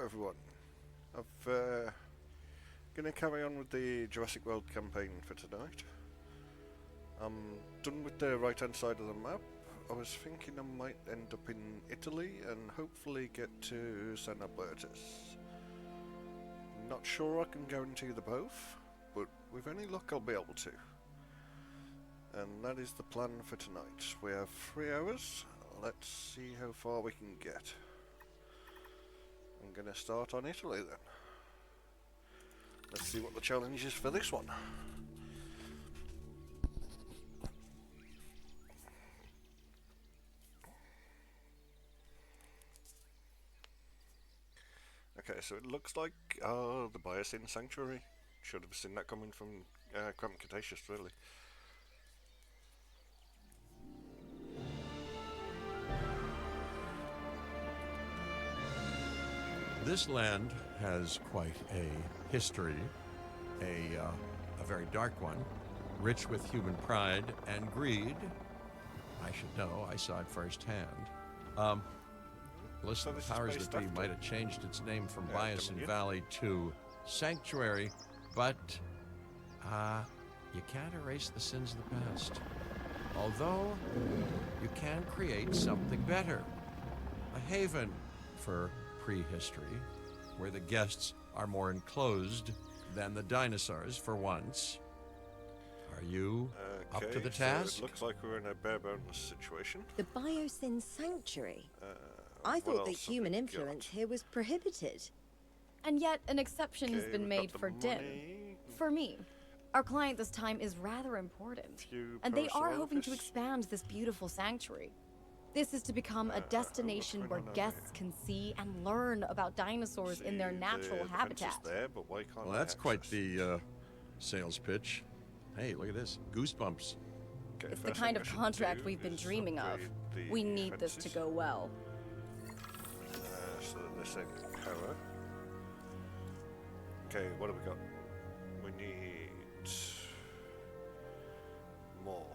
everyone. I've going to carry on with the Jurassic World campaign for tonight. I'm done with the right hand side of the map. I was thinking I might end up in Italy and hopefully get to San Albertus. Not sure I can guarantee the both, but with any luck I'll be able to. And that is the plan for tonight. We have 3 hours. Let's see how far we can get. I'm going to start on Italy then. Let's see what the challenge is for this one. Okay, so it looks like the Biosyn Sanctuary. Should have seen that coming from Cramped Cretaceous, really. This land has quite a history, a very dark one, rich with human pride and greed. I should know, I saw it firsthand. Listen, the powers that be might have changed its name from Biosyn Valley to Sanctuary, but you can't erase the sins of the past. Although, you can create something better. A haven for prehistory, where the guests are more enclosed than the dinosaurs for once. Are you up to the task? So it looks like we're in a bare bones situation. The Biosyn Sanctuary? I thought that human influence here was prohibited. And yet, an exception has been made for Din. For me. Our client this time is rather important. And they are hoping to expand this beautiful sanctuary. This is to become a destination where guests can see and learn about dinosaurs in their natural habitat. Well, that's quite the sales pitch. Hey, look at this. Goosebumps. It's the kind of contract we've been dreaming of. We need this to go well. So they're saying power. Okay, what have we got? We need more.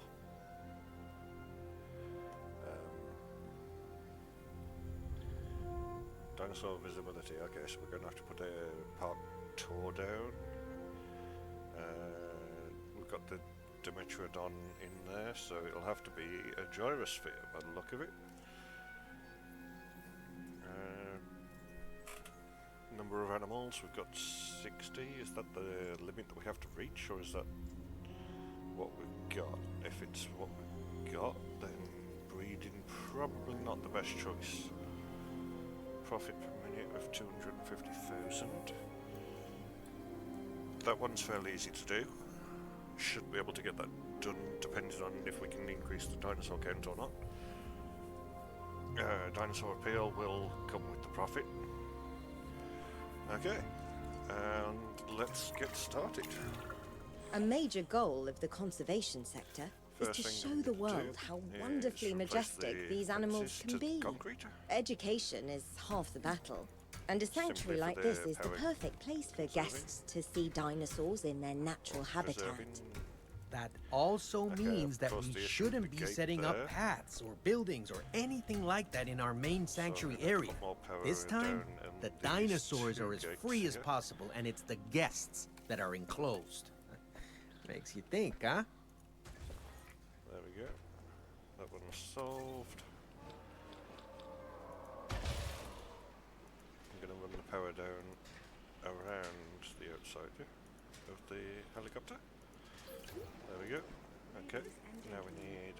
Dinosaur visibility. Okay, so we're going to have to put a park tour down. We've got the Dimetrodon in there, so it'll have to be a gyrosphere by the look of it. Number of animals, we've got 60. Is that the limit that we have to reach, or is that what we've got? If it's what we've got, then breeding probably not the best choice. Profit per minute of 250,000. That one's fairly easy to do. Should be able to get that done depending on if we can increase the dinosaur count or not. Dinosaur appeal will come with the profit. Okay, and let's get started. A major goal of the conservation sector is to show the world how wonderfully majestic these animals can be. Education is half the battle, and a sanctuary like this is the perfect place for guests to see dinosaurs in their natural habitat. That also means that we shouldn't be setting up paths or buildings or anything like that in our main sanctuary area. This time, the dinosaurs are as free as possible, and it's the guests that are enclosed. Makes you think, huh? There we go. That one's solved. I'm going to run the power down around the outside of the helicopter. There we go. Okay, now we need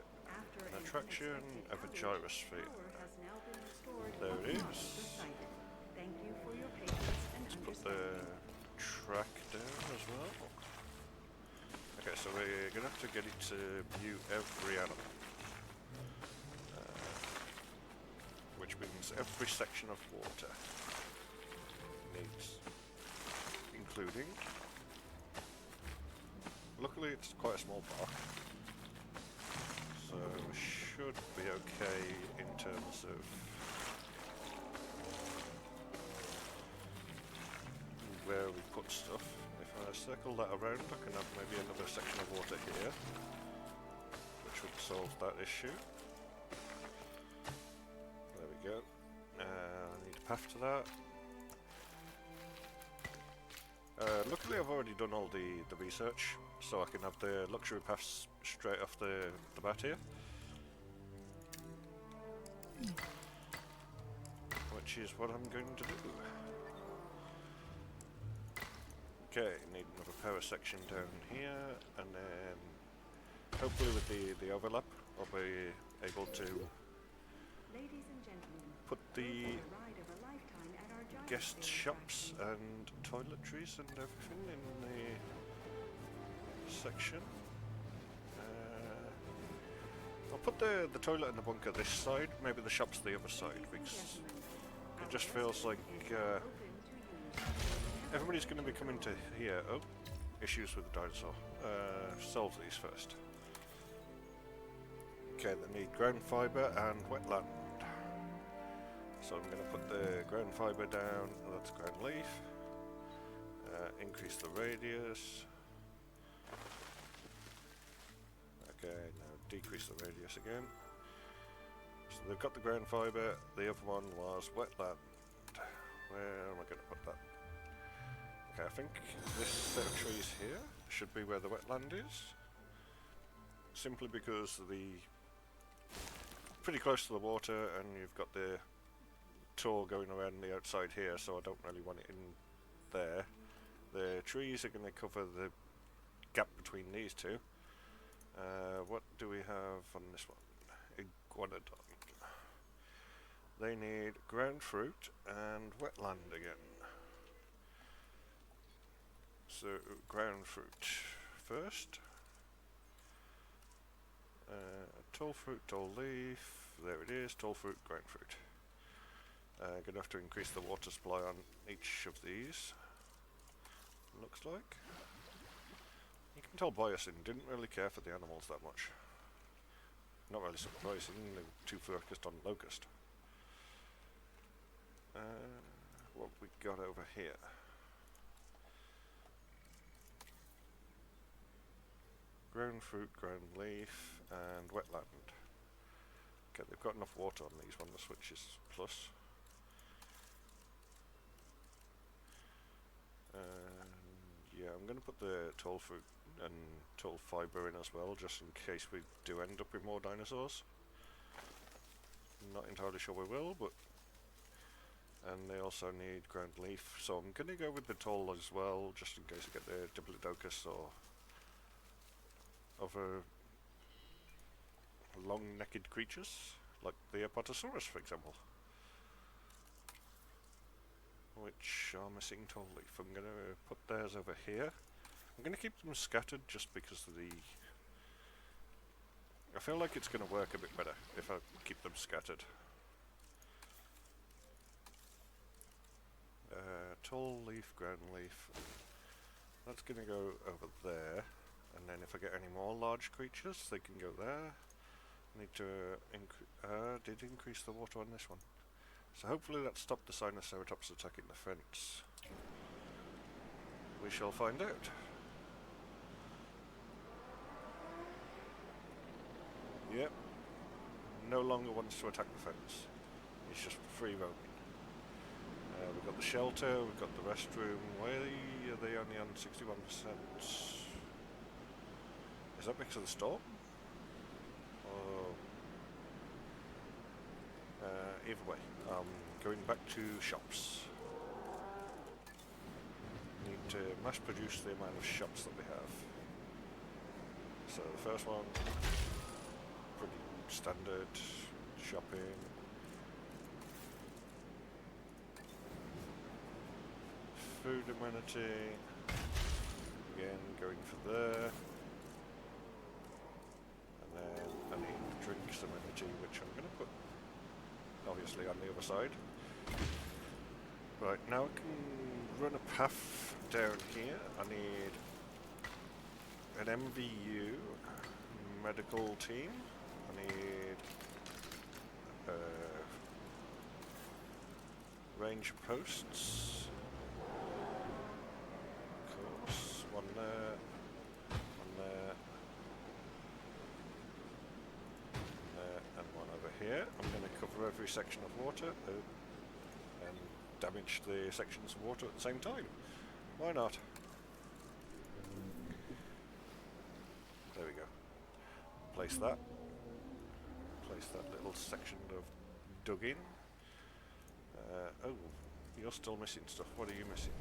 an attraction of a gyrosphere. There it is. Let's put the track down as well. Okay, so we're going to have to get it to view every animal. Which means every section of water needs including. Luckily it's quite a small park, so we should be okay in terms of where we put stuff. If I circle that around, I can have maybe another section of water here, which would solve that issue. There we go. I need a path to that. Luckily I've already done all the research, so I can have the luxury pass straight off the bat here. Which is what I'm going to do. Okay, need another power section down here, and then hopefully with the overlap I'll be able to put the guest shops and toiletries and everything in the section. I'll put the toilet and the bunker this side, maybe the shops the other side, because it just feels like everybody's going to be coming to here. Oh, issues with the dinosaur. Solve these first. Okay, they need ground fibre and wetland. So I'm going to put the ground fibre down, that's ground leaf. Increase the radius. Okay, now decrease the radius again. So they've got the ground fibre, the other one was wetland. Where am I going to put that? Okay, I think this set of trees here should be where the wetland is. Simply because pretty close to the water, and you've got the tour going around the outside here, so I don't really want it in there. The trees are going to cover the gap between these two. What do we have on this one? Iguanodon. They need ground fruit and wetland again. So ground fruit first. Tall fruit, tall leaf. There it is. Tall fruit, ground fruit. Gonna have to increase the water supply on each of these. Looks like. You can tell Biosyn didn't really care for the animals that much. Not really surprising, they were too focused on Locust. What we got over here? Ground fruit, ground leaf, and wetland. Okay, they've got enough water on these ones, which is plus. Yeah, I'm going to put the tall fruit and tall fibre in as well, just in case we do end up with more dinosaurs. Not entirely sure we will, but... And they also need ground leaf, so I'm going to go with the tall as well, just in case I get the Diplodocus or other long-necked creatures, like the Apatosaurus, for example. Which are missing tall leaf. I'm going to put theirs over here. I'm going to keep them scattered just because of the... I feel like it's going to work a bit better if I keep them scattered. Tall leaf, ground leaf. That's going to go over there. And then if I get any more large creatures, they can go there. I need to did increase the water on this one. So hopefully that stopped the Sinoceratops attacking the fence. We shall find out. Yep. No longer wants to attack the fence. He's just free roaming. We've got the shelter, we've got the restroom. Why are they only on 61%? Is that because of the storm? Either way, going back to shops. Need to mass produce the amount of shops that we have. So the first one, pretty standard shopping. Food amenity, again going for there. And then I need drinks amenity, which I'm going to put obviously on the other side. Right, now I can run a path down here. I need an MVU medical team. I need range posts. Of course, one there, and one over here. I'm going to cover every section of water and damage the sections of water at the same time. Why not? There we go. Place that. Place that little section of dug in. Oh, you're still missing stuff. What are you missing?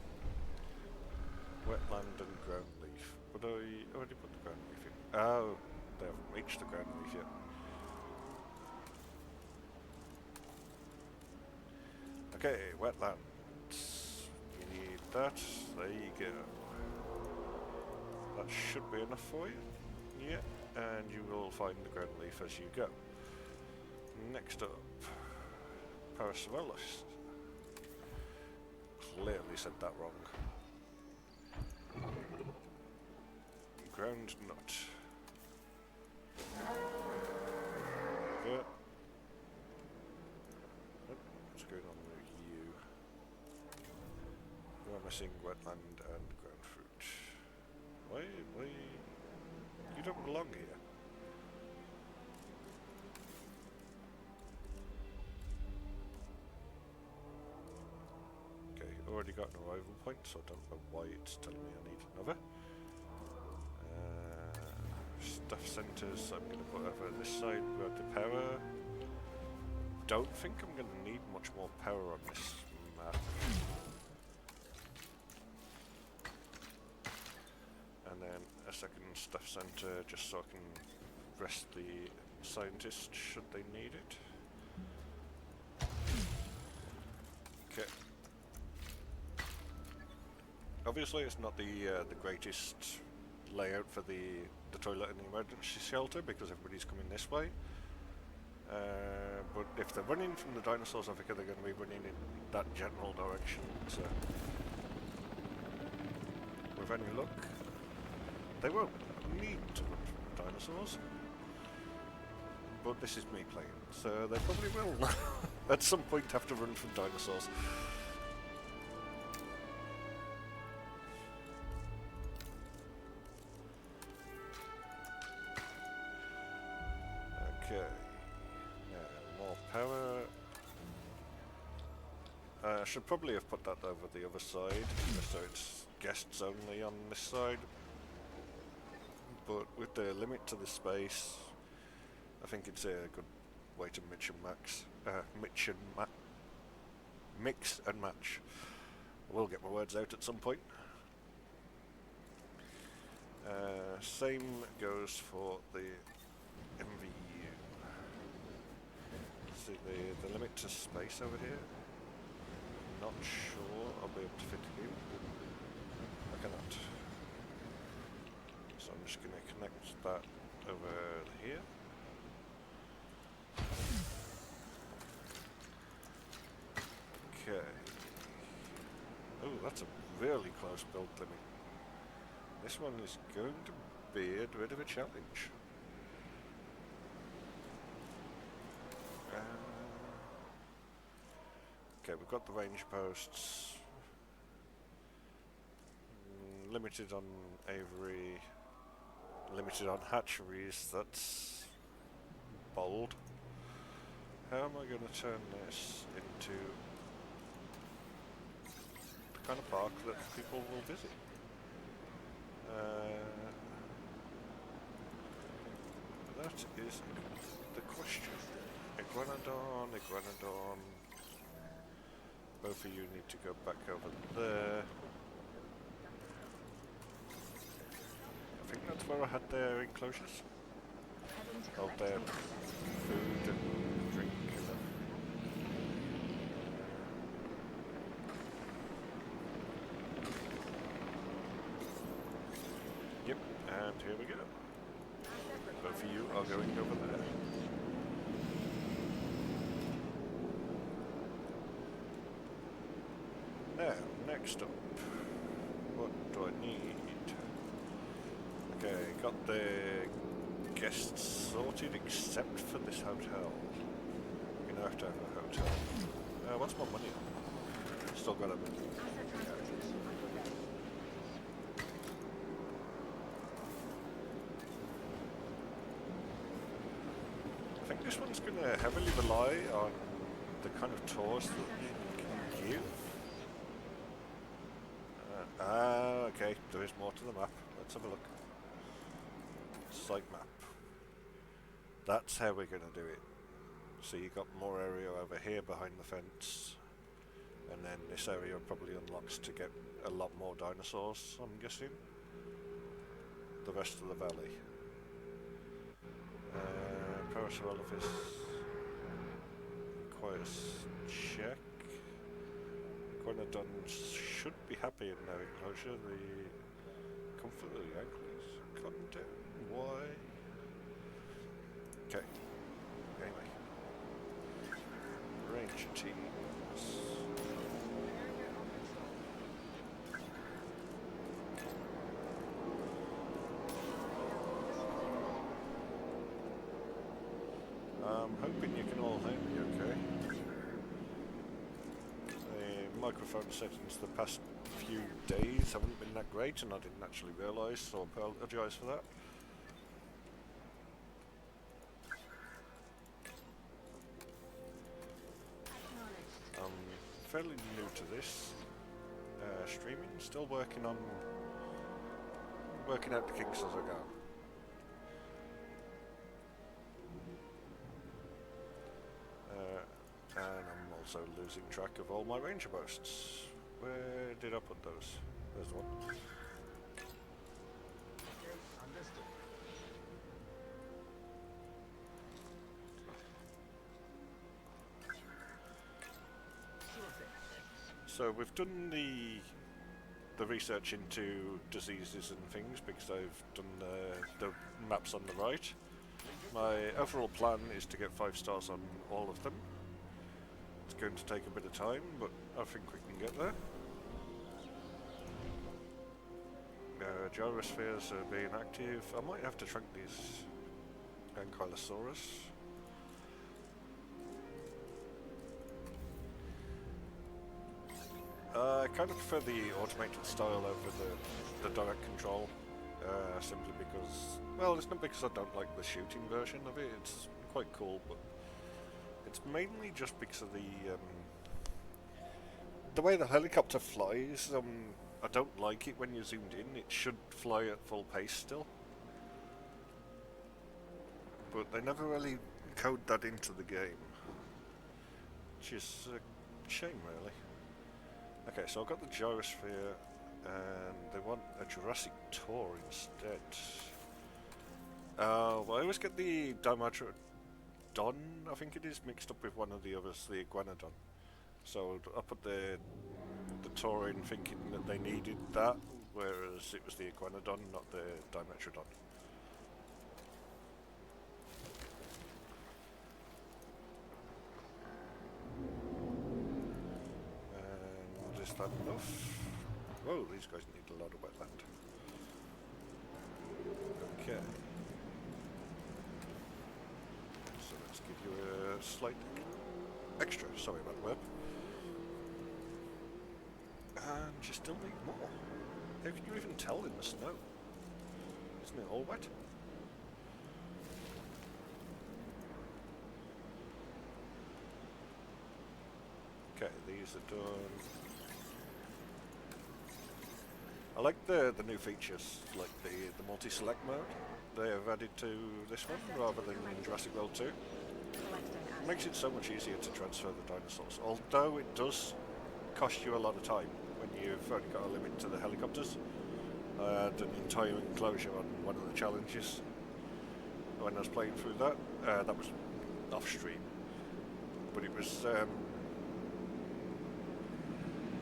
Wetland and ground leaf. But I already put the ground leaf in. Oh, they haven't reached the ground leaf yet. Okay, wetlands. We need that. There you go. That should be enough for you. Yeah, and you will find the ground leaf as you go. Next up, Paracevalus. Clearly said that wrong. Ground nut. Yeah. Oh, what's going on with you? You are missing wetland and ground fruit. Why? You don't belong here. Okay, already got an arrival point, so I don't know why it's telling me I need another. Stuff centres, I'm going to put over this side where the power. Don't think I'm going to need much more power on this map. And then a second stuff centre just so I can rest the scientists should they need it. Okay. Obviously it's not the greatest layout for the toilet and the emergency shelter because everybody's coming this way. But if they're running from the dinosaurs, I think they're going to be running in that general direction. So, with any luck, they won't need to run from the dinosaurs. But this is me playing, so they probably will at some point have to run from dinosaurs. Okay, now more power. I should probably have put that over the other side, so it's guests only on this side. But with the limit to the space, I think it's a good way to mix and match. I will get my words out at some point. Same goes for the MVU. See the limit to space over here. Not sure I'll be able to fit it in. I cannot. So I'm just going to connect that over here. Okay. Oh, that's a really close build limit. This one is going to be a bit of a challenge. Okay, we've got the range posts. Limited on aviary. Limited on hatcheries. That's bold. How am I going to turn this into the kind of park that people will visit? That is the question. Iguanodon. Both of you need to go back over there. I think that's where I had their enclosures. Of their food and drink and stuff. Yep, and here we go. Both of you are going over there. Now, next up, what do I need? Okay, got the guests sorted except for this hotel. We're gonna have to have a hotel. What's my money on? Still got a bit. I think this one's going to heavily rely on the kind of tours that you can give. Ah, okay, there is more to the map. Let's have a look. Site map. That's how we're going to do it. So you got more area over here behind the fence, and then this area probably unlocks to get a lot more dinosaurs, I'm guessing. The rest of the valley. Parasol office requires check. Iguanodons should be happy in their enclosure. The comfort of the ankles. Content. Why? Okay. Anyway. Ranger teams. I'm hoping you can all hear me okay. The microphone settings the past few days haven't been that great, and I didn't actually realise, so I apologise for that. I'm fairly new to this streaming, still working out the kinks as I go. And I'm also losing track of all my ranger boasts. Where did I put those? There's one. So we've done the research into diseases and things because I've done the maps on the right. My overall plan is to get 5 stars on all of them. It's going to take a bit of time, but I think we can get there. Gyrospheres are being active. I might have to track these Ankylosaurus. I kind of prefer the automated style over the direct control, simply because, well, it's not because I don't like the shooting version of it, it's quite cool, but it's mainly just because of the way the helicopter flies. I don't like it when you're zoomed in. It should fly at full pace still, but they never really code that into the game, which is a shame, really. Okay, so I've got the gyrosphere, and they want a Jurassic tour instead. Well, I always get the Dimetrodon, I think it is, mixed up with one of the others, the Iguanodon. So I put the tour in thinking that they needed that, whereas it was the Iguanodon, not the Dimetrodon. Is that enough? Whoa, these guys need a lot of wetland. Okay. So let's give you a slight extra, sorry about the web. And you still need more. How can you even tell in the snow? Isn't it all wet? Okay, these are done. I like the new features, like the multi-select mode they have added to this one rather than in Jurassic World 2. It makes it so much easier to transfer the dinosaurs, although it does cost you a lot of time when you've only got a limit to the helicopters. I had an entire enclosure on one of the challenges when I was playing through that. That was off stream, but it was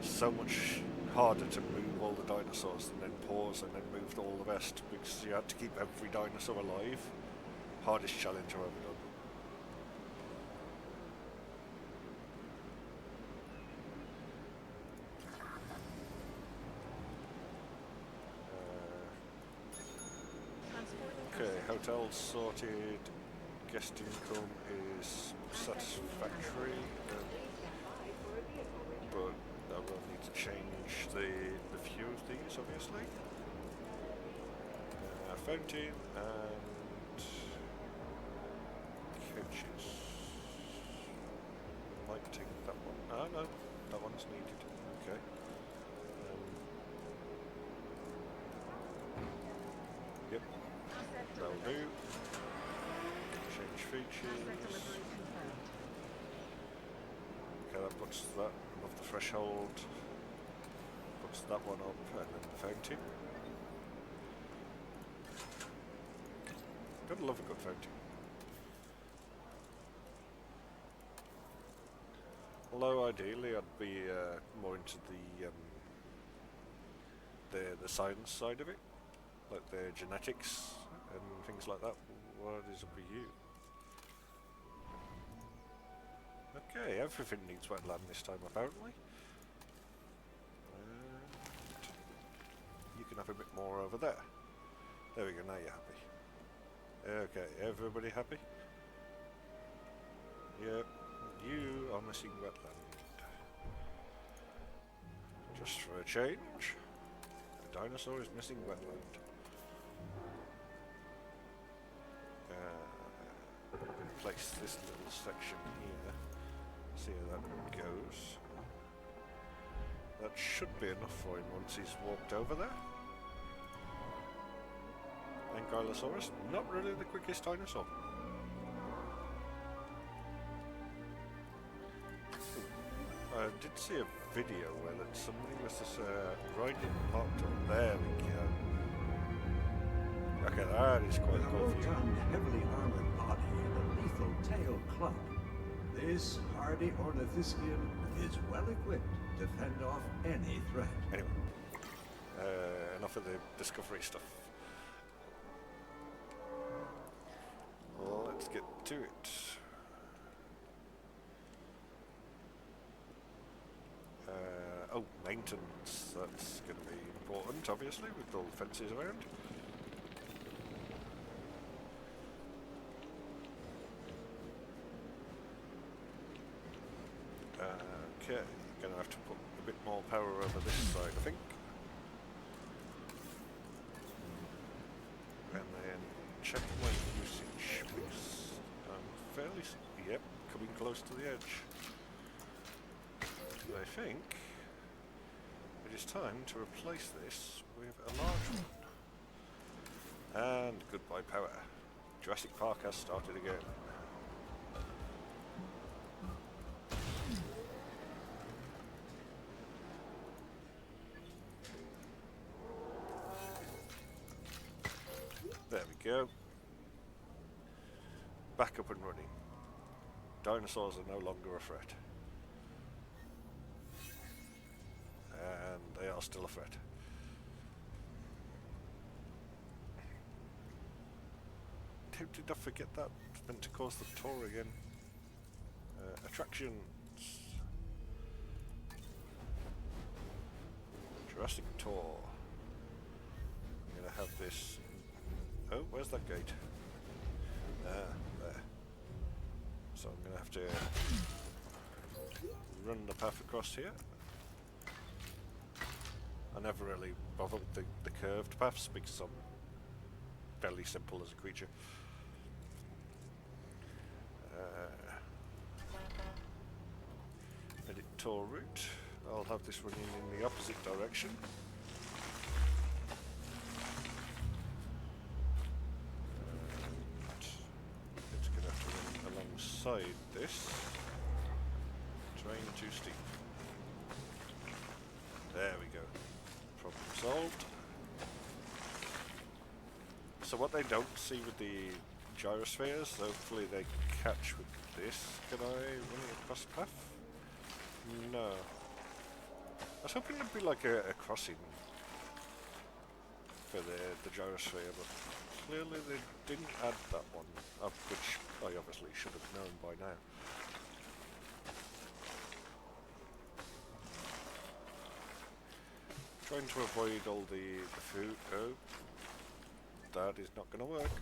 so much harder to move all the dinosaurs and then pause and then move all the rest because you had to keep every dinosaur alive. Hardest challenge I've ever done. Okay, hotel sorted, guest income is satisfactory, but I will need to change the few of these, obviously. Fountain and couches. Might take that one. Ah, no, that one's needed. Okay. Yep, that'll do. Change features. Okay, that puts that above the threshold. Puts that one up, and then the fountain. Gotta love a good fountain. Although ideally I'd be more into the science side of it, like the genetics and things like that. What is up with you? Okay, everything needs wetland this time apparently. You can have a bit more over there. There we go, now you're happy. Okay, everybody happy? Yep, you are missing wetland. Just for a change, the dinosaur is missing wetland. Place this little section here. See how that goes. That should be enough for him once he's walked over there. Ankylosaurus, not really the quickest dinosaur. I did see a video where that somebody was just riding parked up. There we go. Okay, that is quite With a cool view. rotund, heavily armored body and a lethal tail club, this hardy ornithischian is well equipped to fend off any threat. Anyway, enough of the discovery stuff. Well, let's get to it. Oh, maintenance. That's going to be important, obviously, with all the fences around. Okay, going to have to put a bit more power over this side, I think. And then check my usage, please. I'm fairly... Yep, coming close to the edge. I think it is time to replace this with a large one. And goodbye power. Jurassic Park has started again. There we go. Back up and running. Dinosaurs are no longer a threat. And they are still a threat. How did I forget that? It's meant to cause the tour again. Attractions. Jurassic Tour. I'm going to have this... Oh, where's that gate? There. So I'm going to have to run the path across here. I never really bother with the curved paths because I'm fairly simple as a creature. Edit tour route. I'll have this running in the opposite direction. It's going to have to run alongside this. Terrain too steep. There we go. Problem solved. So what they don't see with the gyrospheres, hopefully they catch with this. Can I run it across the path? No. I was hoping it'd be like a crossing for the gyrosphere, but clearly they didn't add that one, which I obviously should have known by now. Trying to avoid all the food. Oh, that is not going to work.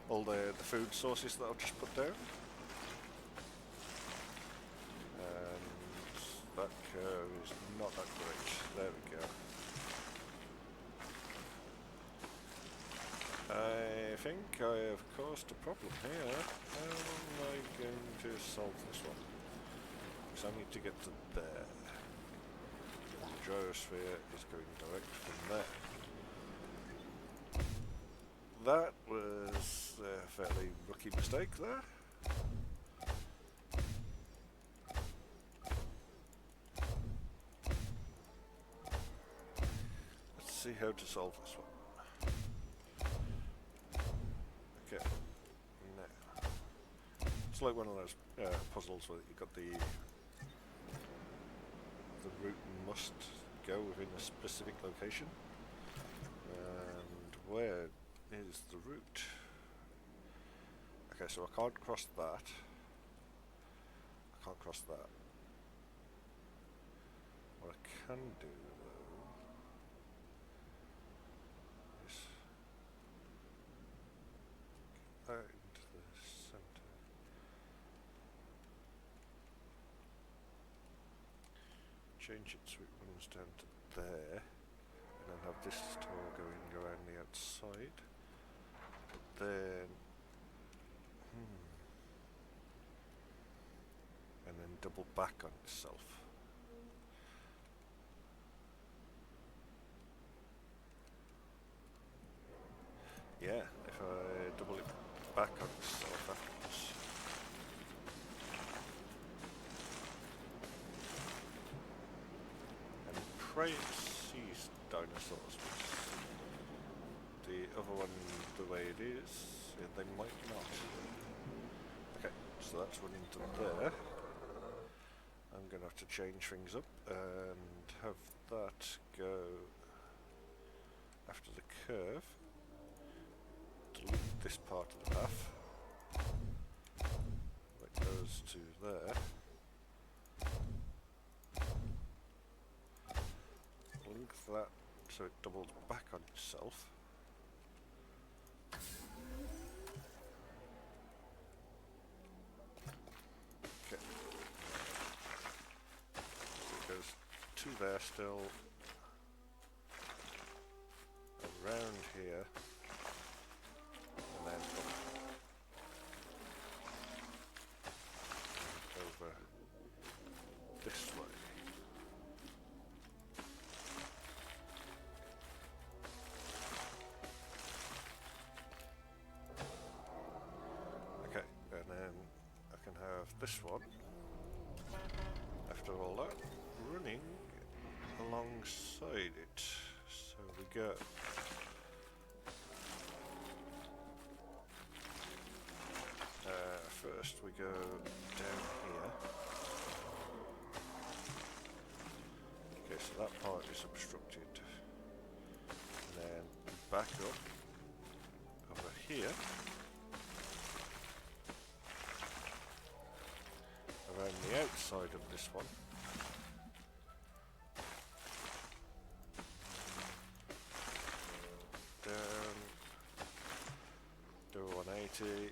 All the food sources that I've just put down. And that curve is not that great. There we go. I think I have caused a problem here. How am I going to solve this one? Because I need to get to there. The gyrosphere is going direct from there. that was a fairly rookie mistake there. Let's see how to solve this one. Okay, now it's like one of those puzzles where you got the route must go within a specific location, and where is the route? Okay, so I can't cross that. I can't cross that. What I can do though is get that into the center. Change it so it runs down to there, and then have this tour going around the outside. But then, and then double back on itself. Yeah, if I double it back on itself afterwards. And pray it sees dinosaurs. The other one, the way it is, yeah, they might not. Okay, so that's running to there. I'm going to have to change things up and have that go after the curve. Delete this part of the path. That goes to there. Link that so it doubles back on itself. Okay. It goes to there still. Around here. And then up. Over this way. Okay, and then I can have this one, after all that, running alongside it. So we go. First we go down here. Okay, so that part is obstructed. And then back up over here. Around the outside of this one. Down. Do a 180.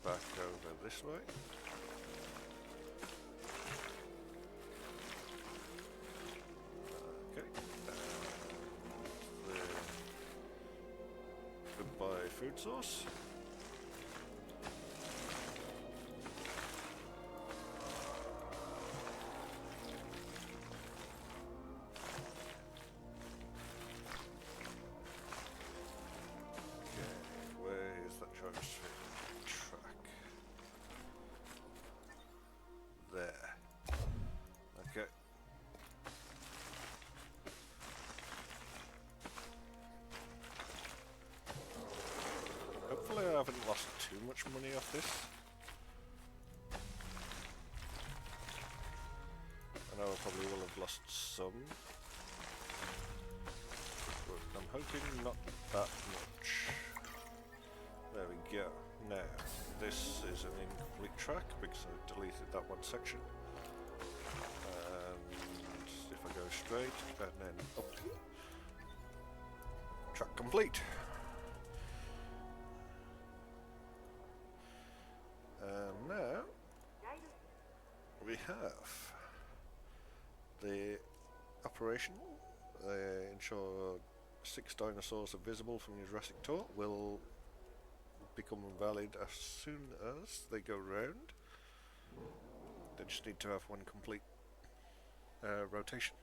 Back over this way. Okay. Goodbye food source. Okay, where is that transfer? There. Okay. Hopefully I haven't lost too much money off this. I know I probably will have lost some. But I'm hoping not that much. There we go. Now, this is an incomplete track because I deleted that one section. And if I go straight and then up, track complete. And now we have the operation. Ensure 6 dinosaurs are visible from your Jurassic tour will become valid as soon as they go round. They just need to have one complete rotation.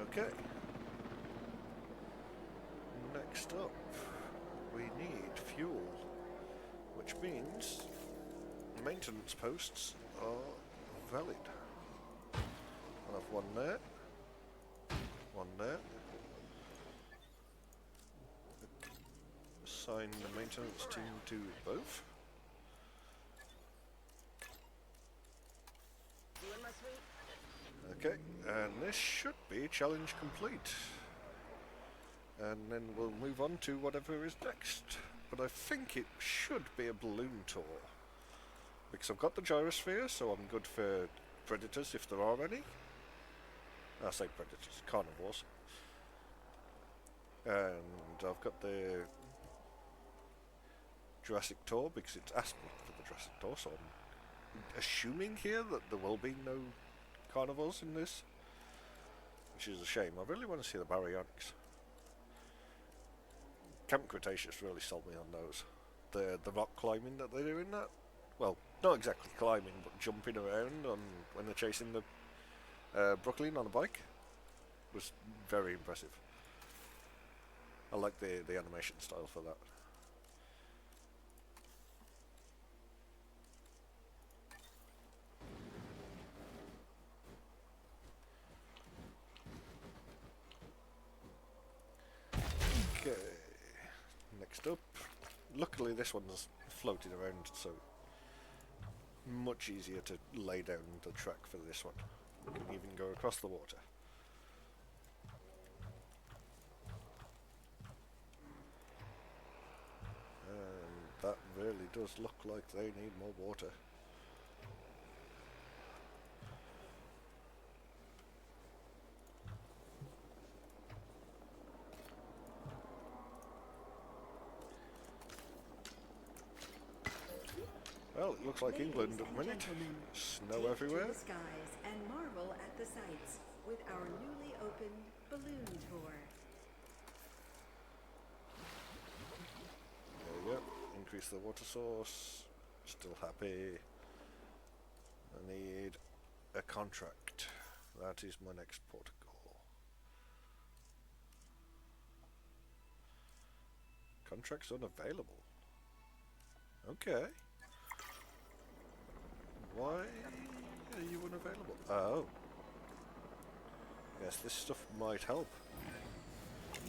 Okay. Next up, we need fuel, which means maintenance posts are valid. I'll have one there, one there. Assign the maintenance team to both. Okay, and this should be challenge complete. And then we'll move on to whatever is next. But I think it should be a balloon tour. Because I've got the gyrosphere, so I'm good for predators if there are any. I say predators, carnivores. And I've got the Jurassic tour because it's asked me for the Jurassic tour, so I'm assuming here that there will be no carnivores in this, which is a shame. I really want to see the baryonyx. Camp Cretaceous really sold me on those. The rock climbing that they do in that, well, not exactly climbing, but jumping around on when they're chasing the Brooklyn on a bike, was very impressive. I like the animation style for that. Okay, next up. Luckily this one's floating around, so much easier to lay down the track for this one. You can even go across the water. And that really does look like they need more water. Well, it looks like England at the minute. Snow everywhere. To the skies and marvel at the sights with our newly opened balloon tour. There we go. Increase the water source. Still happy. I need a contract. That is my next protocol. Contracts unavailable. Okay. Why are you unavailable? Oh. Yes, this stuff might help.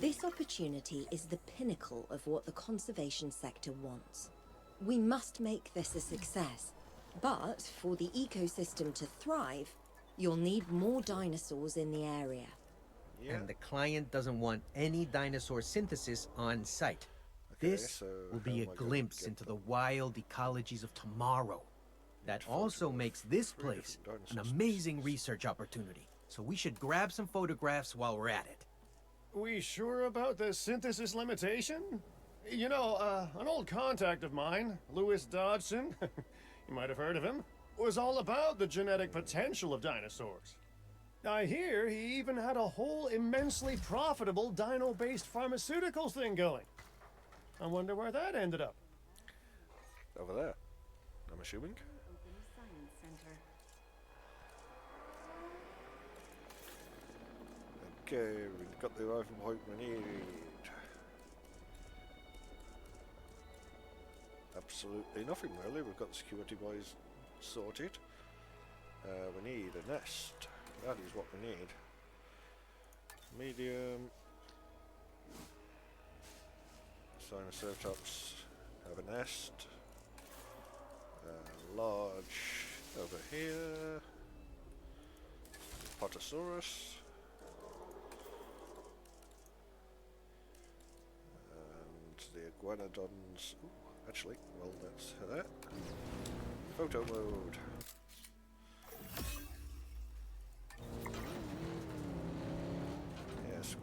This opportunity is the pinnacle of what the conservation sector wants. We must make this a success. But for the ecosystem to thrive, you'll need more dinosaurs in the area. Yeah. And the client doesn't want any dinosaur synthesis on site. Okay, This so will how be a am I going to glimpse get into them? the wild ecologies of tomorrow. That also makes this Three place different an dinosaur amazing species. research opportunity. So we should grab some photographs while we're at it. We sure about the synthesis limitation? You know, an old contact of mine, Louis Dodgson, you might have heard of him, was all about the genetic potential of dinosaurs. I hear he even had a whole immensely profitable dino-based pharmaceuticals thing going. I wonder where that ended up. Over there, I'm assuming. Open Science Center. Okay, we've got the arrival point we need. Absolutely nothing really, we've got the security boys sorted. We need a nest, that is what we need. Medium. Sinoceratops have a nest. Large over here. Potosaurus. And the iguanodons. Ooh, actually, well, that's that. Photo mode. Yes,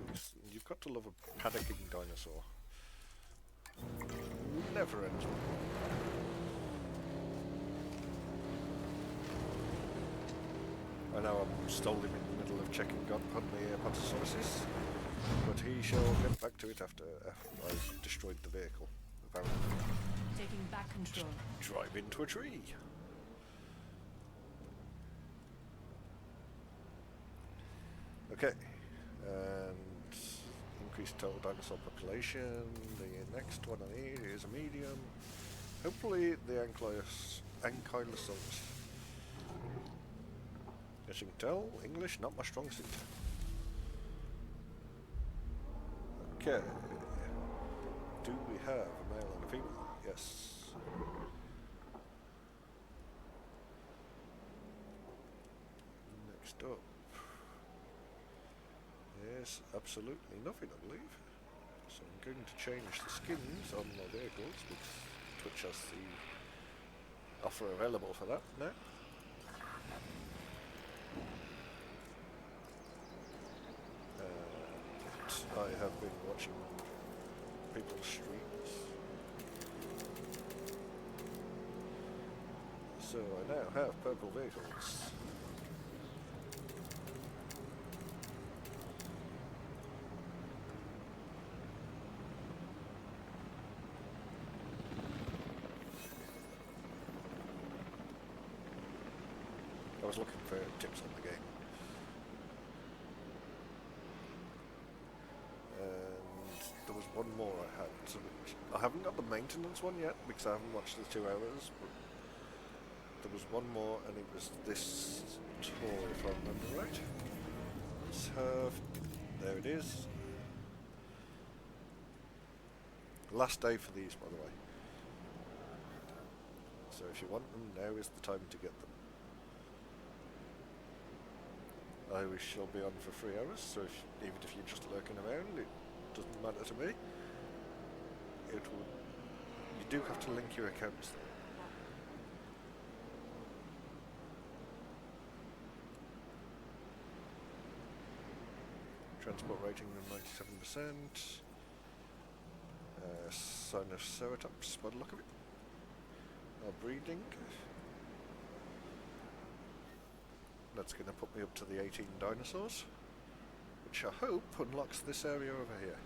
you've got to love a panicking dinosaur. Never ends. I know I'm stalling in the middle of checking on the Pontosauruses, but he shall get back to it after I've destroyed the vehicle. Apparently. Taking back control. Drive into a tree. Okay, And increased total dinosaur population. The next one I need is a medium. Hopefully the Ankylosaurus. As you can tell, English not my strong suit. Okay. Do we have a male and a female? Yes. Next up. Yes, absolutely nothing, I believe. So I'm going to change the skins on my vehicles because Twitch has the offer available for that now. I have been watching people's streams, so I now have purple vehicles. I was looking for tips on the game. There was one more I had. So I haven't got the maintenance one yet because I haven't watched the 2 hours, but there was one more and it was this toy, if I remember right. Let's have... there it is. Last day for these, by the way. So if you want them, now is the time to get them. I shall be on for 3 hours, so even if you're just lurking around, it doesn't matter to me. You do have to link your accounts though. Transport rating of 97%. Sinoceratops by the look of it. Breeding. That's going to put me up to the 18 dinosaurs, which I hope unlocks this area over here.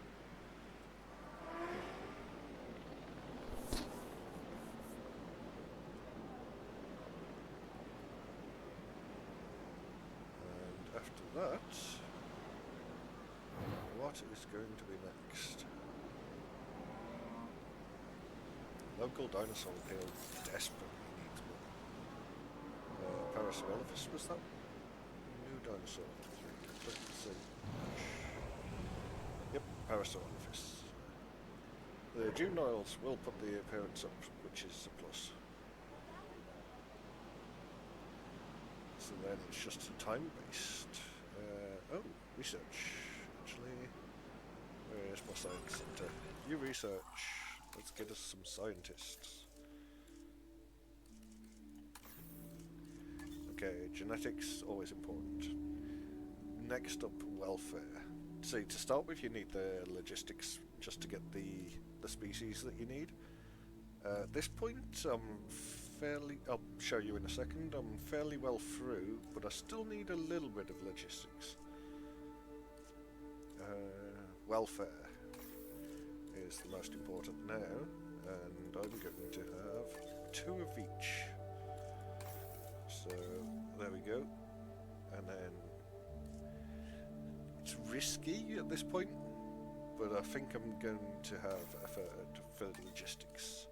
And after that, what is going to be next? Local dinosaur hill desperately needs more. Parasaurolophus was that? New dinosaur. Let's see. Yep, Parasaurolophus. The juveniles will put the appearance up, which is a plus. So then it's just time-based. Oh, research. Actually, where's my science centre? You research. Let's get us some scientists. Okay, genetics, always important. Next up, welfare. See, to start with, you need the logistics just to get the species that you need. At this point, I'll show you in a second, I'm fairly well through, but I still need a little bit of logistics. Welfare is the most important now, and I'm going to have 2 of each. So there we go, and then it's risky at this point, but I think I'm going to have a third for logistics.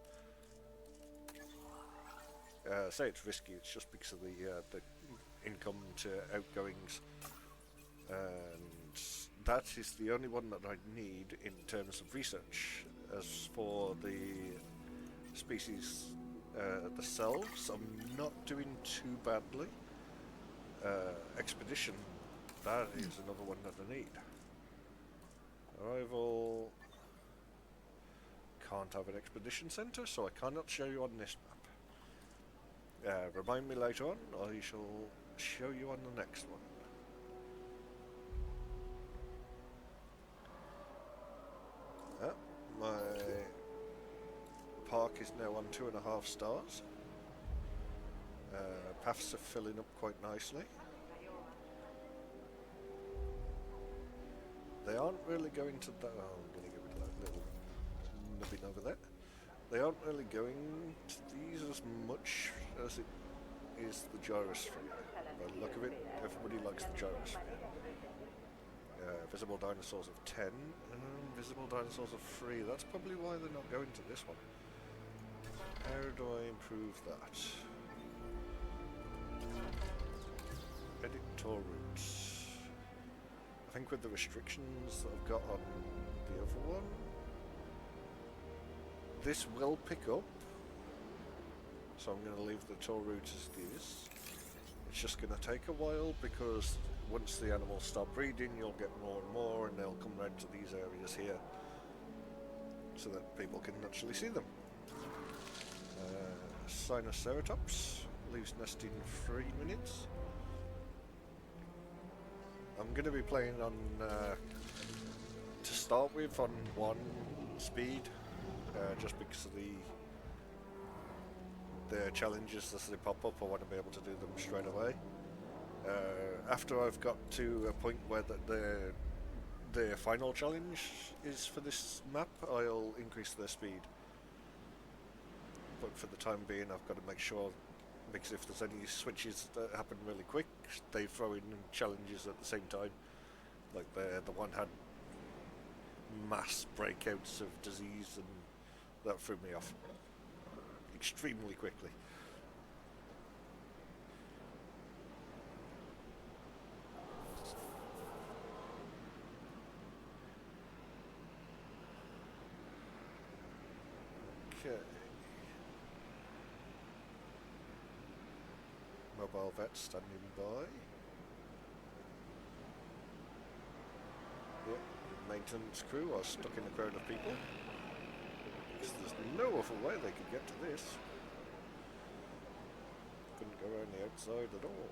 I say it's risky, it's just because of the income to outgoings, and that is the only one that I need in terms of research. As for the species themselves, I'm not doing too badly. Expedition, that is another one that I need. Arrival, can't have an expedition centre, so I cannot show you on this map. Remind me later on, I shall show you on the next one. My park is now on 2.5 stars. Paths are filling up quite nicely. They aren't really going to that. Oh, I'm going to go with that little nubbin over there. They aren't really going to these as much as it is the gyrosphere. By the look of it, everybody likes the gyrosphere. Visible dinosaurs of 10, visible dinosaurs of 3. That's probably why they're not going to this one. How do I improve that? Edit tour routes. I think with the restrictions that I've got on the other one, this will pick up. So I'm going to leave the tour route as it is. It's just going to take a while because once the animals start breeding, you'll get more and more, and they'll come round to these areas here so that people can actually see them. Sinoceratops leaves nest in 3 minutes. I'm going to be playing on, to start with, on 1 speed, just because of the challenges as they pop up. I want to be able to do them straight away. After I've got to a point where the final challenge is for this map, I'll increase their speed. But for the time being, I've got to make sure, because if there's any switches that happen really quick, they throw in challenges at the same time. Like the one had mass breakouts of disease, and that threw me off extremely quickly. Okay. Mobile vet standing by. Yep. Maintenance crew are stuck in a crowd of people. Because there's no other way they could get to this. Couldn't go around the outside at all.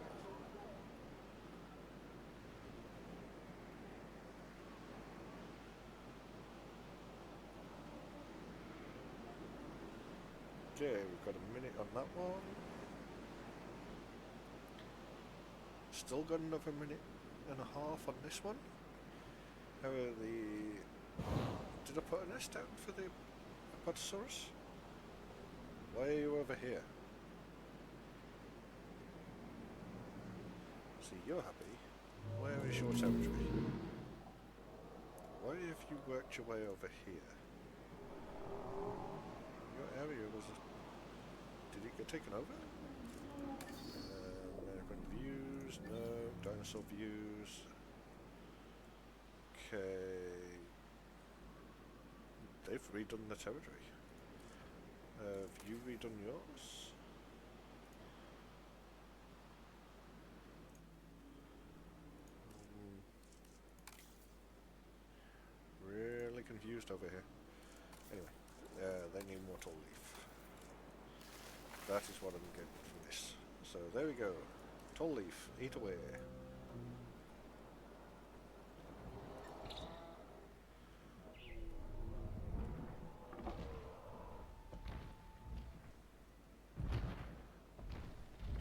Okay, we've got a minute on that one. Still got another minute and a half on this one. How are did I put a nest down for the Apatosaurus? Why are you over here? See, you're happy. Where is your territory? Why have you worked your way over here? Your area was... Did it get taken over? American views, no. Dinosaur views. Okay. They've redone the territory. Have you redone yours? Really confused over here. Anyway, they need more tall leaf. That is what I'm getting from this. So there we go. Tall leaf, eat away.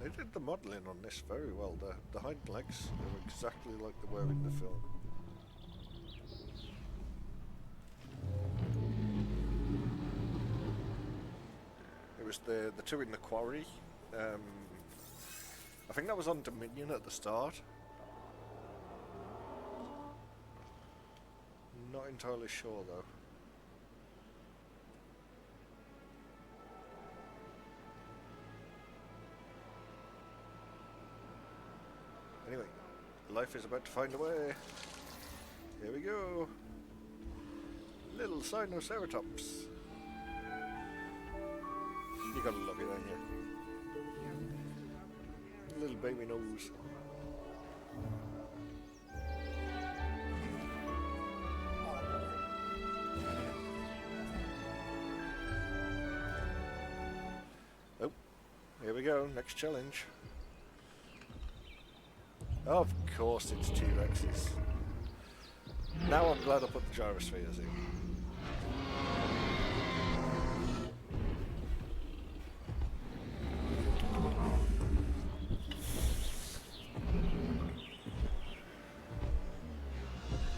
They did the modelling on this very well. The hind legs are exactly like they were in the film. It was the two in the quarry. I think that was on Dominion at the start. Not entirely sure though. Anyway, life is about to find a way. Here we go. Little Sinoceratops. You gotta love it, don't you? Little baby nose. Oh, here we go, next challenge. Of course it's T-Rexes. Now I'm glad I put the gyrospheres in.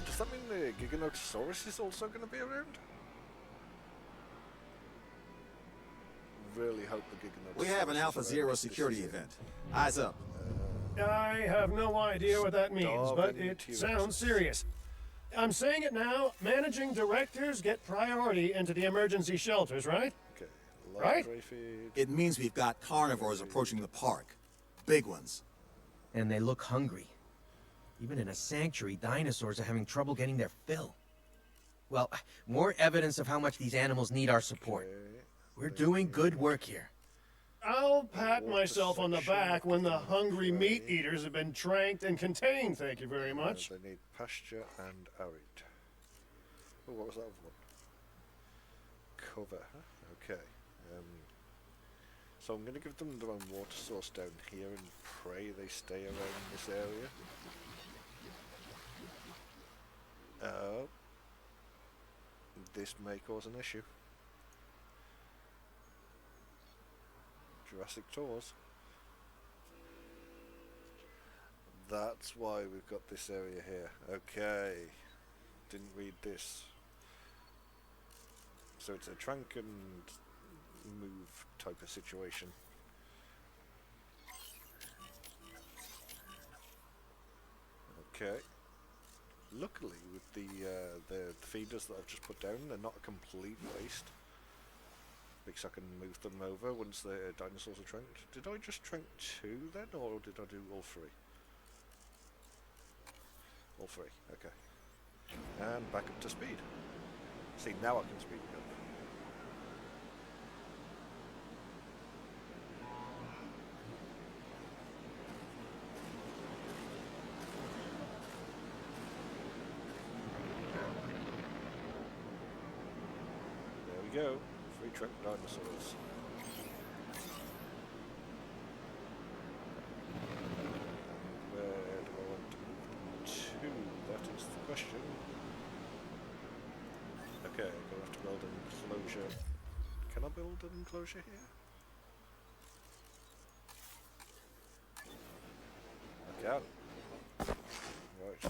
Does that mean the Giganotosaurus is also going to be around? Really hope the Giganotosaurus... We have an Alpha Zero security event. Eyes up. I have no idea what that means, but it sounds serious. I'm saying it now. Managing directors get priority into the emergency shelters, right? Okay. Right? Feed. It means we've got carnivores approaching the park. Big ones. And they look hungry. Even in a sanctuary, dinosaurs are having trouble getting their fill. Well, more evidence of how much these animals need our support. Okay. We're doing good work here. I'll pat myself on the back when the hungry meat eaters have been tranked and contained, thank you very much. They need pasture and arid. Oh, what was that other one? Cover, huh? Okay. So I'm going to give them their own water source down here and pray they stay around this area. This may cause an issue. Jurassic tours. That's why we've got this area here. Okay. Didn't read this. So it's a trank and move type of situation. Okay. Luckily, with the feeders that I've just put down, they're not a complete waste. Because I can move them over once the dinosaurs are tranked. Did I just trank 2 then, or did I do all 3? All 3, okay. And back up to speed. See, now I can speed it up. There we go. 3 tracked dinosaurs. Where do I want to move them to? That is the question. Okay, I'm going to have to build an enclosure. Can I build an enclosure here? I can. Right.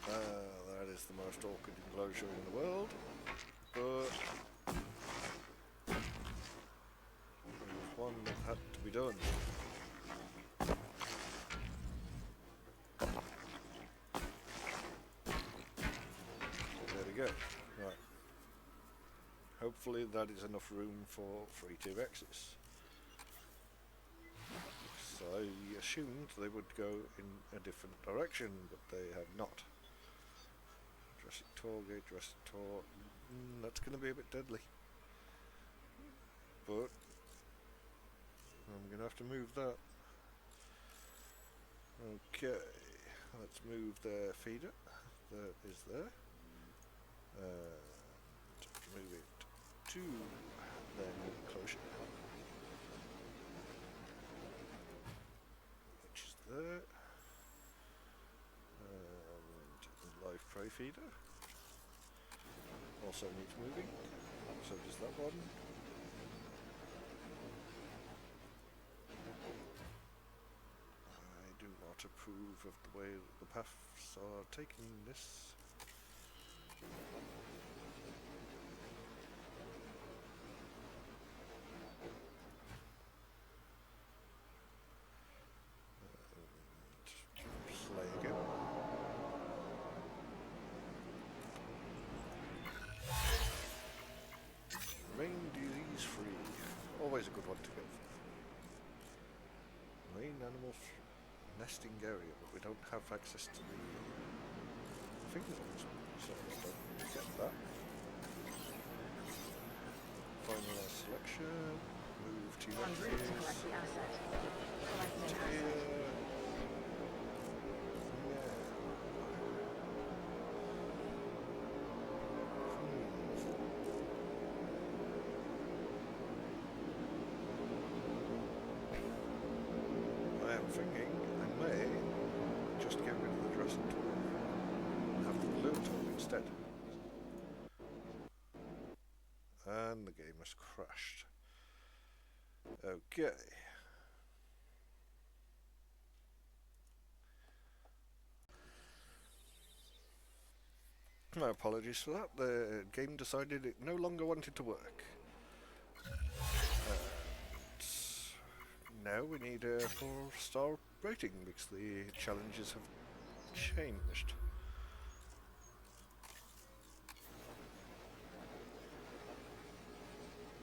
That is the most awkward enclosure in the world, but it was one that had to be done. There we go. Right. Hopefully that is enough room for 3 T-Rexes. So I assumed they would go in a different direction, but they have not. Jurassic Tour gate, Jurassic Tour. That's going to be a bit deadly. But I'm going to have to move that. Okay, let's move the feeder that is there. Move it to the enclosure, which is there. And live prey feeder also needs moving, so does that one. I do not approve of the way the paths are taking this. Play again. Remain disease free. Always a good one to go for. Main animal nesting area, but we don't have access to the fingerlings, so I don't get that. Finalize selection. Move to T-Rexes. thinking I may just get rid of the Jurassic tool and have the balloon tool instead. And the game has crashed. Okay. My apologies for that. The game decided it no longer wanted to work. Now we need a 4-star rating because the challenges have changed.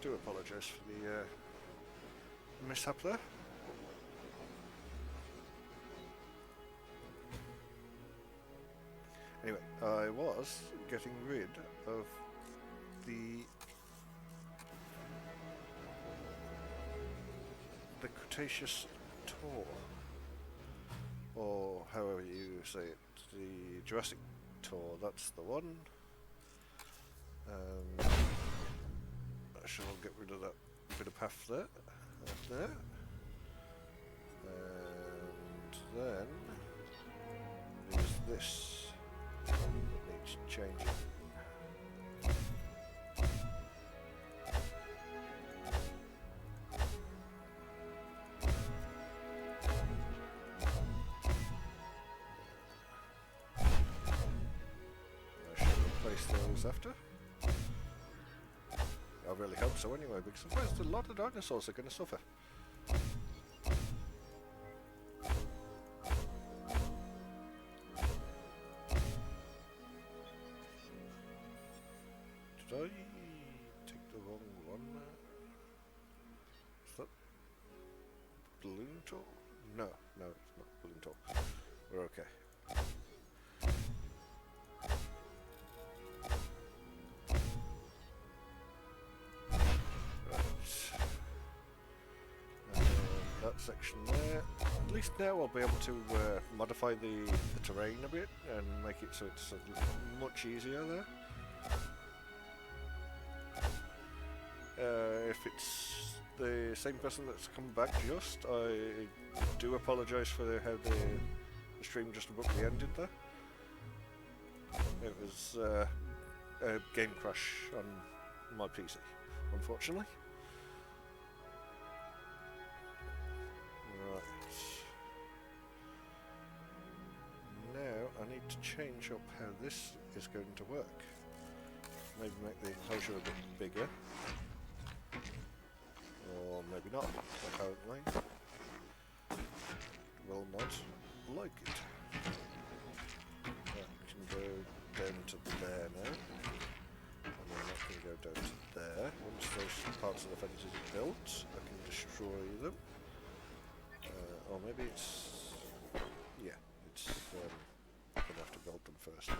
Do apologise for the mishap there. Anyway, I was getting rid of the Cretaceous tour, or however you say it, the Jurassic tour, that's the one. I shall get rid of that bit of path there, and then there's this. Needs changing. I should replace those after. I really hope so anyway, because otherwise a lot of dinosaurs are going to suffer. Did I take the wrong one? Is that balloon tool? No, it's not balloon tool. We're okay. That section there. At least now I'll be able to modify the terrain a bit and make it so it's much easier there. If it's the same person that's come back just, I do apologise for how the stream just abruptly ended there. It was a game crash on my PC, unfortunately. Right. Now I need to change up how this is going to work. Maybe make the enclosure a bit bigger. Or maybe not, apparently. Will not like it. That can go down to there now. And then that can go down to there. Once those parts of the fences are built, I can destroy them. Or maybe it's... yeah, it's... I'm going to have to build them first.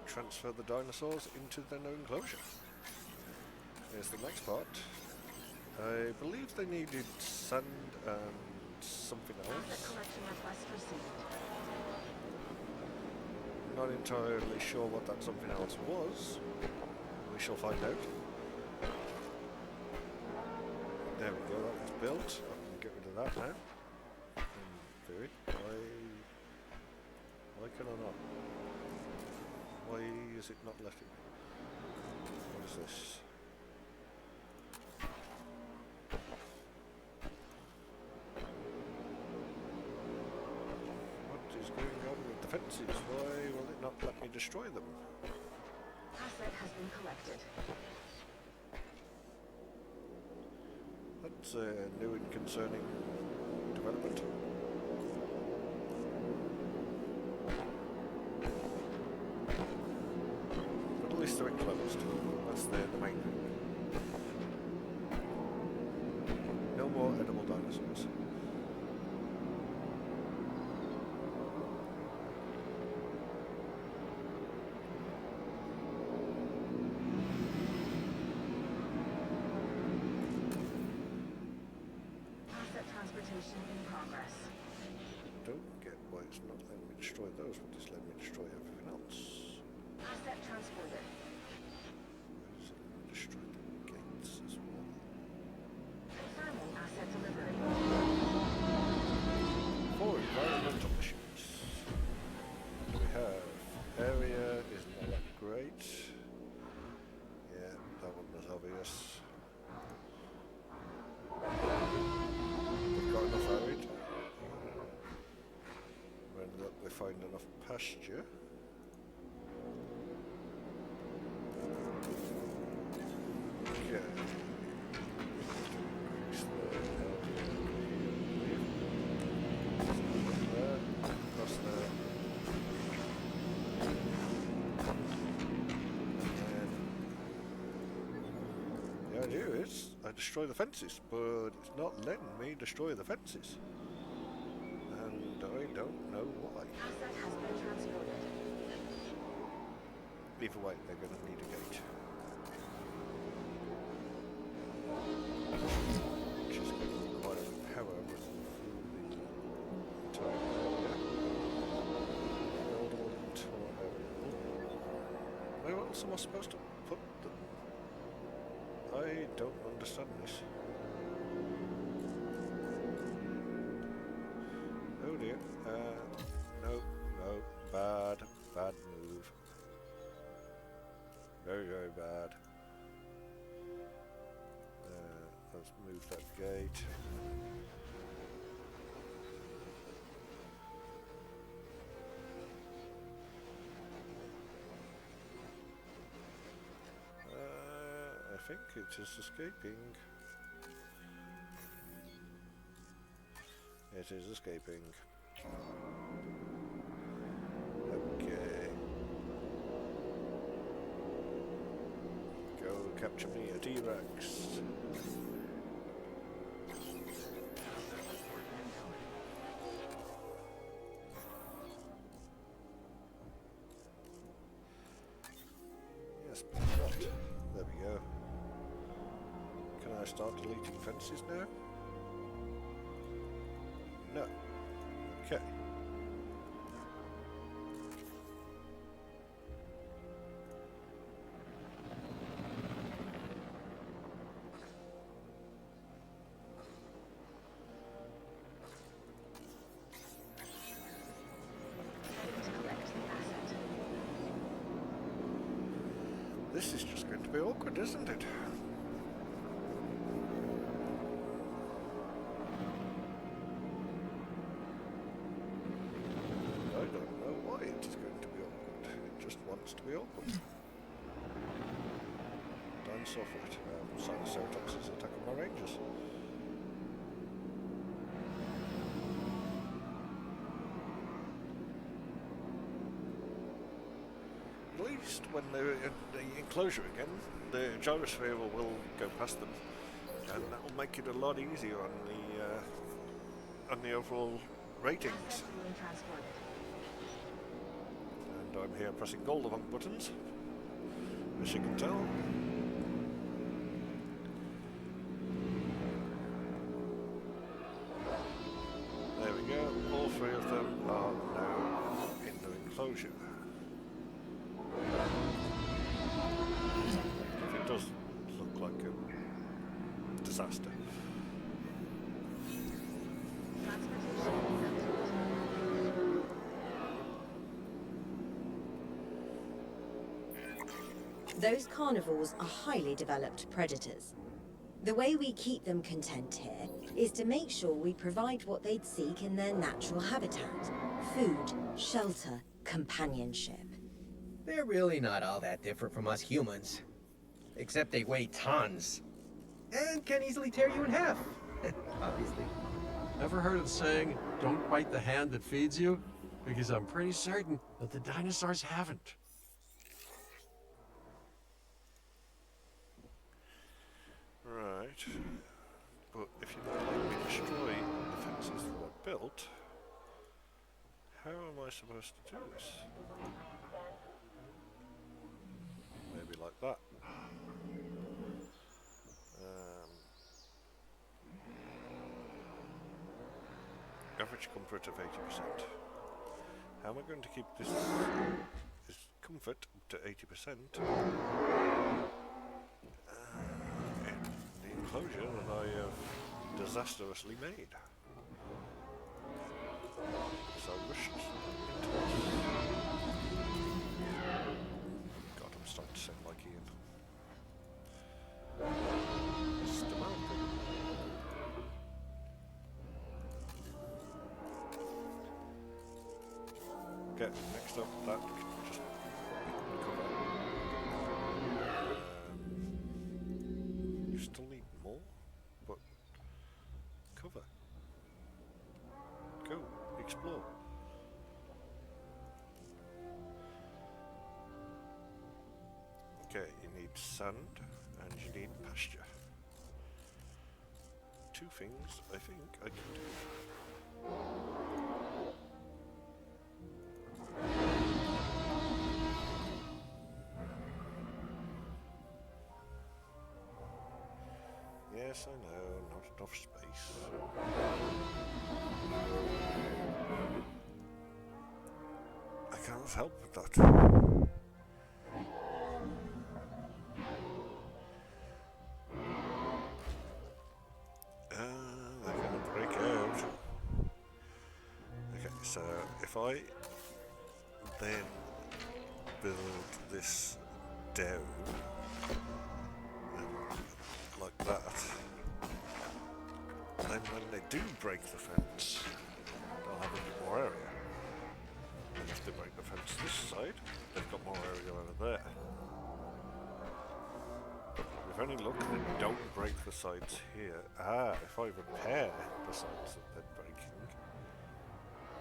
Transfer the dinosaurs into their new enclosure. Here's the next part. I believe they needed sand and something else. Not entirely sure what that something else was. We shall find out. There we go, that is built. I can get rid of that now. In theory. Why can I not? Why is it not letting me? What is this? What is going on with the fences? Why will it not let me destroy them? Asset has been collected. That's a new and concerning development. At least they're enclosed. That's the main thing. No more edible dinosaurs. Asset transportation in progress. Don't get why it's not letting me destroy those, but it's letting me destroy everything else. Asset transported. Where does it Yes. They've got enough arid. When they find enough pasture. Okay. The idea is I destroy the fences, but it's not letting me destroy the fences. And I don't know why. Asset has been transported. Either way, they're going to need a gate. Which is going to require power through the entire area. Where else am I supposed to put them? I don't understand this. Oh dear. No, bad move. Very, very bad. Let's move that gate. I think it is escaping. It is escaping. Okay. Go capture me a T-Rex. Yes, but what? There we go. Can I start deleting fences now? No. Okay. This is just going to be awkward, isn't it? I don't know why it is going to be awkward. It just wants to be awkward. Dinosaur flight. Sinoceratops is attacking my rangers. At least when they're in the enclosure again, the gyrosphere will go past them, and that will make it a lot easier on the overall ratings. And I'm here pressing all the wrong buttons, as you can tell. There we go. All three of them are now in the enclosure. It does look like a disaster. Those carnivores are highly developed predators. The way we keep them content here is to make sure we provide what they'd seek in their natural habitat: food, shelter, companionship. They're really not all that different from us humans. Except they weigh tons. And can easily tear you in half. Obviously. Ever heard of the saying, don't bite the hand that feeds you? Because I'm pretty certain that the dinosaurs haven't. Right. But if you don't let me destroy the fences that I built, how am I supposed to do this? Maybe like that. Average comfort of 80%. How am I going to keep this comfort to 80% in the enclosure that I have disastrously made? So I rushed into this. God, I'm starting to sound like Ian. Okay, next up, that can just cover. You still need more, but cover. Go, explore. Okay, you need sand and you need pasture. Two things I think I can do. Yes, I know, not enough space. I can't help with that. They're gonna break out. Okay, so if I then build this down like that, then when they do break the fence, they'll have a bit more area. And if they break the fence this side, they've got more area over there. With any luck, they don't break the sides here. If I repair the sides that they're breaking,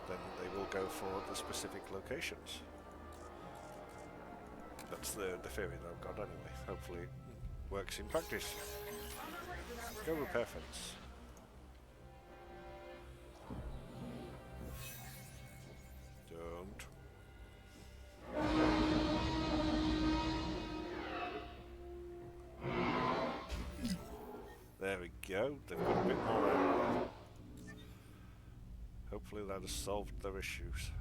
then they will go for the specific locations. That's the theory that I've got anyway. Hopefully it works in practice. Go repair fence. Don't. There we go, they've got a bit more area. Hopefully that has solved their issues.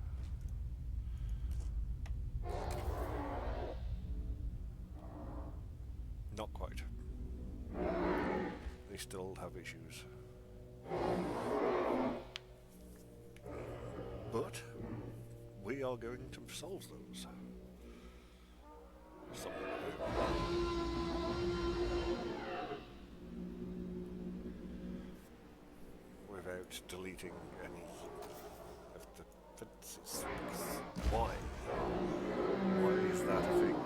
Not quite. They still have issues. But we are going to solve those. Without deleting any of the fences. Why? Why is that a thing?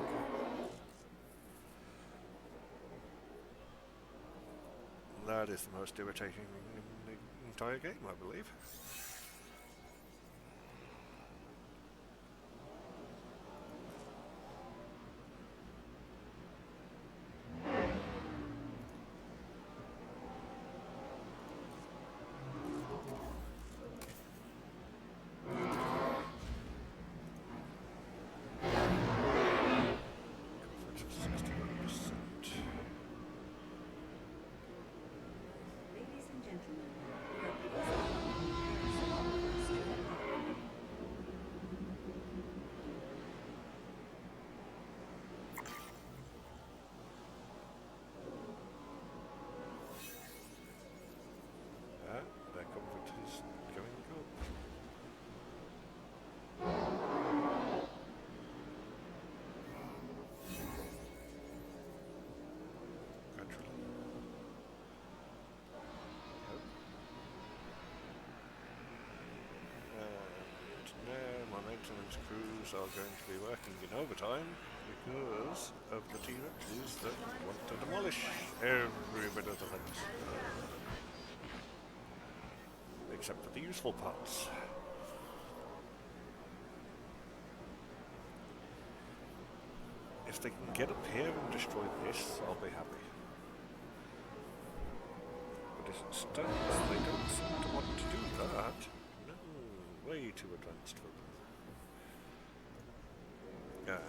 That is the most irritating thing in the entire game, I believe. Ladies and gentlemen, Their comfort is going up. Gradually. And now my maintenance crews are going to be working in overtime because of the T-Rexes that want to demolish every bit of the fence. Except for the useful parts. If they can get up here and destroy this, I'll be happy. But instead, they don't seem to want to do that. No, way too advanced for them.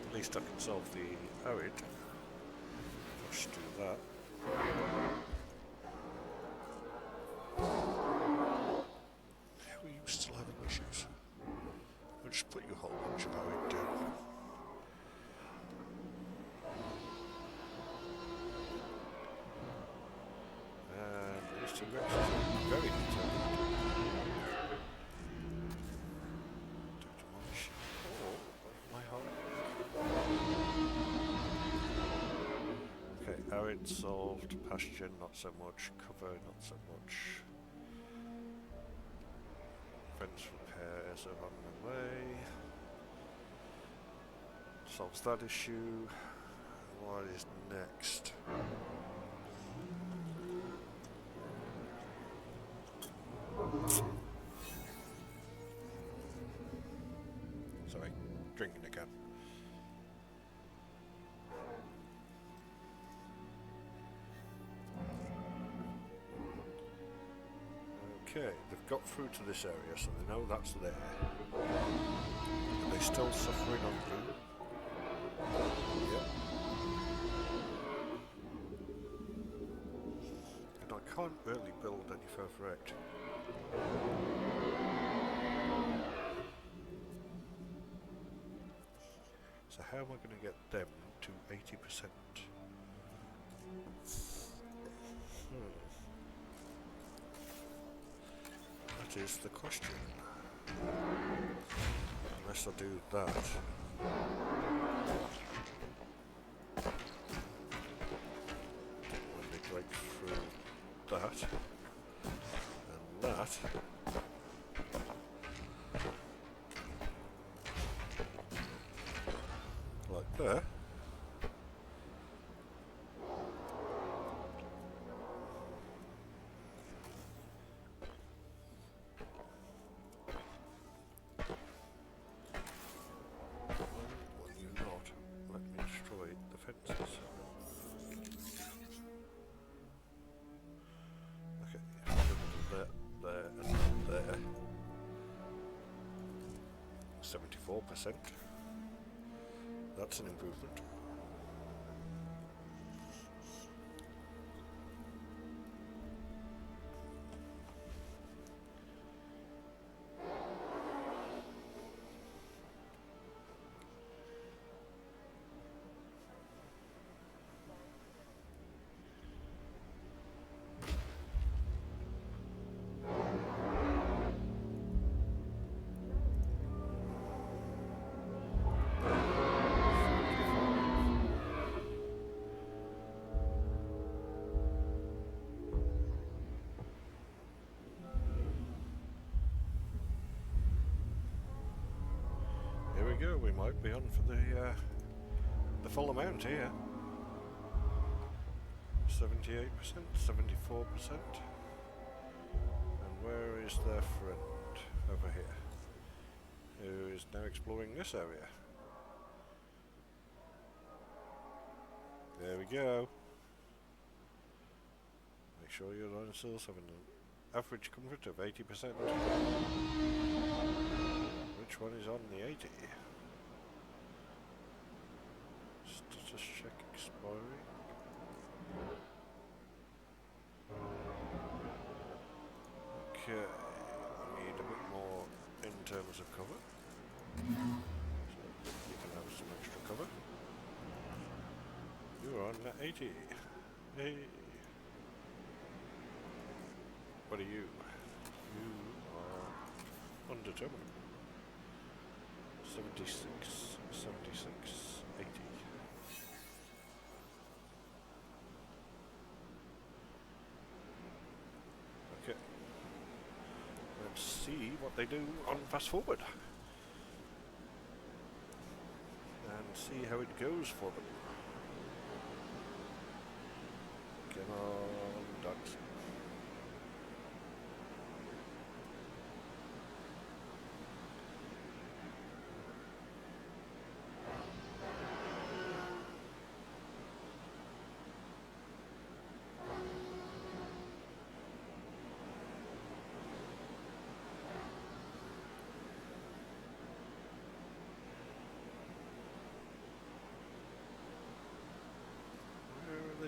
At least I can solve the arid. Let's do that. How are you still having issues? I'll just put your whole bunch of arid down. And these two Rexes are very determined to demolish all of my home. Okay, arid solved, pasture not so much, cover not so much. Fence repair. repairs are on the way. Solves that issue. What is next? Sorry, drinking again. Okay, they've got through to this area, so they know that's there. Are they still suffering on food? Yep. And I can't really build any further out. So how am I going to get them to 80%? That is the question. Unless I do that. When they break through that and that. Like there. There. 74%. That's an improvement. Go, we might be on for the full amount here. 78%, 74%. And where is their friend? Over here. Who is now exploring this area. There we go. Make sure your dinosaurs have an average comfort of 80%. Which one is on the 80? Status check expiring. Okay, we need a bit more in terms of cover. So you can have some extra cover. You're on 80. Hey. What are you? You are undetermined. 76, 76, 80. Okay. Let's see what they do on fast forward. And see how it goes for them. Come on, ducks.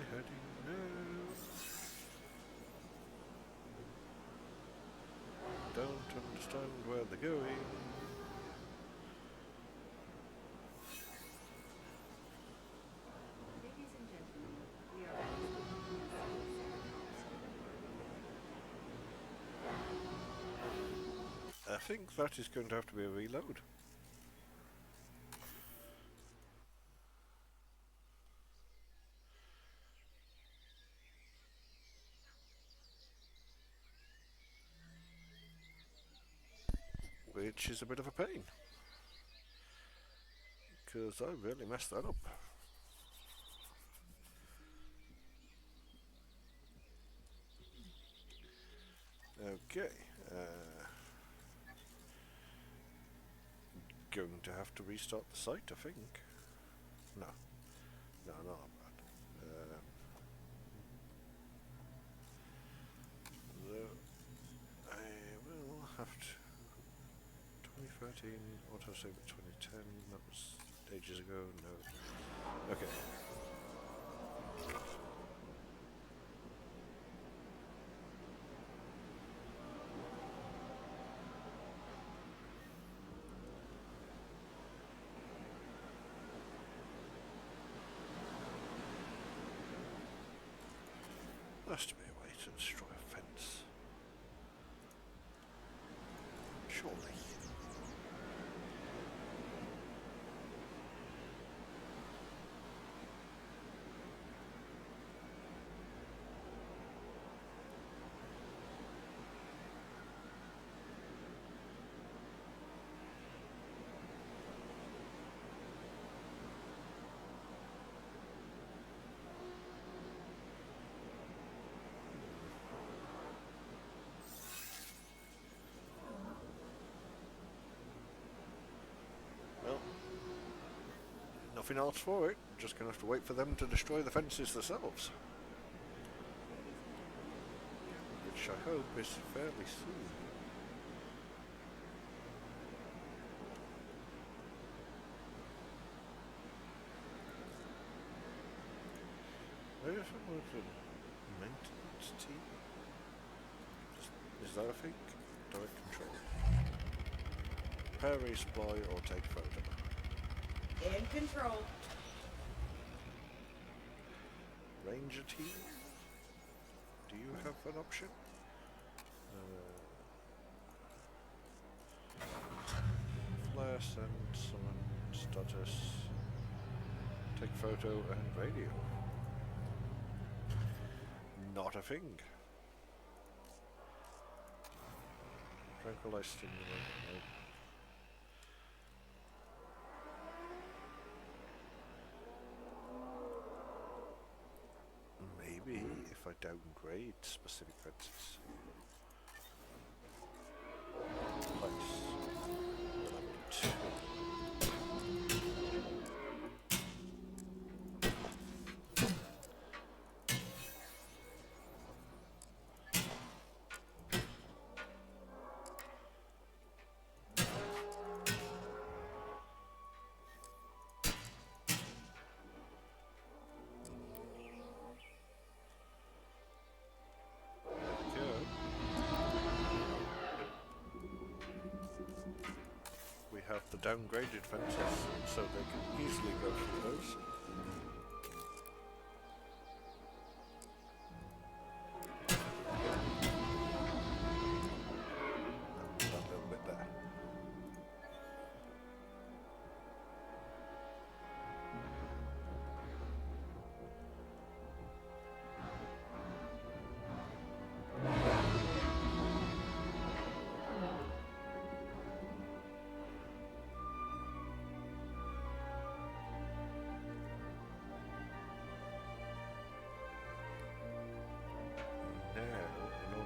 Heading now. Don't understand where they're going. Ladies and gentlemen, we are I think that is going to have to be a reload. which is a bit of a pain, because I really messed that up. Okay, going to have to restart the site, I think. No, not bad. I will have to 2013 autosave at 2010. That was ages ago. No. Okay. There has to be a way to destroy a fence. Surely. Nothing else for it, just gonna have to wait for them to destroy the fences themselves. Which I hope is fairly soon. Where is the maintenance team? Is that a thing? Direct control. Prepare, resupply, or take photo. In control. Ranger team? Do you have an option? Flare, send, summon, status, take photo, and radio. Not a thing. Tranquilize stimulant. Nope. Maybe if I downgrade specific fences. Place. Level 2. Have the downgraded fences, so they can easily go through those. And that little bit there.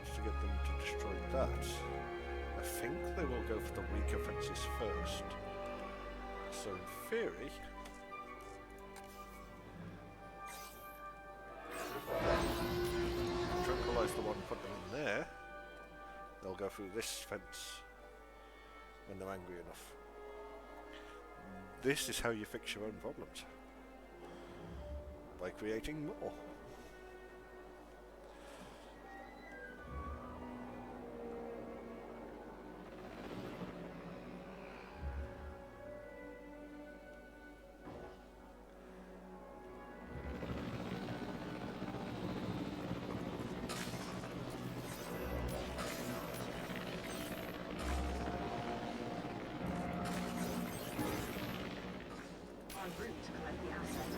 To get them to destroy that, I think they will go for the weaker fences first. So in theory, tranquilize the one, put them in there, they'll go through this fence when they're angry enough. This is how you fix your own problems, by creating more. En route to collect the asset.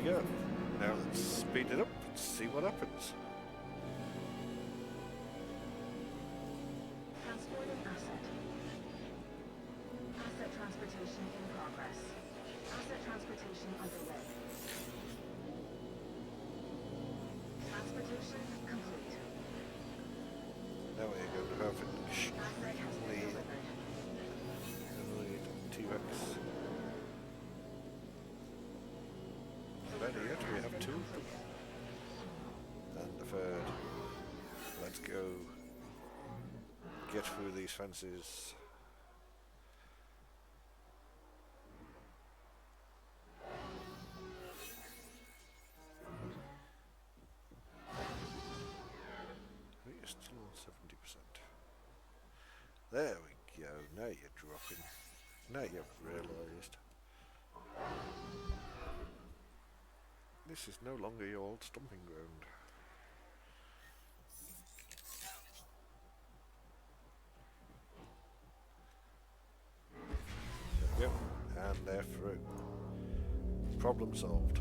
we go. Now let's speed it up and see what happens. Transporting asset. Asset transportation in progress. Asset transportation underway. Transportation complete. Now we're going to have it. Asset has been delivered. T-Rex. Ready yet? We have two. And the third. Let's go. Get through these fences. We're still on 70%. There we go. Now you're dropping. Now you've realised. This is no longer your old stomping ground. There we go. And they're through. Problem solved.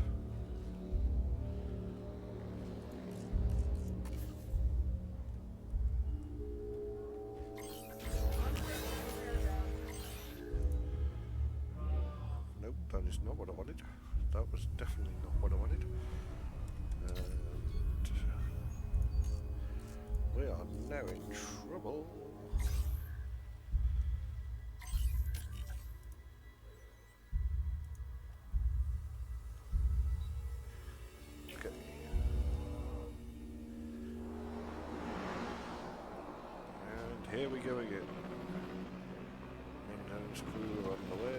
Nope, that is not what I wanted. That was definitely not what I wanted. And we are now in trouble. Okay. And here we go again. Maintenance crew on the way.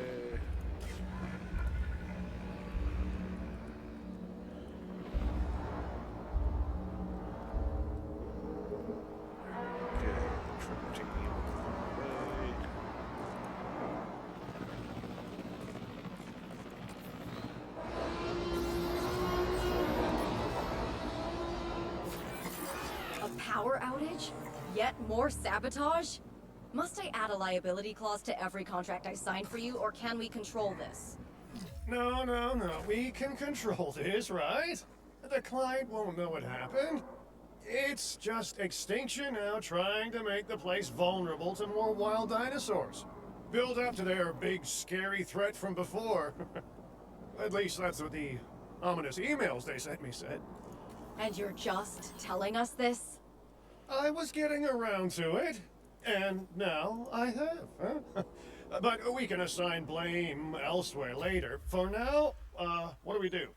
Power outage? Yet more sabotage? Must I add a liability clause to every contract I sign for you, or can we control this? No. We can control this, right? The client won't know what happened. It's just extinction now trying to make the place vulnerable to more wild dinosaurs. Build up to their big, scary threat from before. At least that's what the ominous emails they sent me said. And you're just telling us this? I was getting around to it, and now I have. Huh? But we can assign blame elsewhere later. For now, what do we do?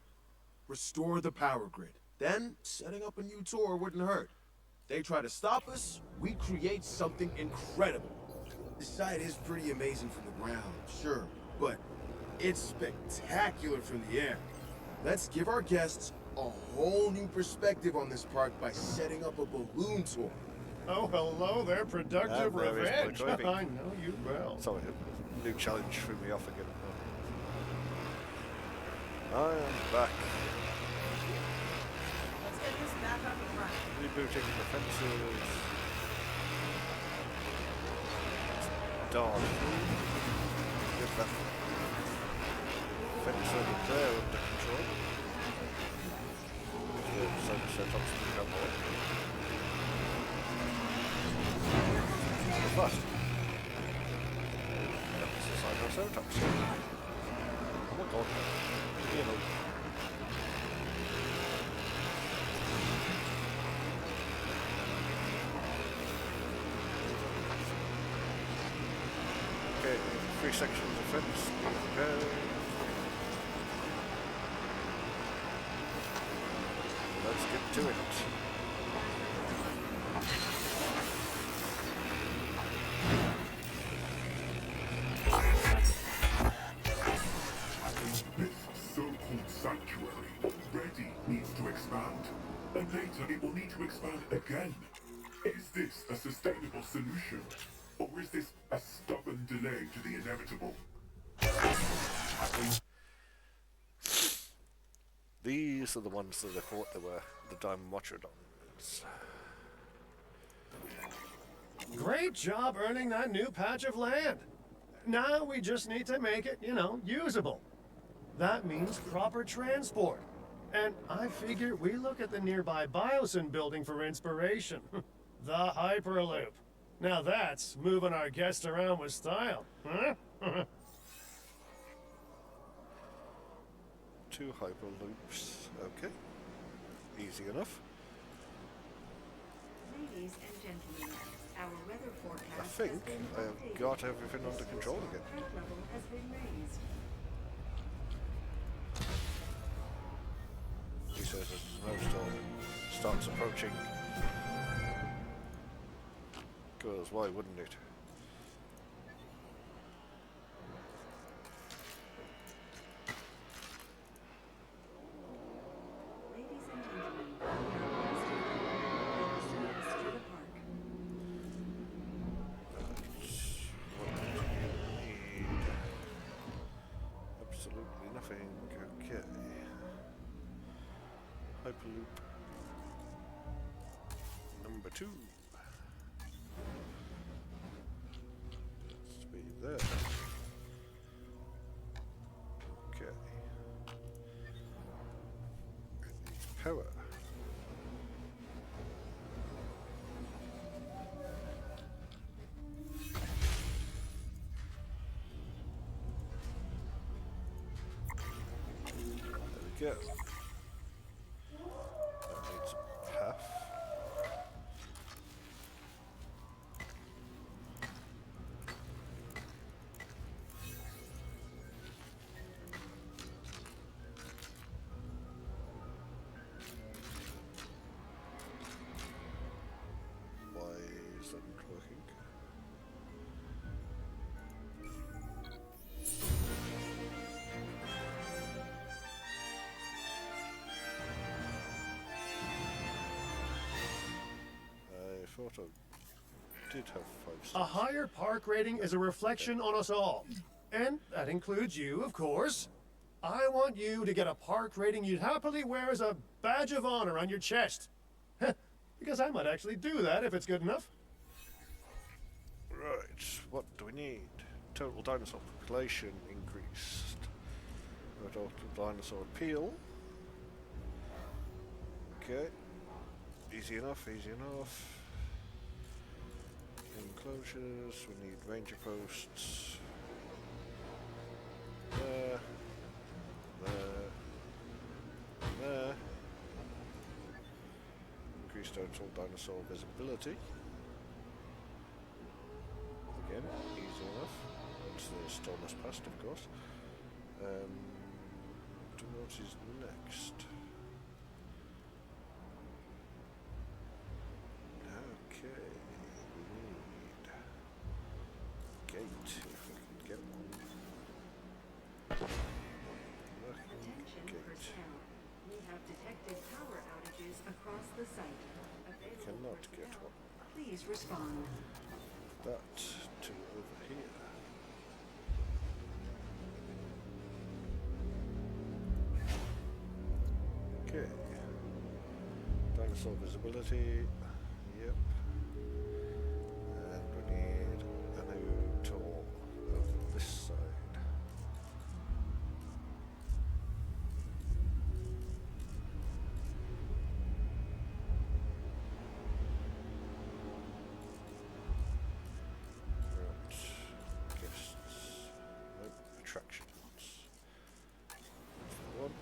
Restore the power grid. Then, setting up a new tour wouldn't hurt. They try to stop us, we create something incredible. The site is pretty amazing from the ground, sure, but it's spectacular from the air. Let's give our guests a whole new perspective on this park by setting up a balloon tour. Oh, hello there, productive revenge. I know you well. Sorry, a new challenge threw me off again. I am back. Let's get this back up and running. Rebooting the fences. Darn. Get that fence over there under control. So set up speed up more. Fast. That's the side of Ceratops. Oh my god. You know. Okay, 3 sections of fence. Okay. Let's get to it. This so-called sanctuary ready needs to expand, and later it will need to expand again. Is this a sustainable solution, or is this a stubborn delay to the inevitable? These are the ones that I thought they were the Dimotrodons. Great job earning that new patch of land. Now we just need to make it, usable. That means proper transport. And I figure we look at the nearby Biosyn building for inspiration. The Hyperloop. Now that's moving our guests around with style, huh? 2 hyperloops. Okay. Easy enough. Ladies and gentlemen, our weather forecast I think I have got everything under control again. Threat level has been raised. He says as the snowstorm starts approaching. Because why wouldn't it? Ladies and gentlemen, we are requesting the service to the park. What do you need? Absolutely nothing. Okay. Hyperloop number 2. Has to be there. Okay. It needs power. There we go. That needs a path. Why is that not working? I thought I did have 5 A stars. higher park rating is a reflection on us all. And that includes you, of course. I want you to get a park rating you'd happily wear as a badge of honor on your chest. Because I might actually do that if it's good enough. Right, what do we need? Total dinosaur population increased. Total dinosaur appeal. Okay. Easy enough, easy enough. Enclosures, we need ranger posts. There. There. There. Increase total dinosaur visibility. Again, easy enough. Once the storm has passed, of course. What is next? Okay, we need gate, if we can get one. Attention personnel. We have detected power outages across the site. Available Cannot get personnel, one. please respond. That to over here. Okay. Dinosaur visibility. Yep. And we need a new tour over this side. Right. Guests. Nope. Attractions. That's the one.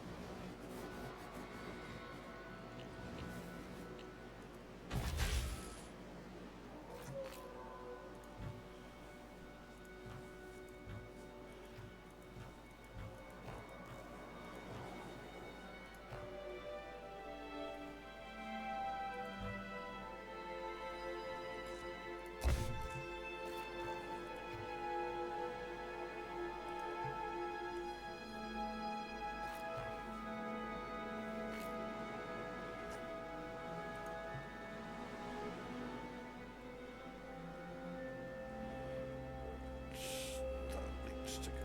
That needs to go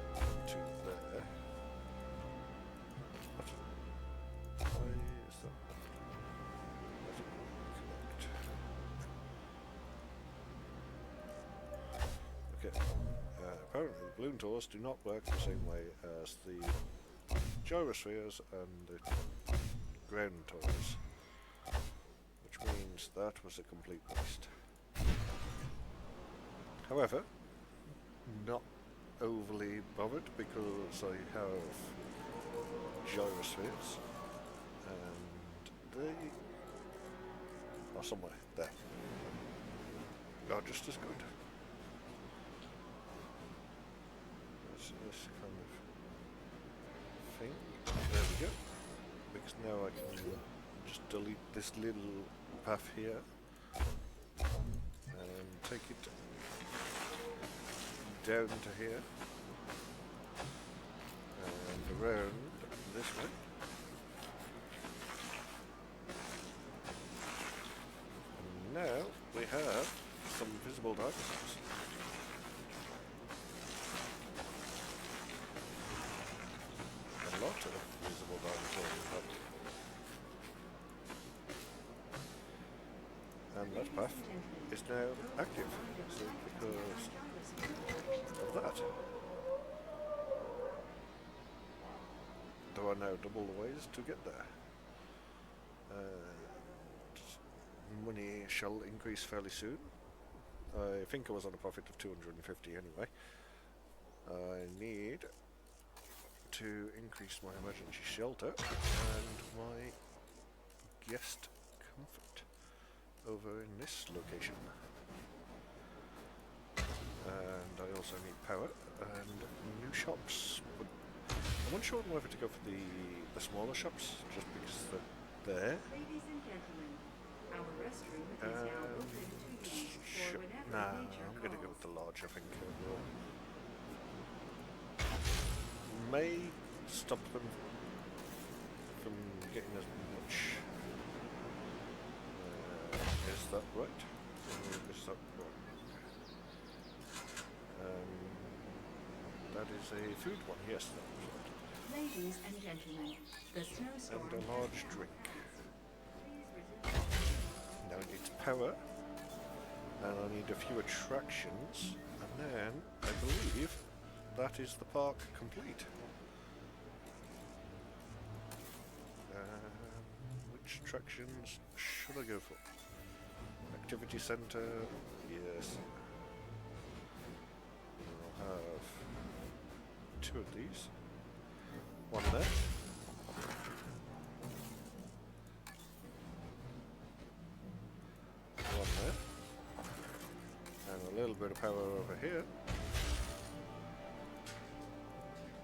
to there. What? Why is that? Doesn't connect. Okay. Apparently, balloon tours do not work the same way as the gyrospheres and the ground tours, which means that was a complete waste. However, not overly bothered because I have gyrospheres and they are somewhere there. Are just as good. This kind of thing. There we go. Because now I can just delete this little path here and take it down to here and around this way. And now we have some visible dinosaurs. A lot of visible dinosaurs in fact. And that path is now active, so because of that. There are now double the ways to get there. Money shall increase fairly soon. I think I was on a profit of 250 anyway. I need to increase my emergency shelter and my guest comfort over in this location. And I also need power and new shops. But I'm unsure whether to go for the smaller shops just because they're there. Ladies and gentlemen, our restroom is now open to use for whenever Nah, nature I'm going to go calls. with the large, I think. May stop them from getting as much. Is that right? Is that right? That is a food one, yes, that was right. Ladies and gentlemen, the snowstorm And a large drink. Now I need power, and I need a few attractions, and then I believe that is the park complete. Which attractions should I go for? Activity Centre, yes. I'll have two of these. One there. One there. And a little bit of power over here.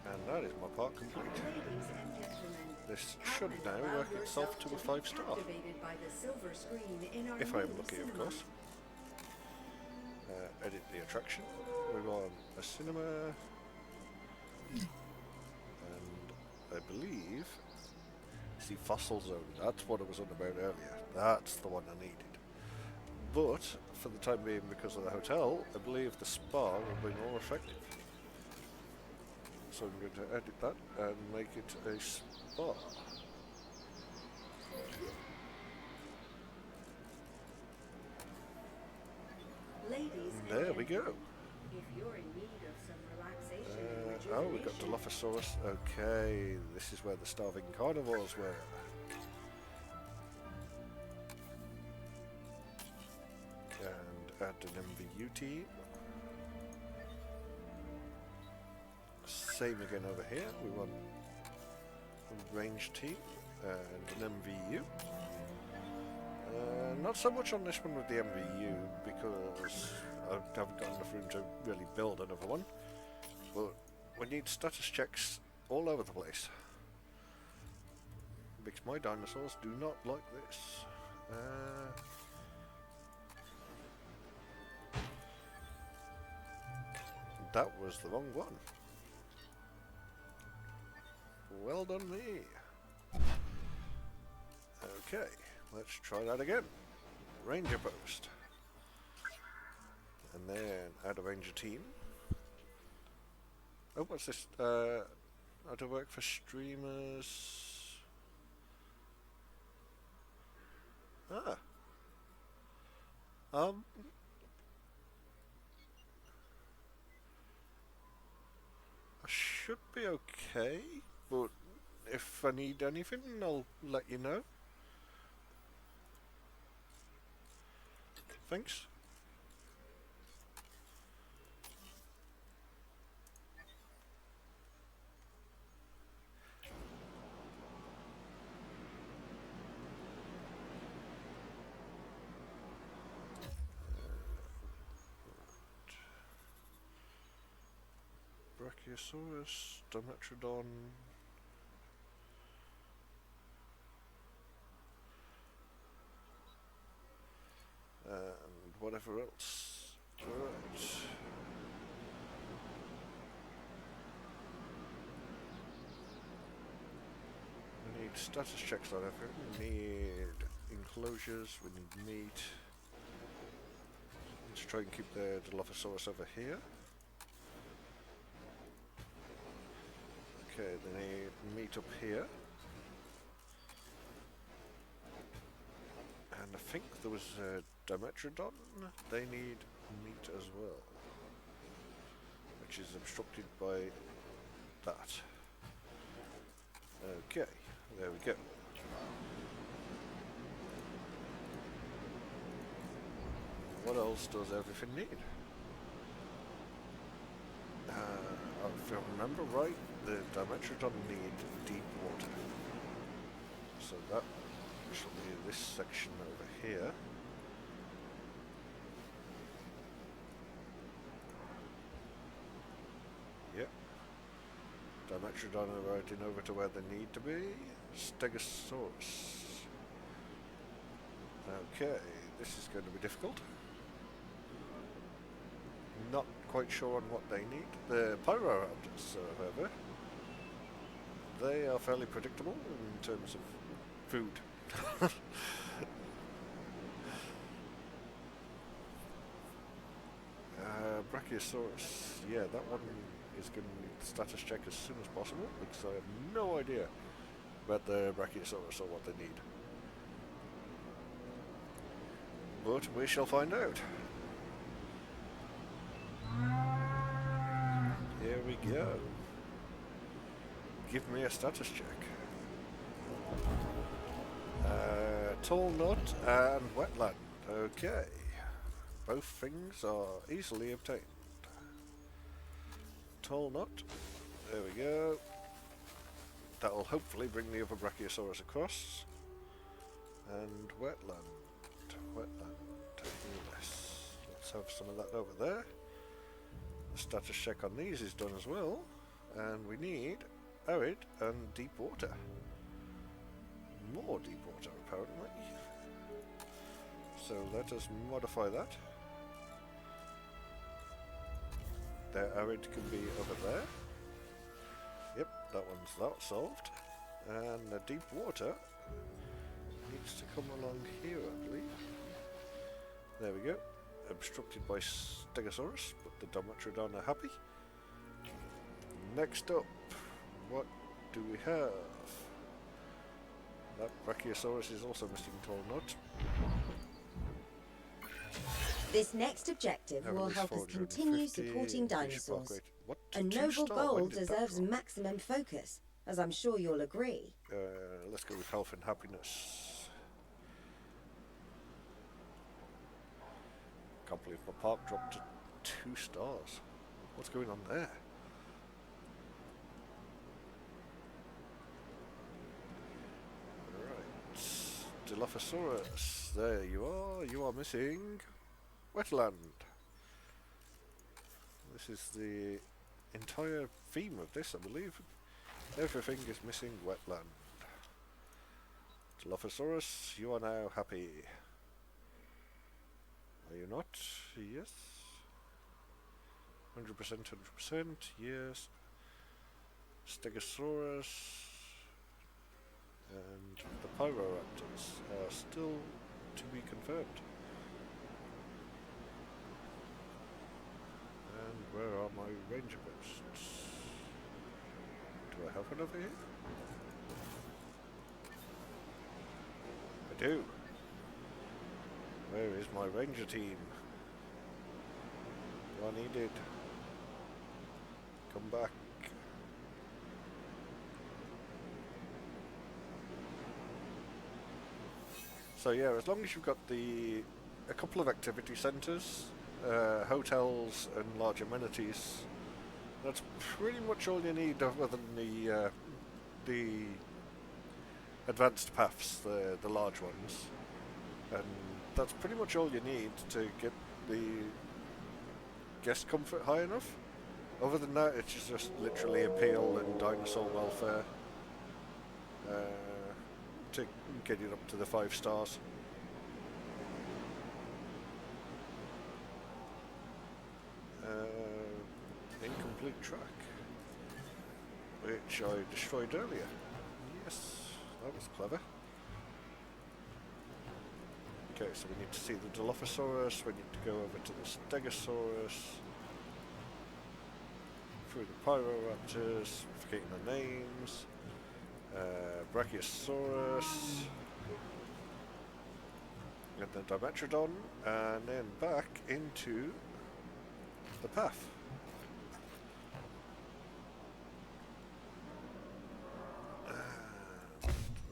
And that is my park complete. Ladies and gentlemen, This should now work itself to a 5-star. captivated by the silver screen in our If I'm new lucky, of cinema. course. Edit the attraction. We want a cinema. And I believe it's the fossil zone. That's what I was on about earlier. That's the one I needed. But for the time being, because of the hotel, I believe the spa will be more effective. So I'm going to edit that and make it a spa. Ladies and There we go. if you're in need of some relaxation and Oh, we got rejuvenation, Dilophosaurus. Okay, this is where the starving carnivores were. And add an MVU team. Same again over here. We want a range team and an MVU. Not so much on this one with the MVU because I haven't got enough room to really build another one. But we need status checks all over the place. Because my dinosaurs do not like this. That was the wrong one. Well done me. Okay, let's try that again. Ranger post. And then add a ranger team. Oh, what's this? How to work for streamers. Ah. I should be okay, but if I need anything, I'll let you know. Thanks. Brachiosaurus, Dimetrodon. And whatever else. Right. We need status checks on everything. We need enclosures, we need meat. Let's try and keep the Dilophosaurus over here. Okay, they need meat up here. And I think there was a Dimetrodon. They need meat as well, which is obstructed by that. Okay, there we go. What else does everything need? If I remember right, the Dimetrodon need deep water. So that should be this section over here. Yep. Dimetrodon are routing over to where they need to be. Stegosaurus. Okay, this is going to be difficult. Not quite sure on what they need. The Pyroraptors, however, they are fairly predictable in terms of food. Brachiosaurus, yeah, that one is going to need the status check as soon as possible because I have no idea about the Brachiosaurus or what they need. But we shall find out. Here we go. Give me a status check. Tall nut and wetland. Okay. Both things are easily obtained. Tall nut. There we go. That will hopefully bring the other Brachiosaurus across. And wetland. Wetland. Yes. Let's have some of that over there. The status check on these is done as well. And we need arid and deep water. More deep water, apparently. So let us modify that. The arid can be over there. Yep, that one's that solved. And the deep water needs to come along here, I believe. There we go. Obstructed by Stegosaurus, but the Dimetrodon are happy. Next up, what do we have? That Brachiosaurus is also missing tall nut. This next objective will help us continue supporting dinosaurs. A noble goal deserves maximum focus, as I'm sure you'll agree. Let's go with health and happiness. Can't believe my park dropped to 2 stars. What's going on there? Right, Dilophosaurus, there you are. You are missing wetland. This is the entire theme of this, I believe. Everything is missing wetland. Dilophosaurus, you are now happy. Are you not? Yes. 100%, 100%, yes. Stegosaurus and the Pyroraptors are still to be confirmed. And where are my ranger posts? Do I have one over here? I do. Where is my ranger team? You are needed. Come back. So yeah, as long as you've got a couple of activity centres, hotels and large amenities, that's pretty much all you need other than the advanced paths, the large ones. And that's pretty much all you need to get the guest comfort high enough. Other than that, it's just literally appeal and dinosaur welfare to get it up to the 5 stars. Incomplete track, which I destroyed earlier. Yes, that was clever. Okay, so we need to see the Dilophosaurus, we need to go over to the Stegosaurus, through the Pyroraptors, forgetting the names, Brachiosaurus, and then Dimetrodon, and then back into the path.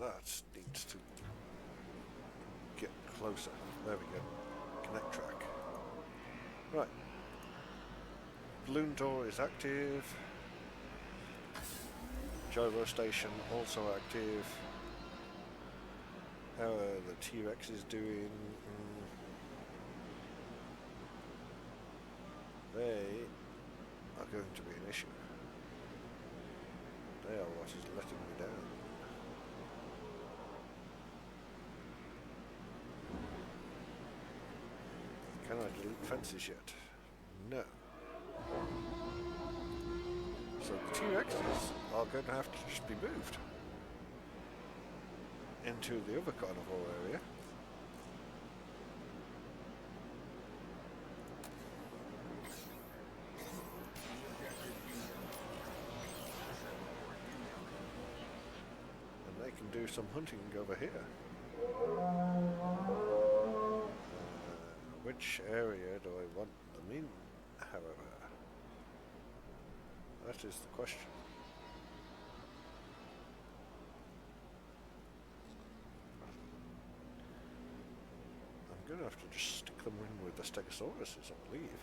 That needs to get closer. There we go. Connect track. Right. Balloon door is active. Gyro station also active. How are the T-Rexes doing? They are going to be an issue. They are what is letting me down. Can I delete fences yet? No. So the T-Rexes are going to have to just be moved into the other carnivore area. And they can do some hunting over here. Which area do I want them in, however? That is the question. I'm going to have to just stick them in with the Stegosauruses, I believe.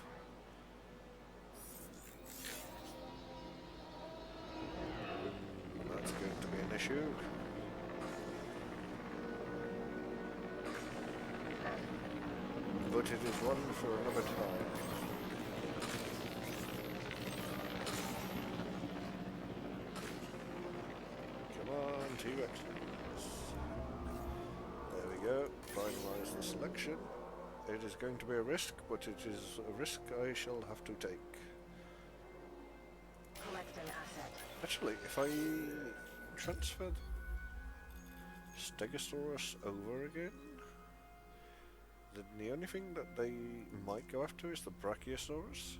That's going to be an issue. But it is one for another time. Come on, T-Rexes. There we go. Finalize the selection. It is going to be a risk, but it is a risk I shall have to take. Collect an asset. Actually, if I transfer Stegosaurus over again, then the only thing that they might go after is the Brachiosaurus.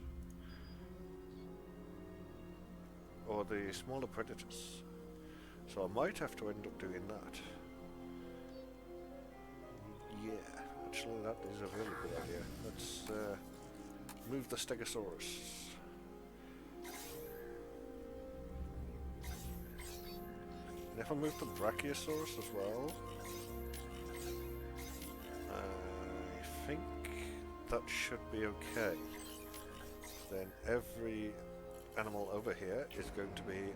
Or the smaller predators. So I might have to end up doing that. Yeah, actually that is a really good idea. Let's move the Stegosaurus. And if I move the Brachiosaurus as well, I think that should be okay. Then every animal over here is going to be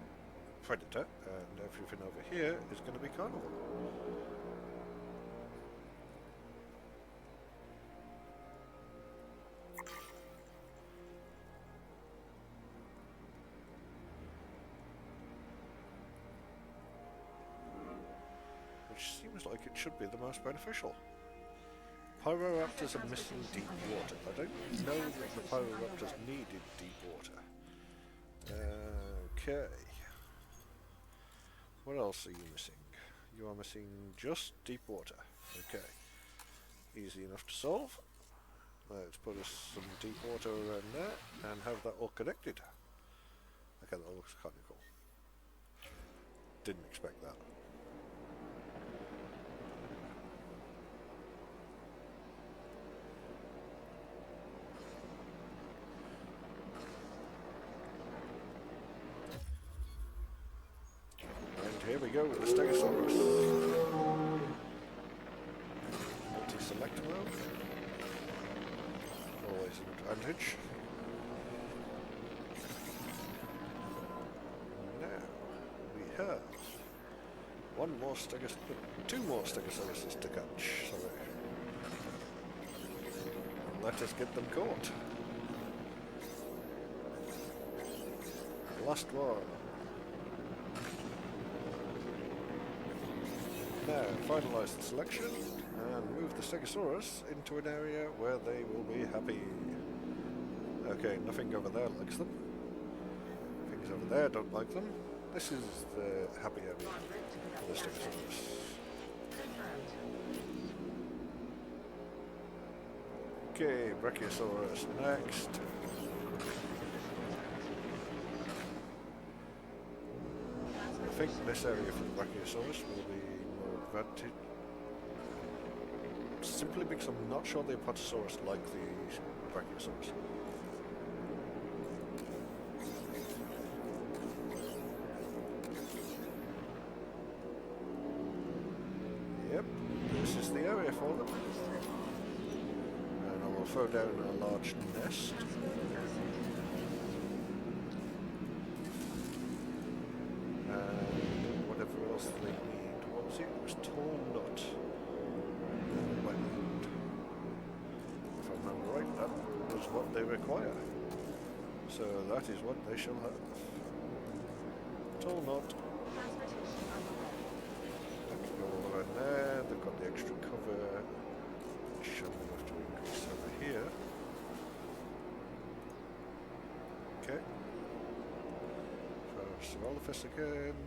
predator, and everything over here is going to be carnivore. Which seems like it should be the most beneficial. Pyroraptors are missing deep water. I don't know that the Pyroraptors needed deep water. Okay. What else are you missing? You are missing just deep water. Okay. Easy enough to solve. Let's put us some deep water around there and have that all connected. Okay, that looks kind of cool. Didn't expect that. Here we go with the Stegosaurus. tomorrow. Always an advantage. Now we have two more Stegosauruses to catch. Sorry. Let us get them caught. Last one. Now, finalise the selection and move the Stegosaurus into an area where they will be happy. Okay, nothing over there likes them. Things over there don't like them. This is the happy area for the Stegosaurus. Okay, Brachiosaurus next. I think this area for the Brachiosaurus will be more advantage. Simply because I'm not sure the Apatosaurus like the Brachiosaurus. Yep, this is the area for them. And I will throw down a large nest. And whatever else they need. What was it? It was tall nut. Wetland. If I remember right, that was what they require. So that is what they shall have. Tall nut. They can go all around there. They've got the extra cover. Should we have to increase over here? Okay. Saurolophus again.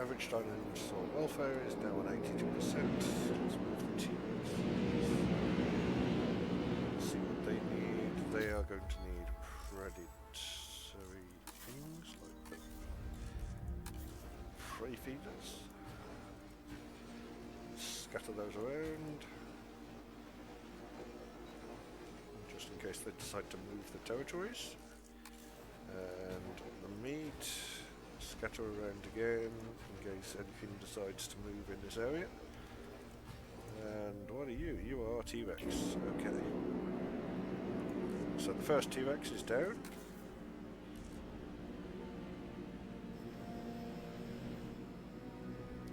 Average dinosaur welfare is now on 82%. Let's move the T-Rex. See what they need. They are going to need predatory things like prey feeders. Scatter those around. Just in case they decide to move the territories. And the meat, scatter around again in case anything decides to move in this area. And what are you? You are T-Rex. Okay. So the first T-Rex is down.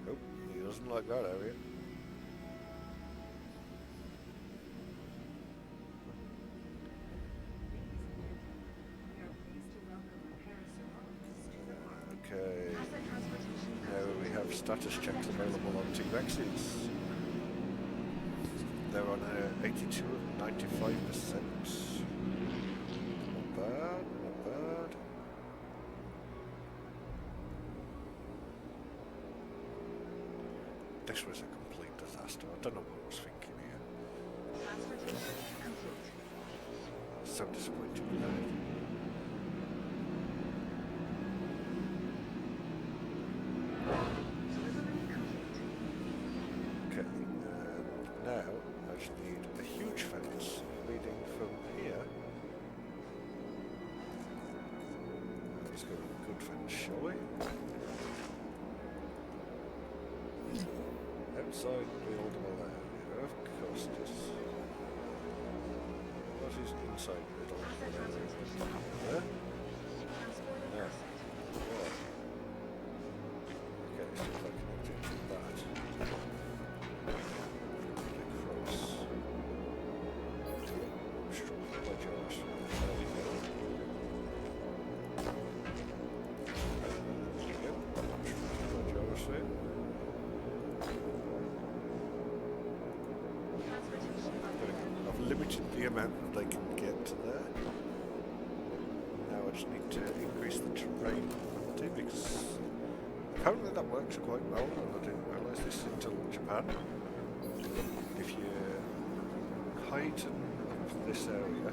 Oh, he doesn't like that area. Okay, now we have status checks available on T-Rexes. They're on 82 and 95%. Not bad, not bad. This was a complete disaster. I don't know what I was thinking here. So disappointed with that. Okay, and now I just need a huge fence leading from here. Let's go with a good fence, shall we? Outside buildable area, of course it is. What is inside buildable area? There? There. There. Okay, so if I connect it to that. Across. Structured by Josh. There we go. Yep, structured by Josh there. I've limited the amount that they can get to there. Now I just need to increase the terrain ability because apparently that works quite well, and I didn't realise this until Japan. If you heighten up this area,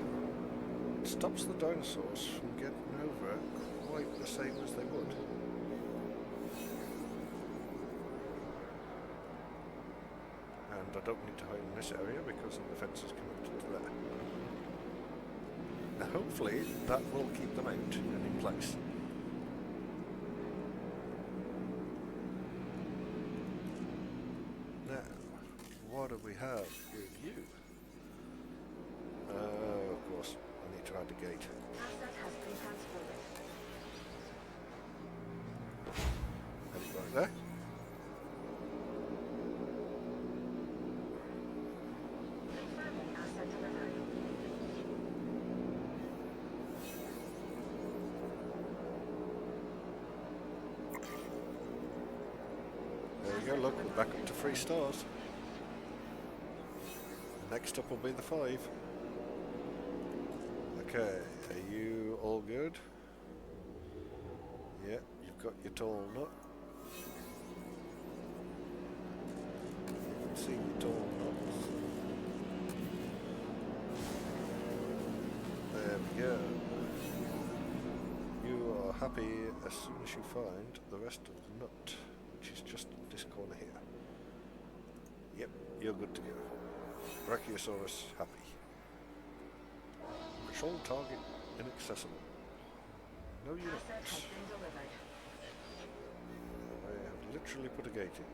it stops the dinosaurs from getting over it quite the same as they would. And I don't need to hide in this area because the fence is connected to there. Now hopefully that will keep them out and in place. Now, what do we have with you? Of course, I need to add the gate. Asset has been transported. Heading right there. Confirming asset delivery. There we go, look, we're back up to 3 stars. Next up will be the 5. Okay, are you all good? Yeah, you've got your tall nut. You can see your tall nuts. There we go. You are happy as soon as you find the rest of the nut, which is just this corner here. Yep, you're good to go. Brachiosaurus happy. Patrol target inaccessible. No units. Asset has been delivered. I have literally put a gate in.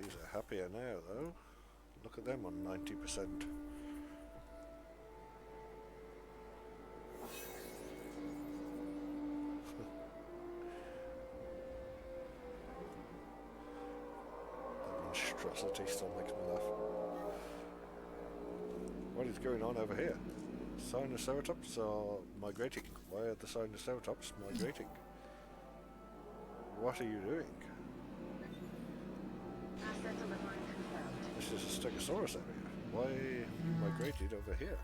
These are happier now though. Look at them on 90%. That monstrosity still makes me laugh. What is going on over here? Sinoceratops are migrating. Why are the Sinoceratops migrating? What are you doing? Asset delivery confirmed. This is a Stegosaurus area. Why have you migrated over here?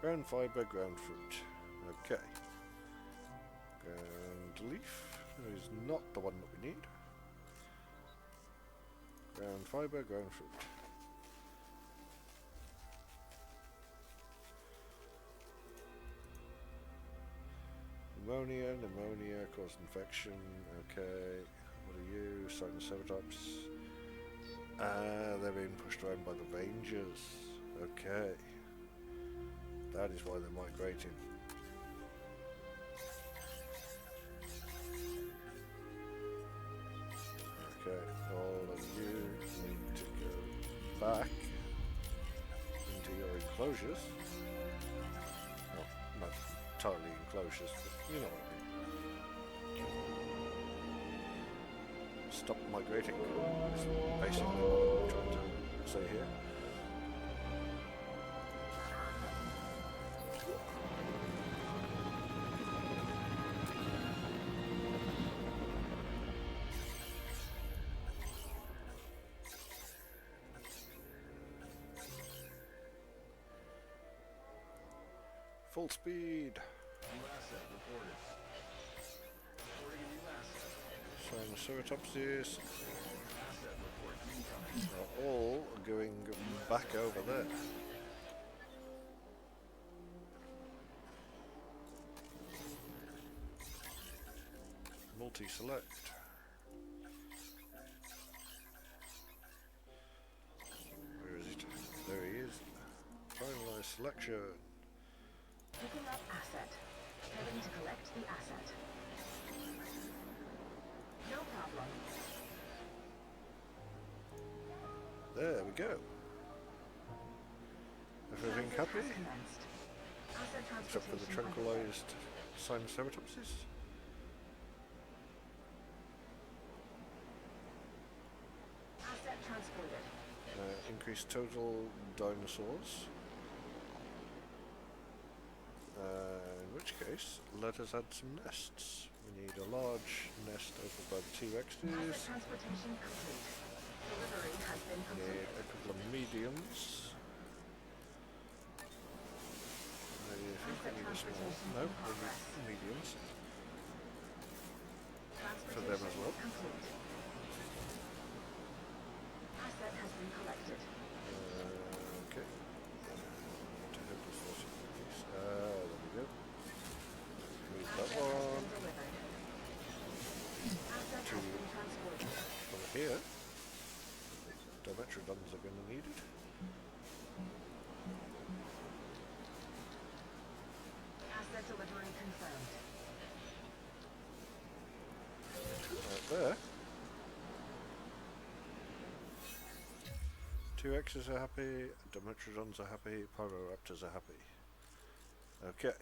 Ground fibre, ground fruit. Okay. Ground leaf is not the one that we need. Ground fibre, ground fruit. Pneumonia cause infection. Okay. What are you? Sinoceratops. They're being pushed around by the Rangers. Okay. That is why they're migrating. Okay, all of you need to go back into your enclosures. Well, not entirely enclosures, but you know what I mean. Stop migrating is basically what I'm trying to say here. Full speed. Sinoceratopses are all going back over there. Multi-select. Where is it? There he is. Finalize selection. Picking up asset. Heading to collect the asset. No problem. There we go. Everything happy? Except for the tranquilized Sinoceratopses. Asset transported. Increased total dinosaurs. In which case, let us add some nests. We need a large nest over by the T-Rexes. Transportation complete. Delivery has been We need a couple of mediums. I think we need a small. No, we need mediums. For them as well. Asset has been collected. Okay. There we go. Move that one. to over here. Dimetrodons are going to need it. Asset delivery confirmed. Right there. 2X's are happy, Dimetrodons are happy, Pyroraptors are happy. Okay.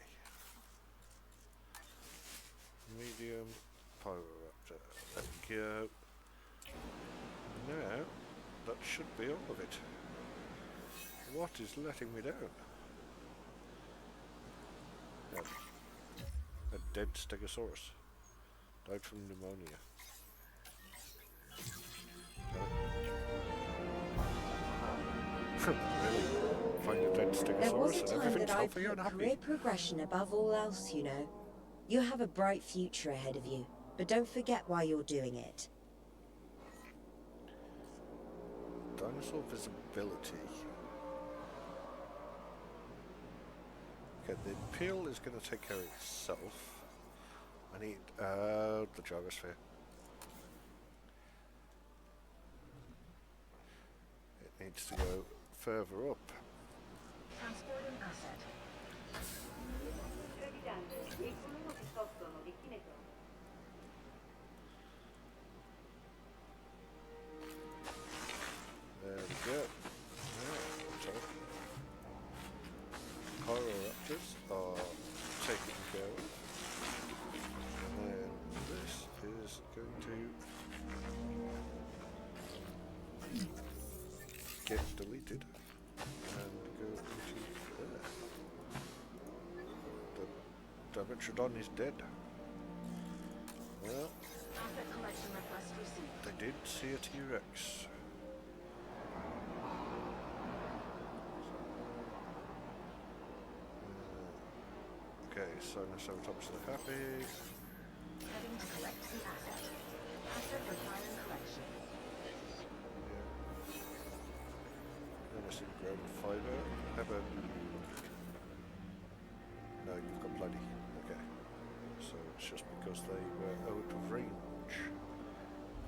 Medium, Pyroraptor. There we go. Now, that should be all of it. What is letting me down? Oh. A dead Stegosaurus. Died from pneumonia. Really? Find a dead There Stegosaurus was a and time everything's that I healthy put and happy. career progression above all else, you know. You have a bright future ahead of you, but don't forget why you're doing it. Dinosaur visibility. Okay, the peel is going to take care of itself. I need the gyrosphere. It needs to go further up. Transporting asset. There we go. Pyroraptors are taken care of. And then this is going to get deleted and go into there. The Dimetrodon is dead. Well, Asset collection request received. they did see a T-Rex. Okay, so Triceratops are happy. Heading to collect the asset. Asset requiring collection. Menacing ground fiber. Heaven. No, you've got bloody. Okay. So it's just because they were out of range.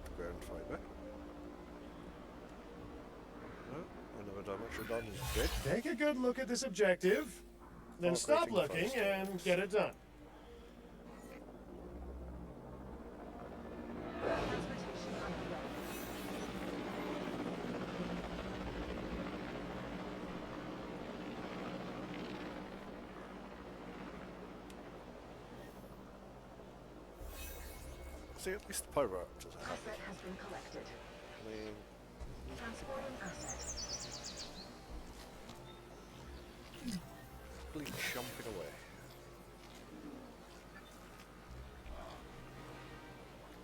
The ground fiber. Oh, another Dimetrodon is dead. Take a good look at this objective, then stop looking and get it done. Transportation underway. See, at least the Pyroraptors are happy. Asset has been collected. I mean, Transporting asset. really jumping away.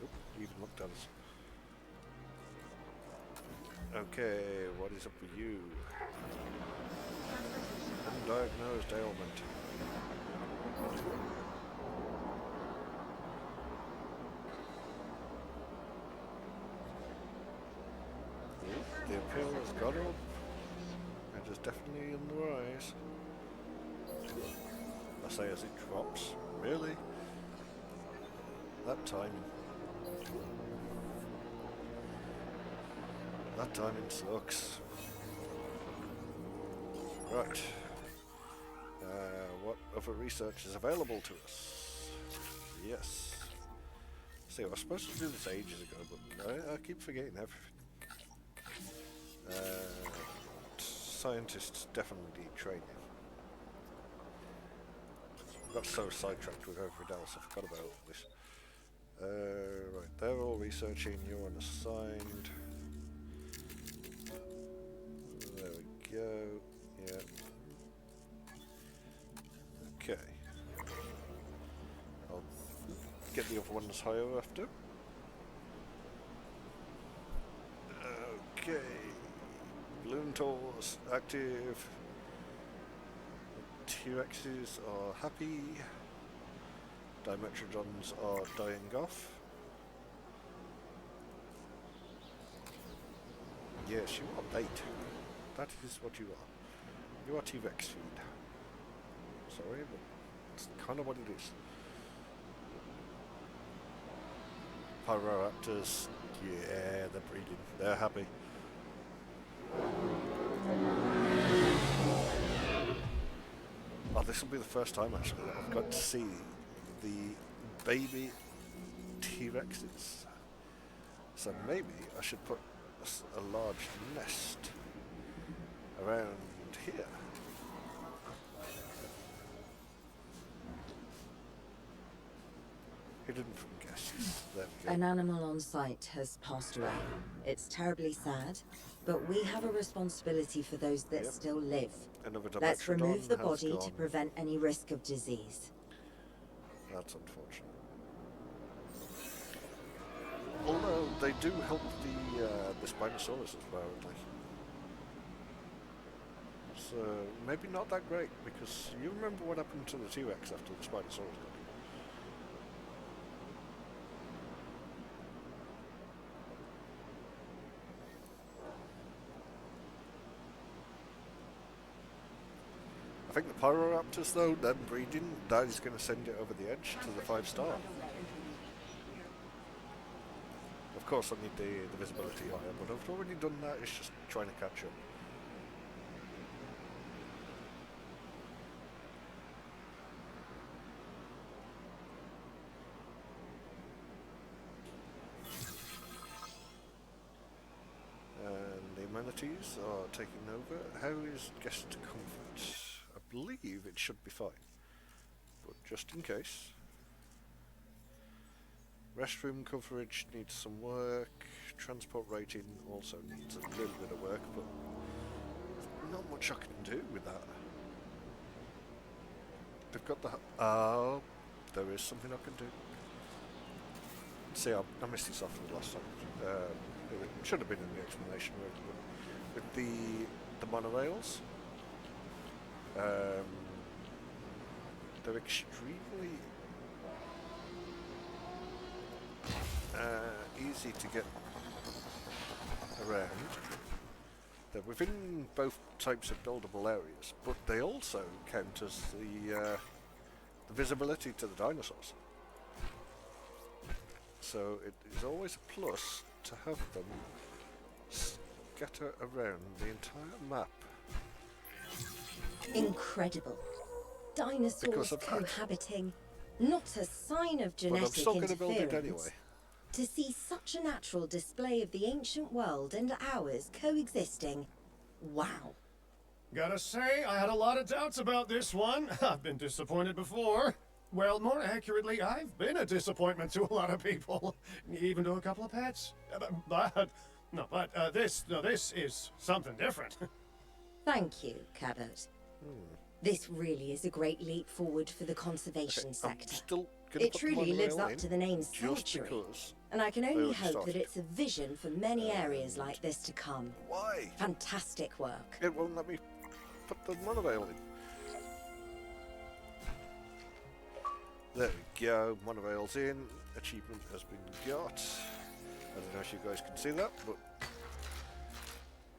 Oop, he even looked at us. Okay, what is up with you? Undiagnosed ailment. The appeal has got up. It is definitely in the rise. I say as it drops. Really? That timing. That timing sucks. Right. What other research is available to us? Yes. See, I was supposed to do this ages ago, but I keep forgetting everything. Scientists definitely need training. I got so sidetracked with everything else, I forgot about all this. Right, they're all researching, you're unassigned. There we go, yeah. Okay. I'll get the other ones higher after. Okay. Balloon tours active. T-Rexes are happy. Dimetrodons are dying off. Yes, you are bait. That is what you are. You are T-Rex feed. Sorry, but it's kind of what it is. Pyroraptors, yeah, they're breeding. They're happy. Oh, this will be the first time actually that I've got to see the baby T-Rexes. So maybe I should put a large nest around here. Hidden from guests. There we go. An animal on site has passed away. It's terribly sad, but we have a responsibility for those that still live. Let's remove the body to prevent any risk of disease. That's unfortunate. Although they do help the Spinosaurus as well, apparently. So maybe not that great, because you remember what happened to the T-Rex after the Spinosaurus got killed. I think the Pyroraptors, though, them breeding, that is going to send it over the edge to the 5-star. Of course, I need the visibility higher, but I've already done that. It's just trying to catch up. And the amenities are taking over. How is guest comfort? I believe it should be fine, but just in case. Restroom coverage needs some work. Transport rating also needs a little bit of work, but there's not much I can do with that. They've got the... Oh, there is something I can do. See, I missed this off the last time. It should have been in the explanation, really. With the monorails, they're extremely easy to get around. They're within both types of buildable areas, but they also count as the visibility to the dinosaurs. So it is always a plus to have them scatter around the entire map. Incredible. Dinosaurs cohabiting. Not a sign of genetic interference. Build it anyway. To see such a natural display of the ancient world and ours coexisting. Wow. Gotta say, I had a lot of doubts about this one. I've been disappointed before. Well, more accurately, I've been a disappointment to a lot of people, even to a couple of pets. But this is something different. Thank you, Cabot. This really is a great leap forward for the conservation sector. It truly lives up to the name Sanctuary, and I can only hope that it's a vision for many areas like this to come. Why? Fantastic work. It won't let me put the monorail in. There we go, monorail's in, achievement has been got. I don't know if you guys can see that, but...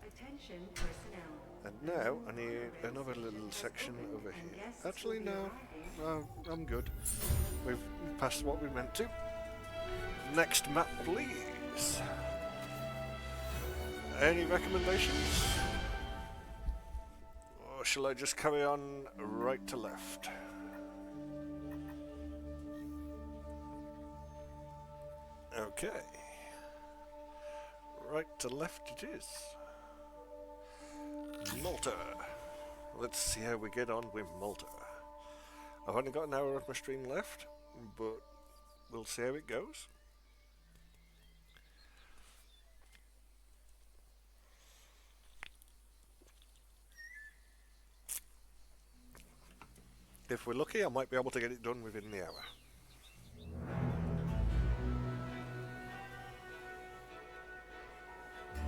Attention personnel. And now, I need another little section over here. Actually, no, I'm good. We've passed what we meant to. Next map, please. Any recommendations? Or shall I just carry on right to left? Okay. Right to left it is. Malta. Let's see how we get on with Malta. I've only got an hour of my stream left, but we'll see how it goes. If we're lucky, I might be able to get it done within the hour.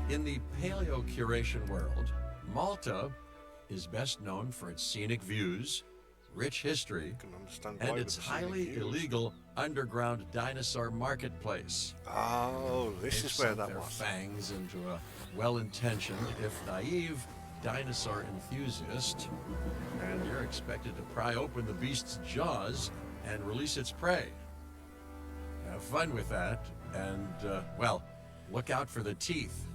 In the paleo-curation world, Malta is best known for its scenic views, rich history, and its highly illegal underground dinosaur marketplace. Oh, this is where that their was. fangs into a well-intentioned, if naive, dinosaur enthusiast, and you're expected to pry open the beast's jaws and release its prey. Have fun with that, And, well, look out for the teeth.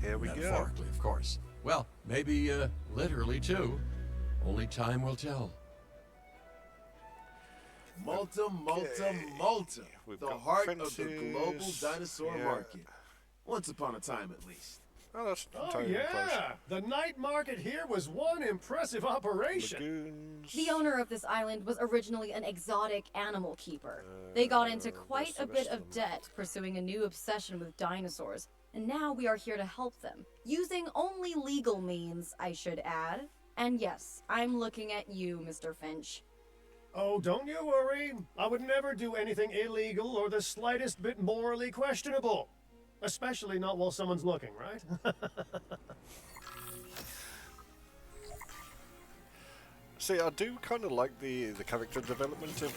Here we go. Metaphorically, of course. Well, maybe, literally, too. Only time will tell. Malta, Malta, Malta. The heart of the global dinosaur market. Once upon a time, at least. Oh, that's yeah! The night market here was one impressive operation. Lagoons. The owner of this island was originally an exotic animal keeper. They got into quite a bit of debt pursuing a new obsession with dinosaurs, and now we are here to help them. Using only legal means, I should add. And yes, I'm looking at you, Mr. Finch. Oh, don't you worry. I would never do anything illegal or the slightest bit morally questionable. Especially not while someone's looking, right? See, I do kind of like the character development of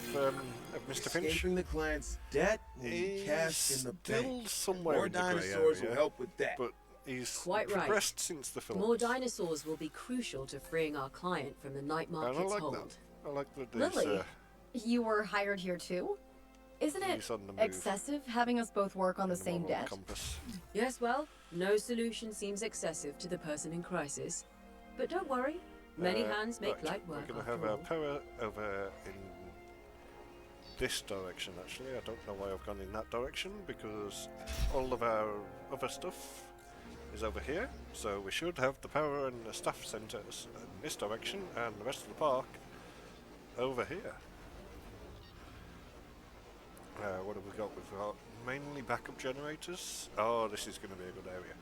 Mr. Finch. Escaping the client's debt will be cash in the bank. Somewhere More in the grey dinosaurs area, will help with that. But he's Quite right. progressed since the film. More dinosaurs will be crucial to freeing our client from the night And market's I like hold. that. I like that there's, Lily, you were hired here too? Isn't it he's on the move. excessive having us both work on the same moral debt? compass. Yes, well, no solution seems excessive to the person in crisis. But don't worry, many hands make Right, light work. We're going to have after our all. power over in this direction, actually. I don't know why I've gone in that direction, because all of our other stuff is over here. So we should have the power and the staff centres in this direction, and the rest of the park over here. What have we got? We've got mainly backup generators. Oh, this is going to be a good area.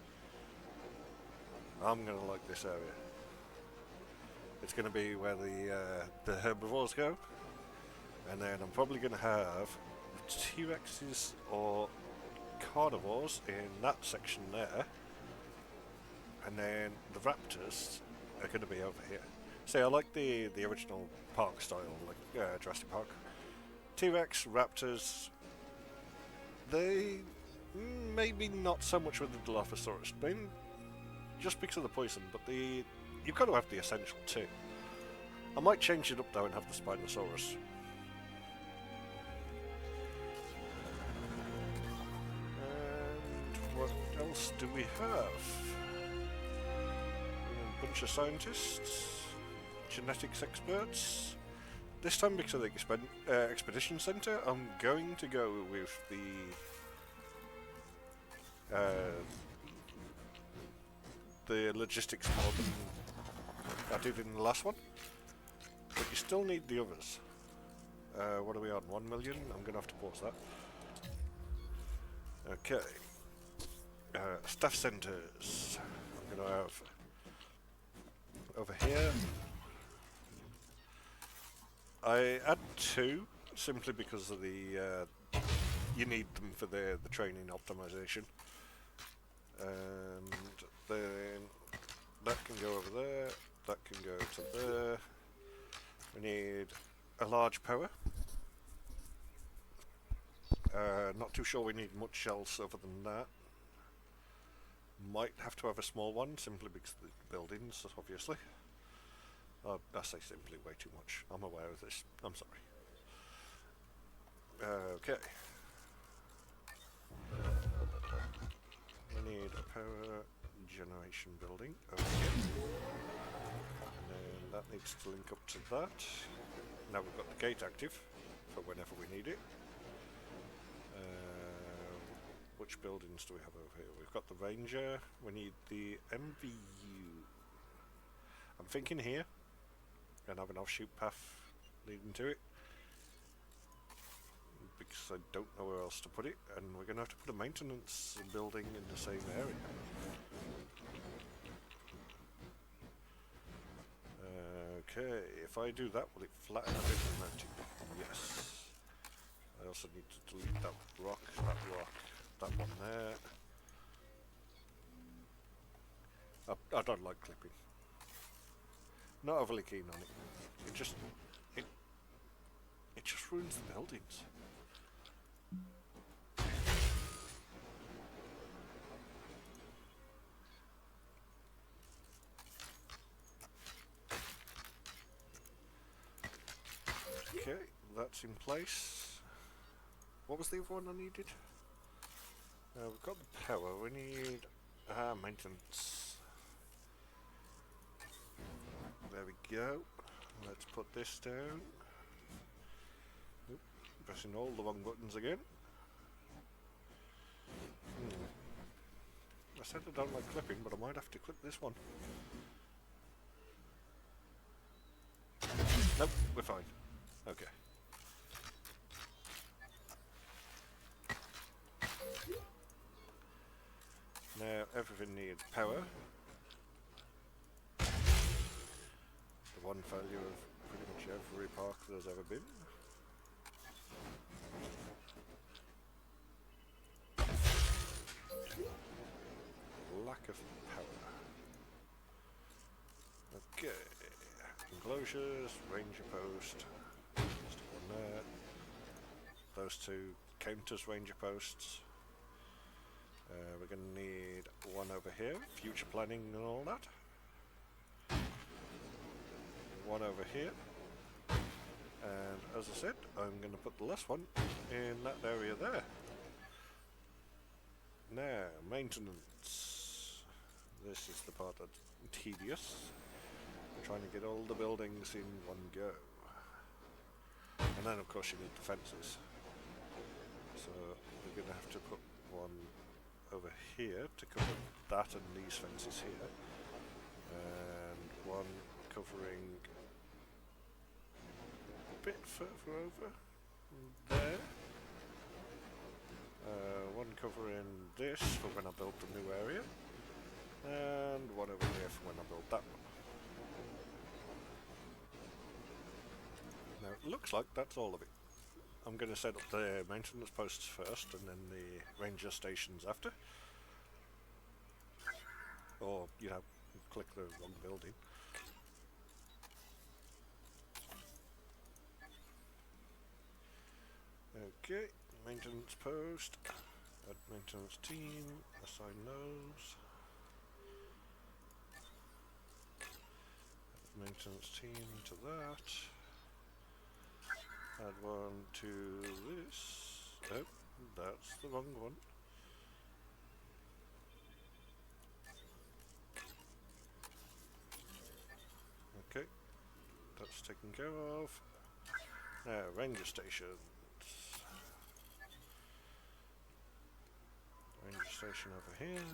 I'm going to like this area. It's going to be where the herbivores go, and then I'm probably going to have T-Rexes or carnivores in that section there, and then the raptors are going to be over here. See, I like the original park style, like Jurassic Park. T-Rex, raptors, they maybe not so much with the Dilophosaurus, just because of the poison, but you've got to have the essential too. I might change it up though and have the Spinosaurus. And what else do we have? A bunch of scientists, genetics experts. This time, because of the expedition centre, I'm going to go with the logistics more than I did in the last one. But you still need the others. What are we on? 1 million? I'm going to have to pause that. Okay. Staff centres. I'm going to have over here. I add 2 simply because of the you need them for the training optimization, and then that can go over there, that can go to there. We need a large power. Not too sure we need much else other than that. Might have to have a small one simply because of the buildings, obviously. I say simply way too much. I'm aware of this. I'm sorry. Okay. We need a power generation building over here. And then that needs to link up to that. Now we've got the gate active for whenever we need it. Which buildings do we have over here? We've got the Ranger. We need the MVU. I'm thinking here. And have an offshoot path leading to it, because I don't know where else to put it, and we're going to have to put a maintenance building in the same area. Okay, if I do that, will it flatten a bit? Yes. I also need to delete that rock, that one there. I don't like clipping. Not overly keen on it. It just ruins the buildings. Okay, that's in place. What was the other one I needed? We've got the power, we need maintenance. There we go. Let's put this down. Oop, pressing all the wrong buttons again. I said I don't like clipping, but I might have to clip this one. Nope, we're fine. Okay. Now everything needs power. The one failure of pretty much every park there's ever been. Lack of power. Okay. Enclosures, ranger post. Stick one there. Those two count as ranger posts. We're going to need one over here, future planning and all that. One over here. And as I said, I'm going to put the last one in that area there. Now, maintenance. This is the part that's tedious. We're trying to get all the buildings in one go. And then of course you need the fences. So we're going to have to put one over here to cover that and these fences here. And one covering a bit further over there. One covering this for when I build the new area. And one over here for when I build that one. Now it looks like that's all of it. I'm going to set up the maintenance posts first and then the ranger stations after. Or, you know, click the wrong building. Okay, maintenance post, add maintenance team, assign those. Add maintenance team to that. Add one to this. Oh, that's the wrong one. Okay, that's taken care of. Now, ranger stations. Ranger station over here.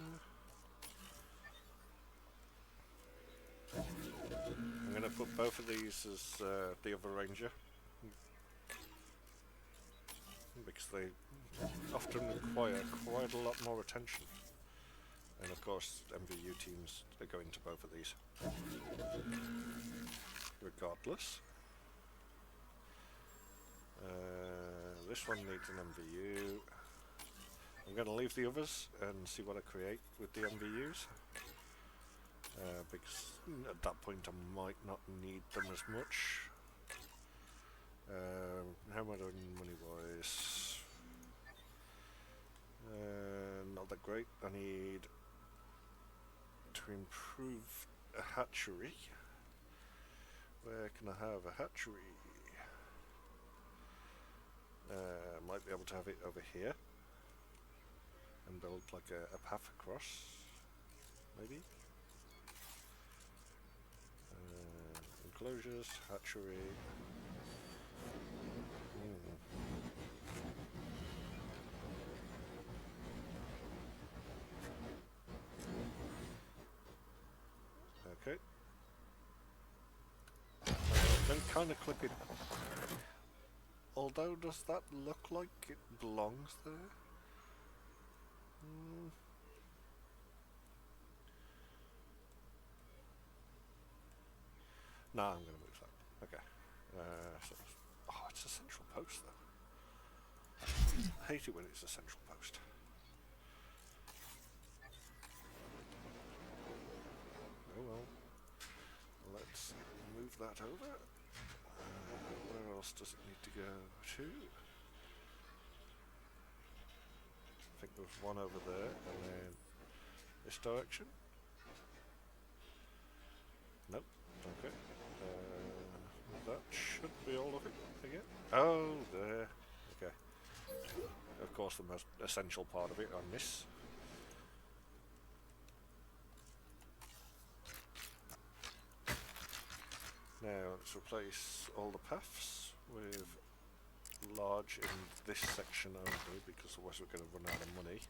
I'm going to put both of these as the other ranger. Because they often require quite a lot more attention. And of course, MVU teams are going to both of these. Regardless. This one needs an MVU. I'm going to leave the others and see what I create with the MVUs. Because at that point I might not need them as much. How am I doing money-wise? Not that great. I need to improve a hatchery. Where can I have a hatchery? Might be able to have it over here. And build like a path across. Maybe? Enclosures, hatchery. Okay. Then kind of clip it. Although, does that look like it belongs there? No, I'm going to move that. Okay. Oh, it's a central post though. I hate it when it's a central post. Oh well. Let's move that over. Where else does it need to go to? I think there's one over there, and then this direction. Nope. Okay. That should be all of it again. Oh, there. Okay. of course, the most essential part of it on this. Now let's replace all the paths with large in this section only, because otherwise we're going to run out of money.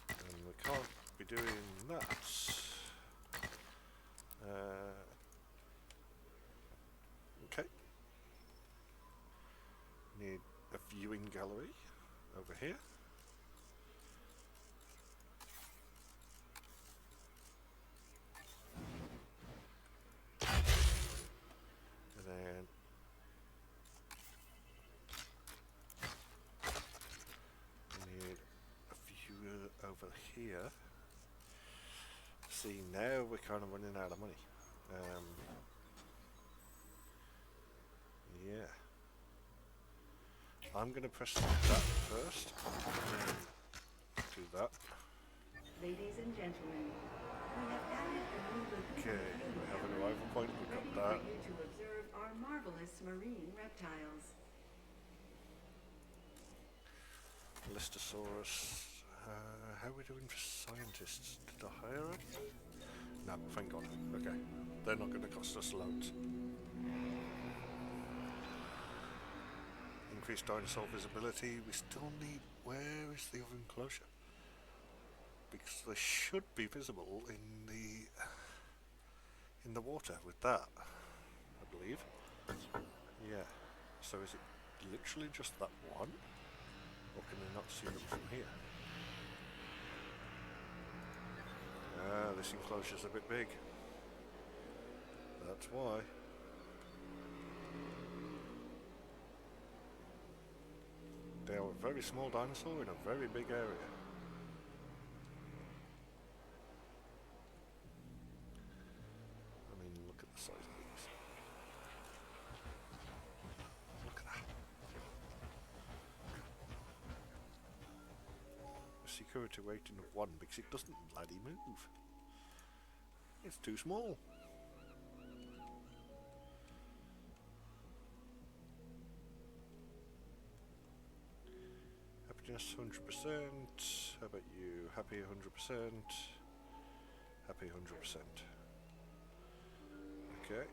And we can't be doing that. Okay. Need a viewing gallery over here. And then we need a viewer over here. See, now we're kind of running out of money. Yeah. I'm going to press that first. Do that. Ladies and gentlemen, we have added a new lagoon Okay, we have an arrival point. We've got ready that. for you to observe our marvelous marine reptiles. Listosaurus. How are we doing for scientists? Did I hire it? No, thank God. Okay. They're not going to cost us loads. Increased dinosaur visibility. We still need... Where is the other enclosure? Because they should be visible in the water with that, I believe. Yeah. So is it literally just that one? Or can they not see them from here? This enclosure's a bit big. That's why. They are a very small dinosaur in a very big area. I mean, look at the size of these. Look at that. A security rating of 1 because it doesn't bloody move. It's too small. Happiness 100%. How about you? Happy 100%. Happy 100%. Okay.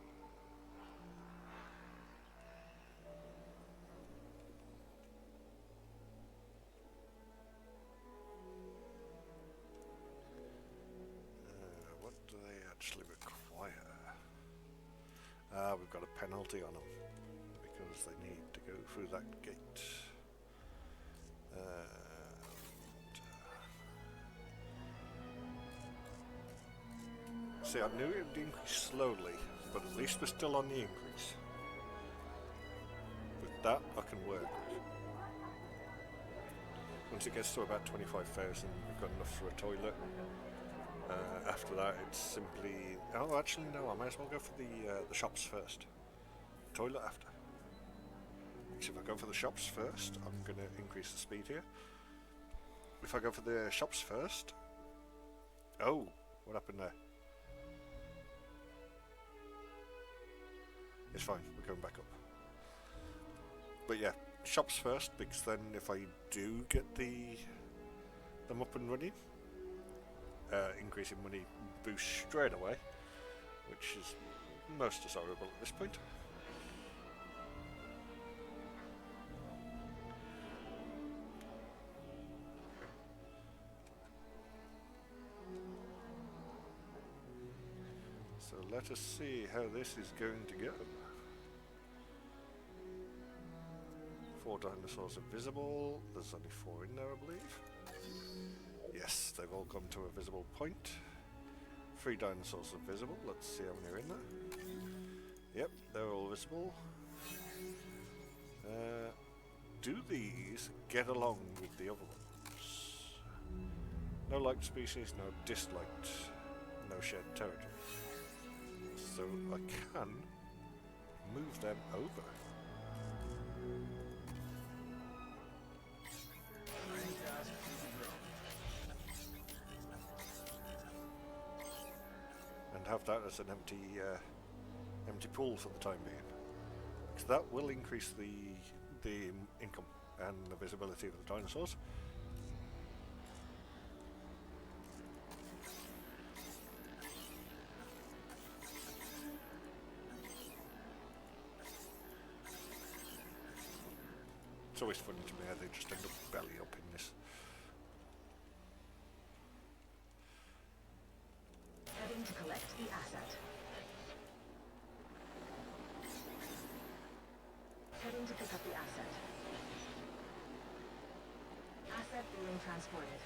What do they actually require? We've got a penalty on them because they need to go through that gate. See, I knew it would increase slowly, but at least we're still on the increase. With that, I can work with. Once it gets to about 25,000, we've got enough for a toilet. After that, it's simply... Oh, actually, no, I might as well go for the shops first. Toilet after. Because if I go for the shops first, I'm going to increase the speed here. If I go for the shops first... Oh, what happened there? It's fine, we're going back up. But yeah, shops first, because then if I do get them up and running, increasing money boost straight away, which is most desirable at this point. So let us see how this is going to go. 4 dinosaurs are visible. There's only 4 in there, I believe. Yes, they've all come to a visible point. 3 dinosaurs are visible. Let's see how many are in there. Yep, they're all visible. Do these get along with the other ones? No liked species, no disliked, no shared territory. So I can move them over. And have that as an empty pool for the time being. So that will increase the income and the visibility of the dinosaurs. It's always funny to me how they just end up belly up in this. Heading to collect the asset. Heading to pick up the asset. Asset being transported.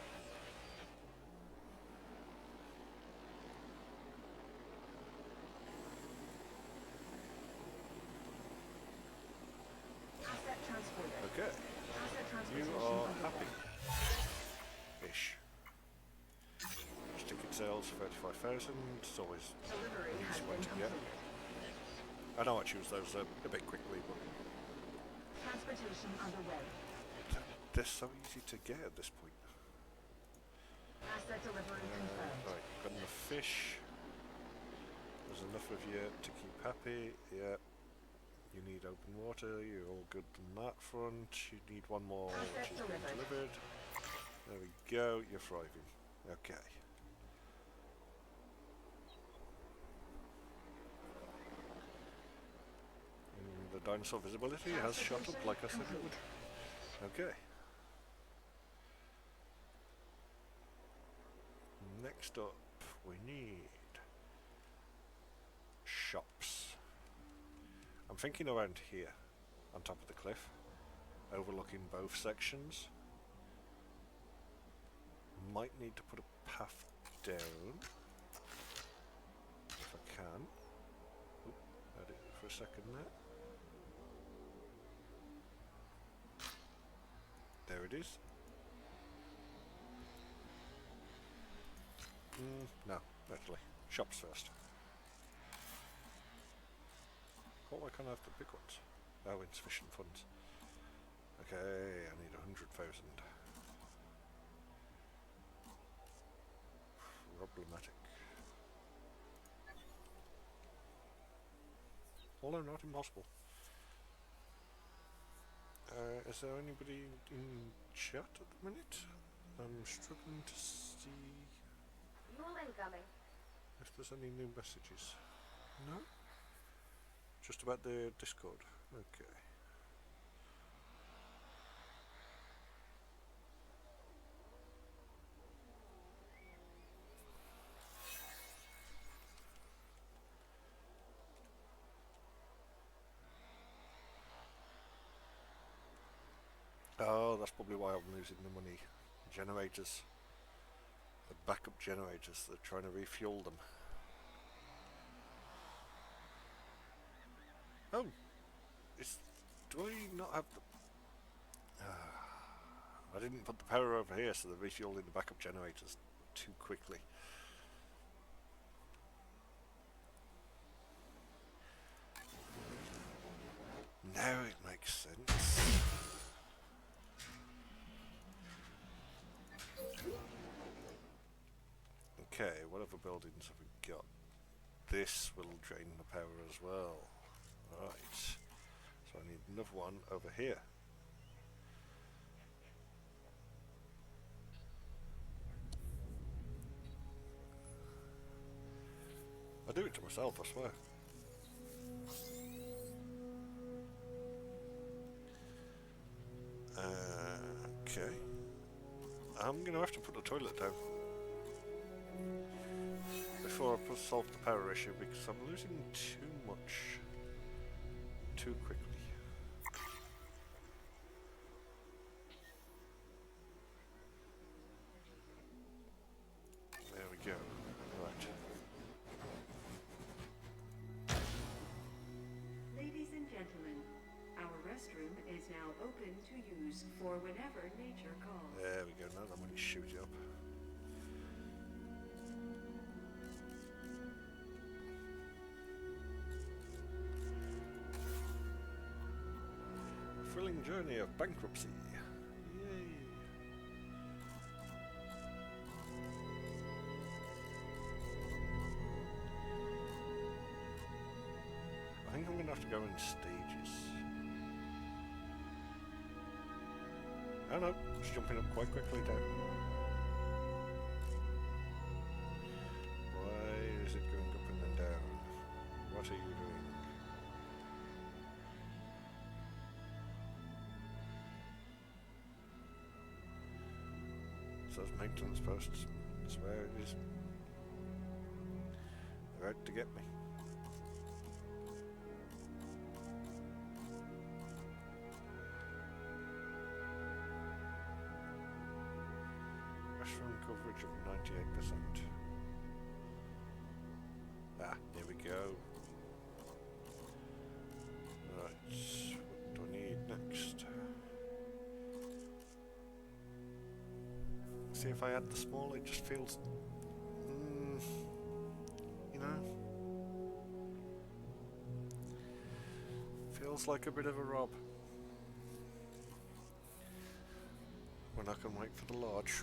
Asset transported. Okay. Asset You transportation are underway. happy-ish. Ticket sales 35,000. It's always Delivery has one been to get. completed. I know I choose those a bit quickly, but Transportation underway. they're so easy to get at this point. Asset delivery confirmed. Right, got enough fish. There's enough of you to keep happy. Yeah. You need open water. You're all good on that front. You need one more, which is being delivered. There we go. You're thriving. Okay. And the dinosaur visibility has shot up like I said it would. Okay. Next up, we need shops. I'm thinking around here, on top of the cliff, overlooking both sections. Might need to put a path down, if I can. Oop, had it for a second there. There it is. No, actually, shops first. Why can't I have the big ones? Oh, insufficient funds. Okay, I need 100,000. Problematic. Although not impossible. Is there anybody in chat at the minute? I'm struggling to see Mule incoming. if there's any new messages. No? Just about the Discord. Okay. Oh, that's probably why I'm losing the money. Generators. The backup generators, they're trying to refuel them. Oh! Do I not have the... I didn't put the power over here, so they're refueling the backup generators too quickly. Now it makes sense. Okay, what other buildings have we got? This will drain the power as well. Right. So I need another one over here. I do it to myself, I swear. Okay. I'm going to have to put the toilet down before I solve the power issue, because I'm losing too much too quickly. There we go. Right. Ladies and gentlemen, our restroom is now open to use for whenever nature calls. There we go. Now I'm going to shoot it up. Thrilling journey of bankruptcy. Yay. I think I'm going to have to go in stages. Oh no, it's jumping up quite quickly down. Why is it going up and then down? What are you doing? It says maintenance posts. That's where it is. They're out to get me. Restaurant coverage of 98%. Ah, here we go. Right, what do I need next? See, if I add the small, it just feels, you know, feels like a bit of a rob. When I can wait for the large.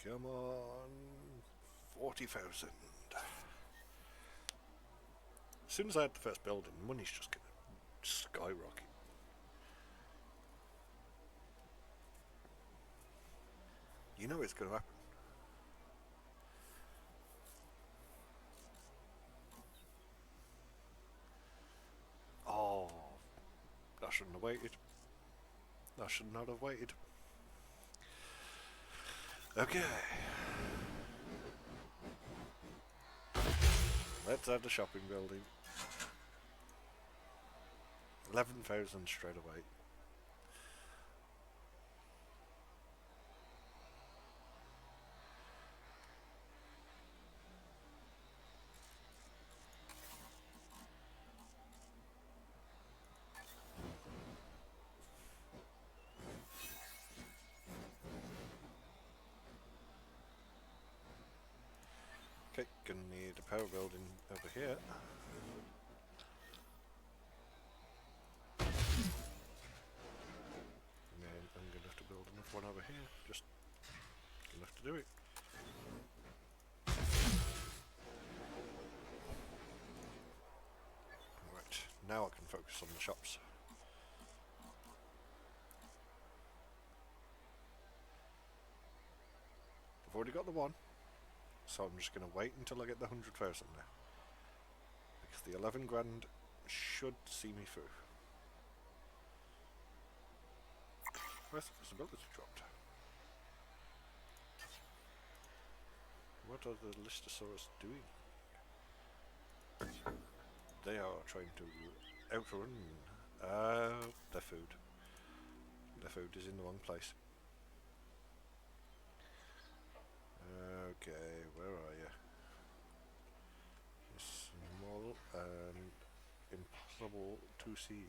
Come on, 40,000. As soon as I had the first building, money's just gonna skyrocket. You know it's gonna happen. Oh, I shouldn't have waited. I should not have waited. Okay. Let's add the shopping building. 11,000 straight away. Okay, gonna need a power building over here. And then I'm gonna have to build another one over here. Just gonna have to do it. Right, now I can focus on the shops. I've already got the one. So I'm just going to wait until I get the 100,000 now. Because the 11 grand should see me through. Where's the visibility dropped? What are the Listosaurus doing? They are trying to outrun their food. Their food is in the wrong place. Okay, where are you? Small and impossible to see.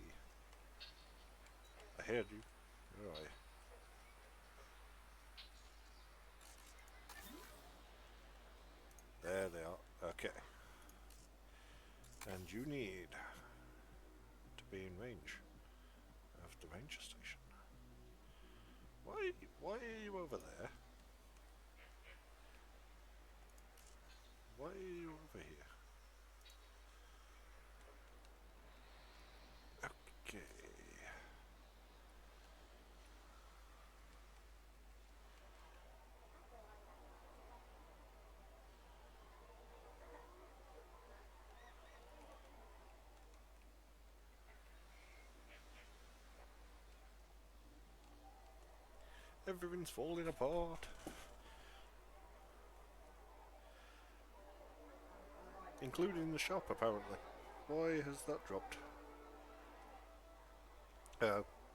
I heard you. Where are you? There they are. Okay. And you need to be in range of the ranger station. Why are you over there? Why are you over here? Okay. Everything's falling apart. Including the shop, apparently. Why has that dropped?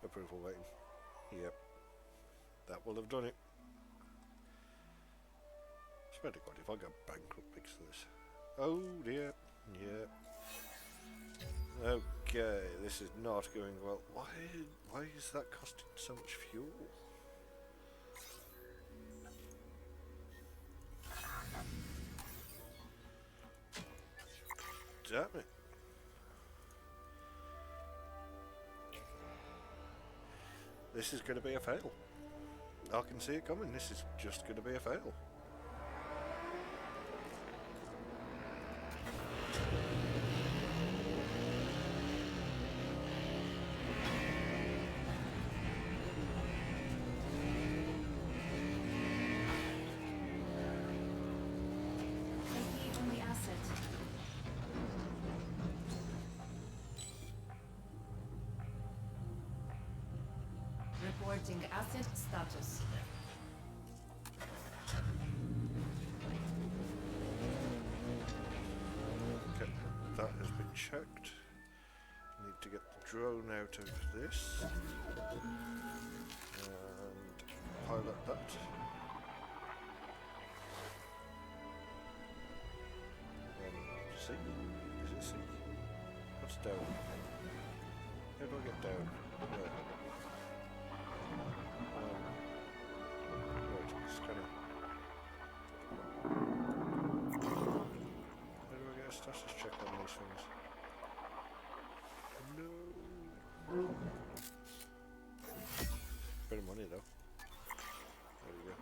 Approval waiting. Yep. That will have done it. Swear to God, if I go bankrupt because of this. Oh dear. Yeah. Okay, this is not going well. Why is that costing so much fuel? Damn it. This is going to be a fail. I can see it coming. This is just going to be a fail. Reporting asset status. Okay, that has been checked. Need to get the drone out of this and pilot that. C? Is it C? What's down? How do I get down? Right, it's kind of... How do I get a status check on these things? No! Bit of money though. There we go.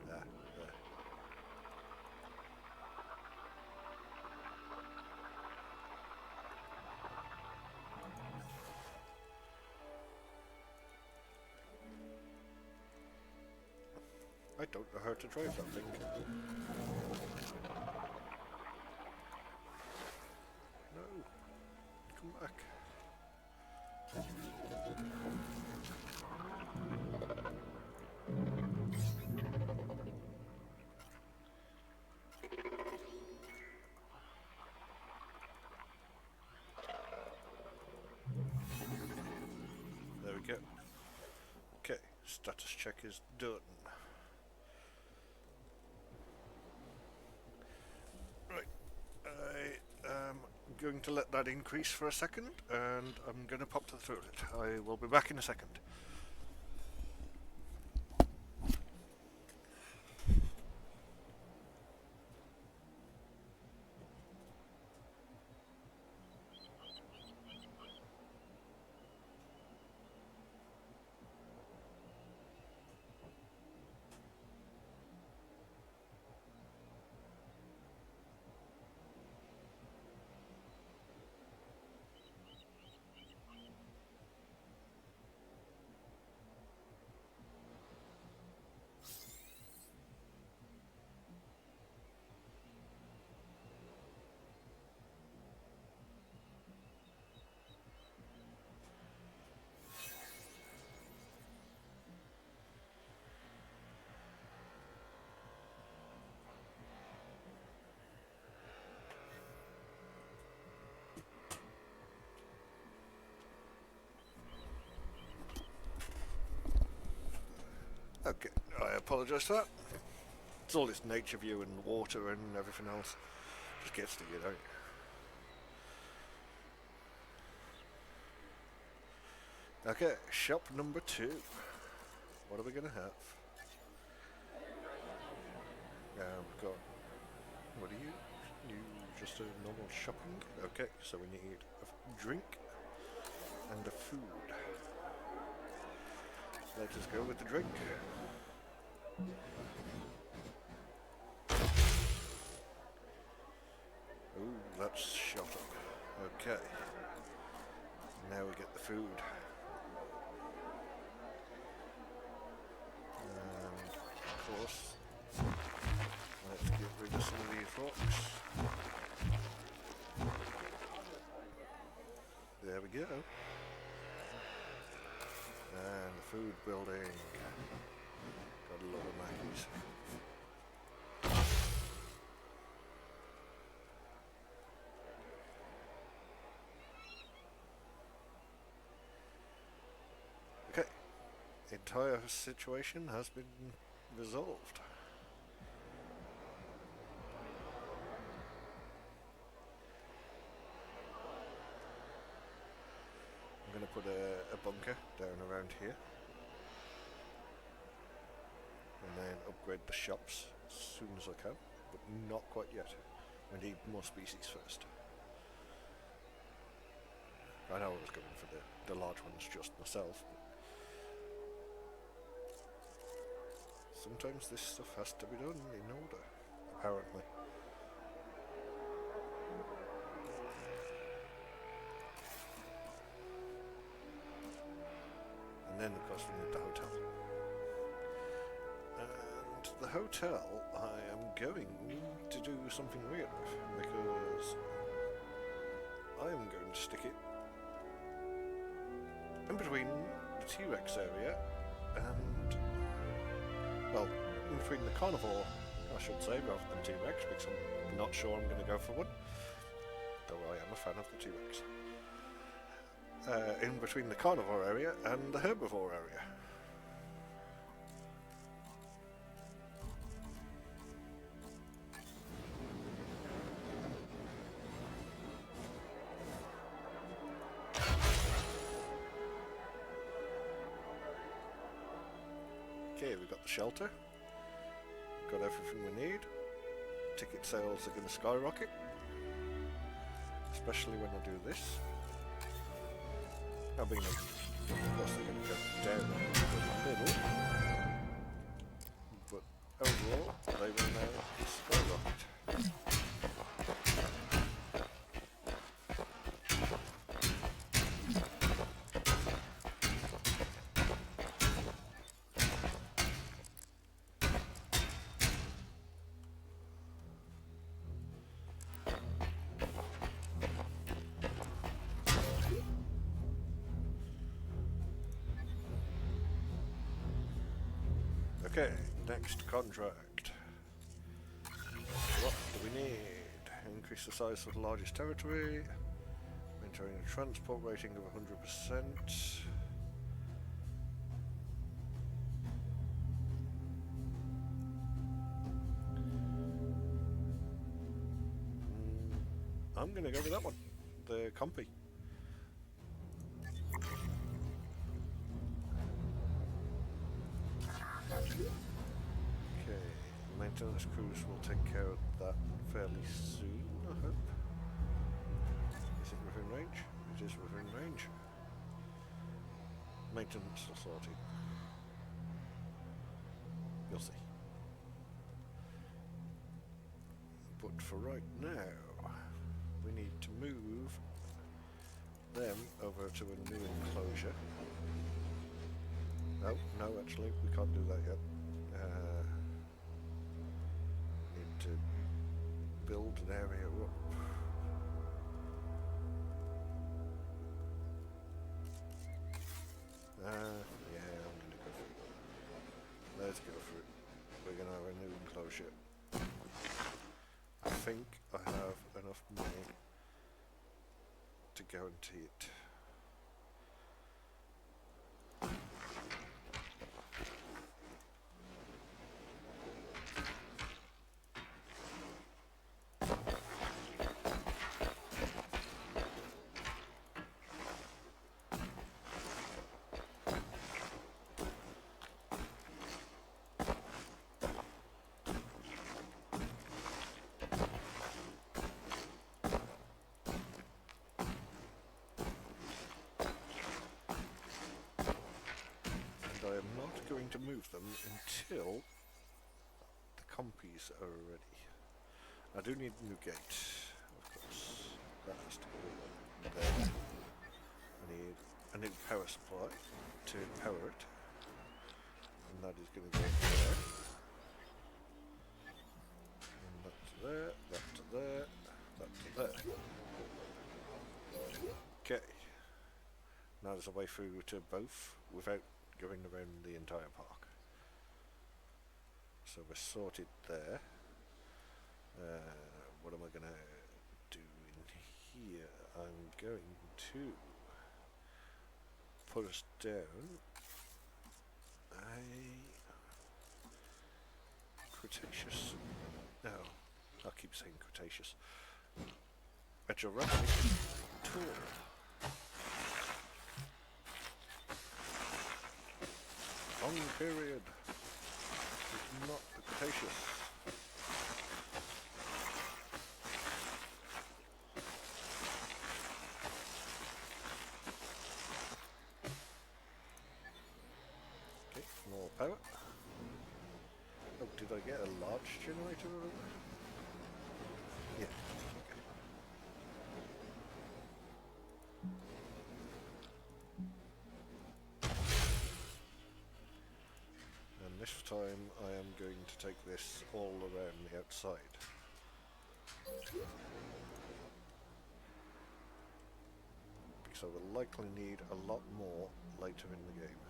Right. There. I don't know how to drive that thing. No. Come back. There we go. Okay, status check is done. Going to let that increase for a second, and I'm going to pop to the toilet. I will be back in a second. Okay, I apologise for that. It's all this nature view and water and everything else. Just gets to you, don't you? Okay, shop number 2. What are we going to have? We've got... What are you? You just a normal shopping? Okay, so we need a drink and a food. Let us go with the drink. Ooh, that's shot up. Okay. Now we get the food. And of course, let's get rid of some of these rocks. There we go. And the food building. Got a lot of Mackies. Okay. The entire situation has been resolved. I'm going to put a bunker down around here and then upgrade the shops as soon as I can, but not quite yet. We need more species first. I know I was going for the large ones just myself, but sometimes this stuff has to be done in order, apparently. And then, of course, we need the hotel. And the hotel, I am going to do something weird with, because I am going to stick it in between the T-Rex area and, well, in between the carnivore, I should say, rather than T-Rex, because I'm not sure I'm going to go for one, though I am a fan of the T-Rex. In between the carnivore area and the herbivore area. Okay, we've got the shelter, got everything we need. Ticket sales are going to skyrocket, especially when I do this. I mean, of course they're going to go down a little, but overall they will now skyrocket. Okay, next contract. What do we need? Increase the size of the largest territory. Maintaining a transport rating of 100%. I'm going to go with that one. The compy. Okay, maintenance crews will take care of that fairly soon, I hope. Is it within range? It is within range. Maintenance authority. You'll see. But for right now, we need to move them over to a new enclosure. Oh, no, actually, we can't do that yet. Need to build an area up. Yeah, I'm going to go for it. Let's go for it. We're going to have a new enclosure. I think I have enough money to guarantee it. I am not going to move them until the compies are ready. I do need a new gate, of course. That has to go there. I need a new power supply to power it. And that is going to go there. And that to there, that to there, that to there. Okay. Now there's a way through to both without going around the entire park. So we're sorted there. What am I going to do in here? I'm going to put us down a Cretaceous. No, I'll keep saying Cretaceous. A Jurassic tour. Long period. It's not the Cretaceous. get a large generator over there? Yeah. Okay. And this time I am going to take this all around the outside. Because I will likely need a lot more later in the game.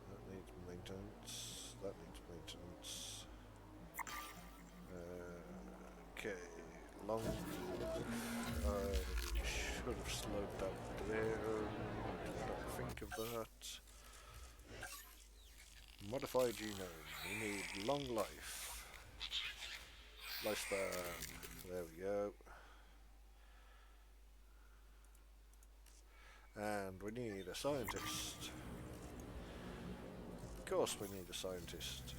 That needs maintenance. That needs maintenance. Okay, long. I should have slowed that down. Did not think of that. Modify genome. We need long life. Lifespan. There we go. And we need a scientist. Of course we need a scientist.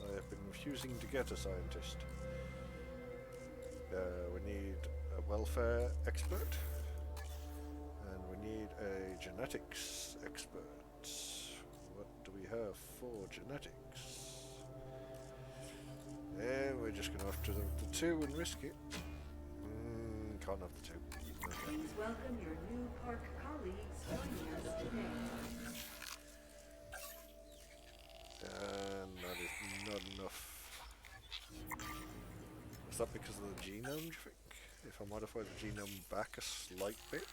I have been refusing to get a scientist. We need a welfare expert. And we need a genetics expert. What do we have for genetics? And we're just going to have to do the two and risk it. Can't have the two. Okay. Please welcome your new park colleagues joining us today. And that is not enough. Is that because of the genome, do you think? If I modify the genome back a slight bit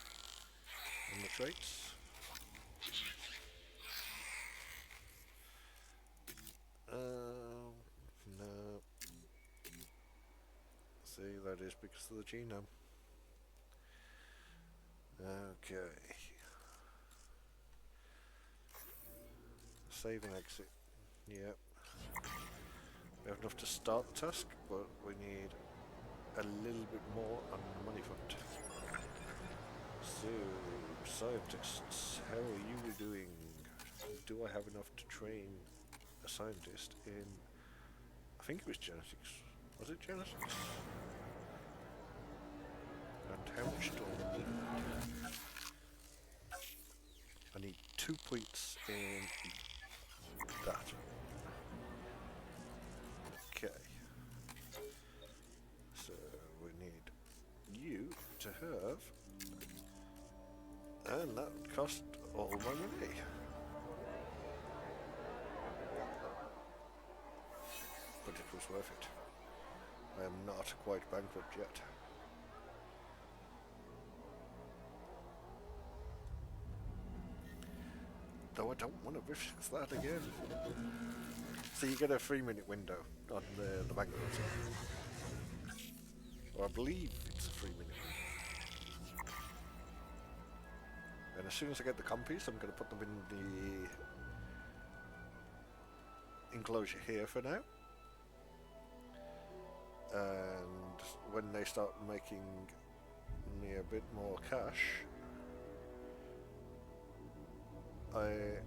in the traits? No. See, that is because of the genome. Okay. Save and exit. Yep. We have enough to start the task, but we need a little bit more on the money front. So, scientists, how are you doing? Do I have enough to train a scientist in... I think it was genetics. Was it genetics? And how much do I need? I need 2 points in that. Okay. So we need you to have, and that would cost all my money. But it was worth it. I am not quite bankrupt yet. Though I don't want to risk that again. So you get a 3-minute window on the bankruptcy. Or I believe it's a 3-minute window. And as soon as I get the compies, I'm going to put them in the enclosure here for now. And when they start making me a bit more cash, I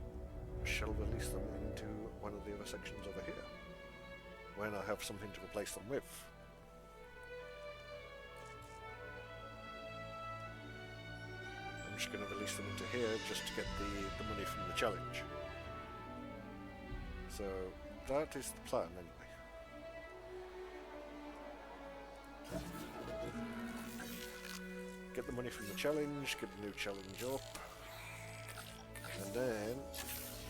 shall release them into one of the other sections over here, when I have something to replace them with. I'm just going to release them into here just to get the money from the challenge. So that is the plan anyway. Get the money from the challenge, get the new challenge up, and then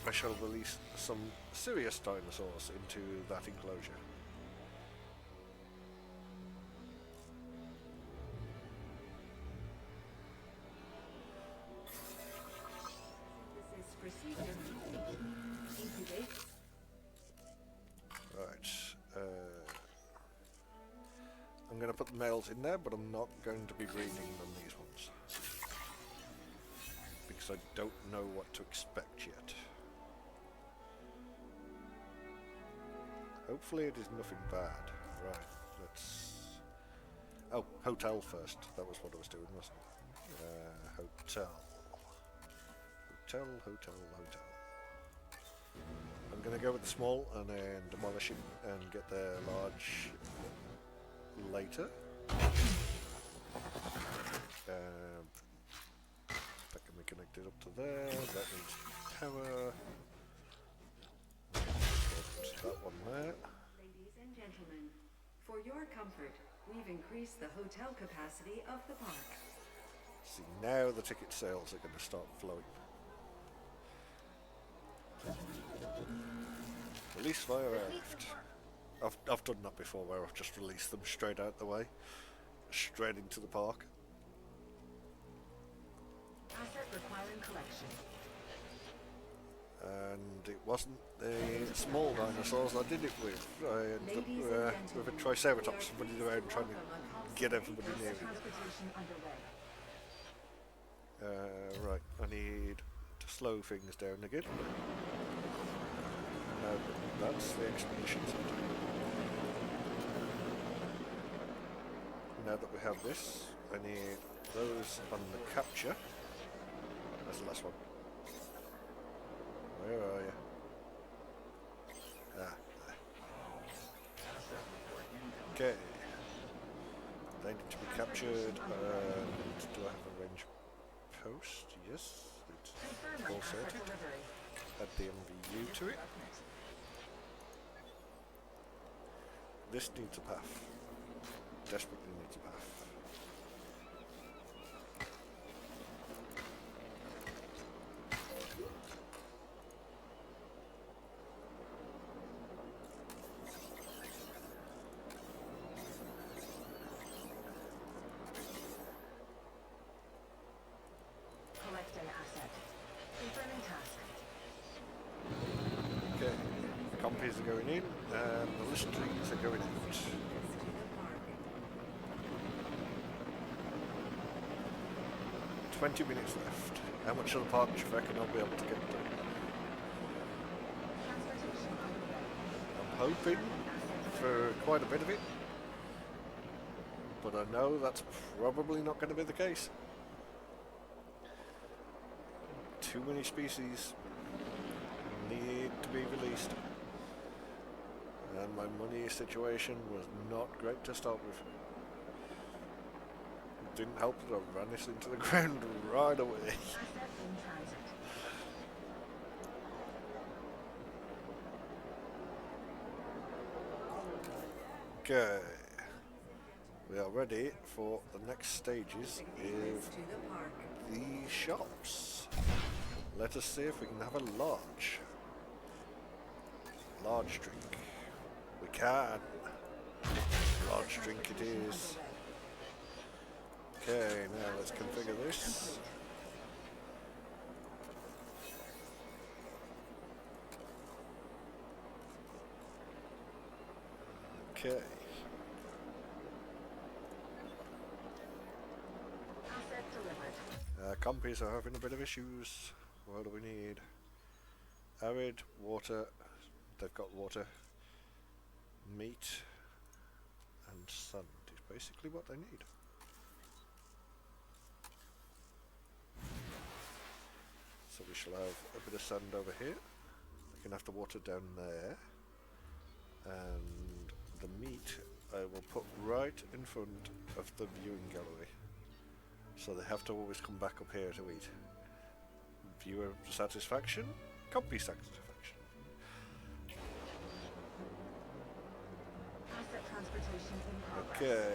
I shall release some serious dinosaurs into that enclosure. This is procedure. Incubate. Right. I'm going to put the males in there, but I'm not going to be breeding on these ones. Because I don't know what to expect yet. Hopefully it is nothing bad. Right, let's... Oh, hotel first. That was what I was doing, wasn't it? Hotel. Hotel. I'm going to go with the small and then demolish it and get the large later. That can be connected up to there. That needs power. that one there. Ladies and gentlemen, for your comfort, we've increased the hotel capacity of the park. See, now the ticket sales are going to start flowing. Release via airlift. I've done that before where I've just released them straight out the way, straight into the park. Asset requiring collection. And it wasn't the small dinosaurs I did it with. I ended up with a Triceratops running around trying to get everybody near me. Right, I need to slow things down again. No, that's the expedition center. Now that we have this, I need those on the capture. That's the last one. Where are you? Ah. Okay. They need to be captured. Do I have a range post? Yes. It's all sorted. Add the MVU to it. This needs a path. Desperately needs a path. Collecting asset. Confirming task. Okay, compies are going in and the listings are going out. 20 minutes left. How much of the park do you reckon I'll be able to get done? I'm hoping for quite a bit of it, but I know that's probably not going to be the case. Too many species need to be released, and my money situation was not great to start with. It didn't help that I ran this into the ground right away. Okay, we are ready for the next stages of the shops. Let us see if we can have a large drink. We can. Large drink it is. Okay, now let's configure this. Okay. Compies are having a bit of issues. What do we need? Arid, water. They've got water. Meat and sand is basically what they need. So we shall have a bit of sand over here. They can have the water down there. And the meat I will put right in front of the viewing gallery. So they have to always come back up here to eat. Viewer satisfaction, compy satisfaction. Asset transportation in progress. Okay,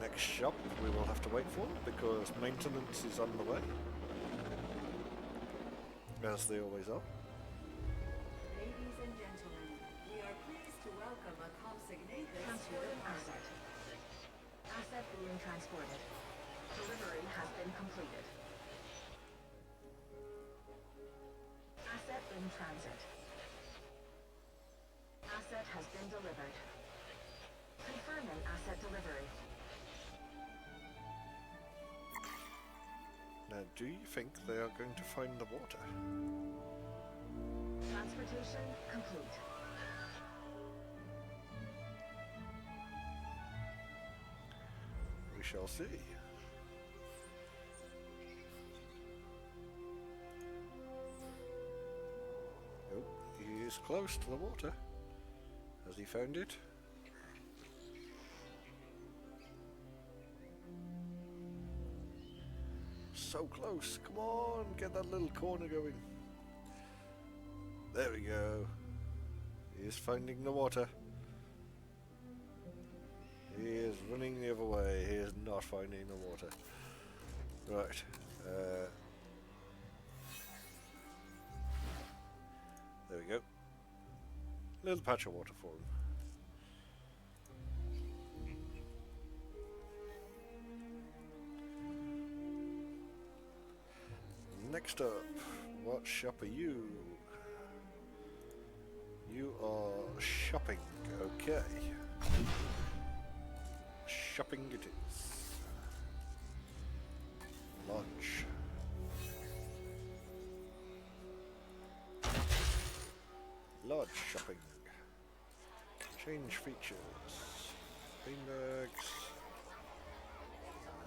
next shop we will have to wait for because maintenance is on the way, as they always are. Ladies and gentlemen, we are pleased to welcome a consignee to the asset. Asset being transported. Delivery has been completed. Asset in transit. Asset has been delivered. Confirming asset delivery. Now, do you think they are going to find the water? Transportation complete. We shall see. Oh, he is close to the water. Has he found it? So close. Come on, get that little corner going. There we go. He is finding the water. He is running the other way. He is not finding the water. Right. There we go. Little patch of water for him. Next up, what shop are you? You are shopping, okay. Shopping it is. Lodge. Lodge shopping. Change features. Beanbags.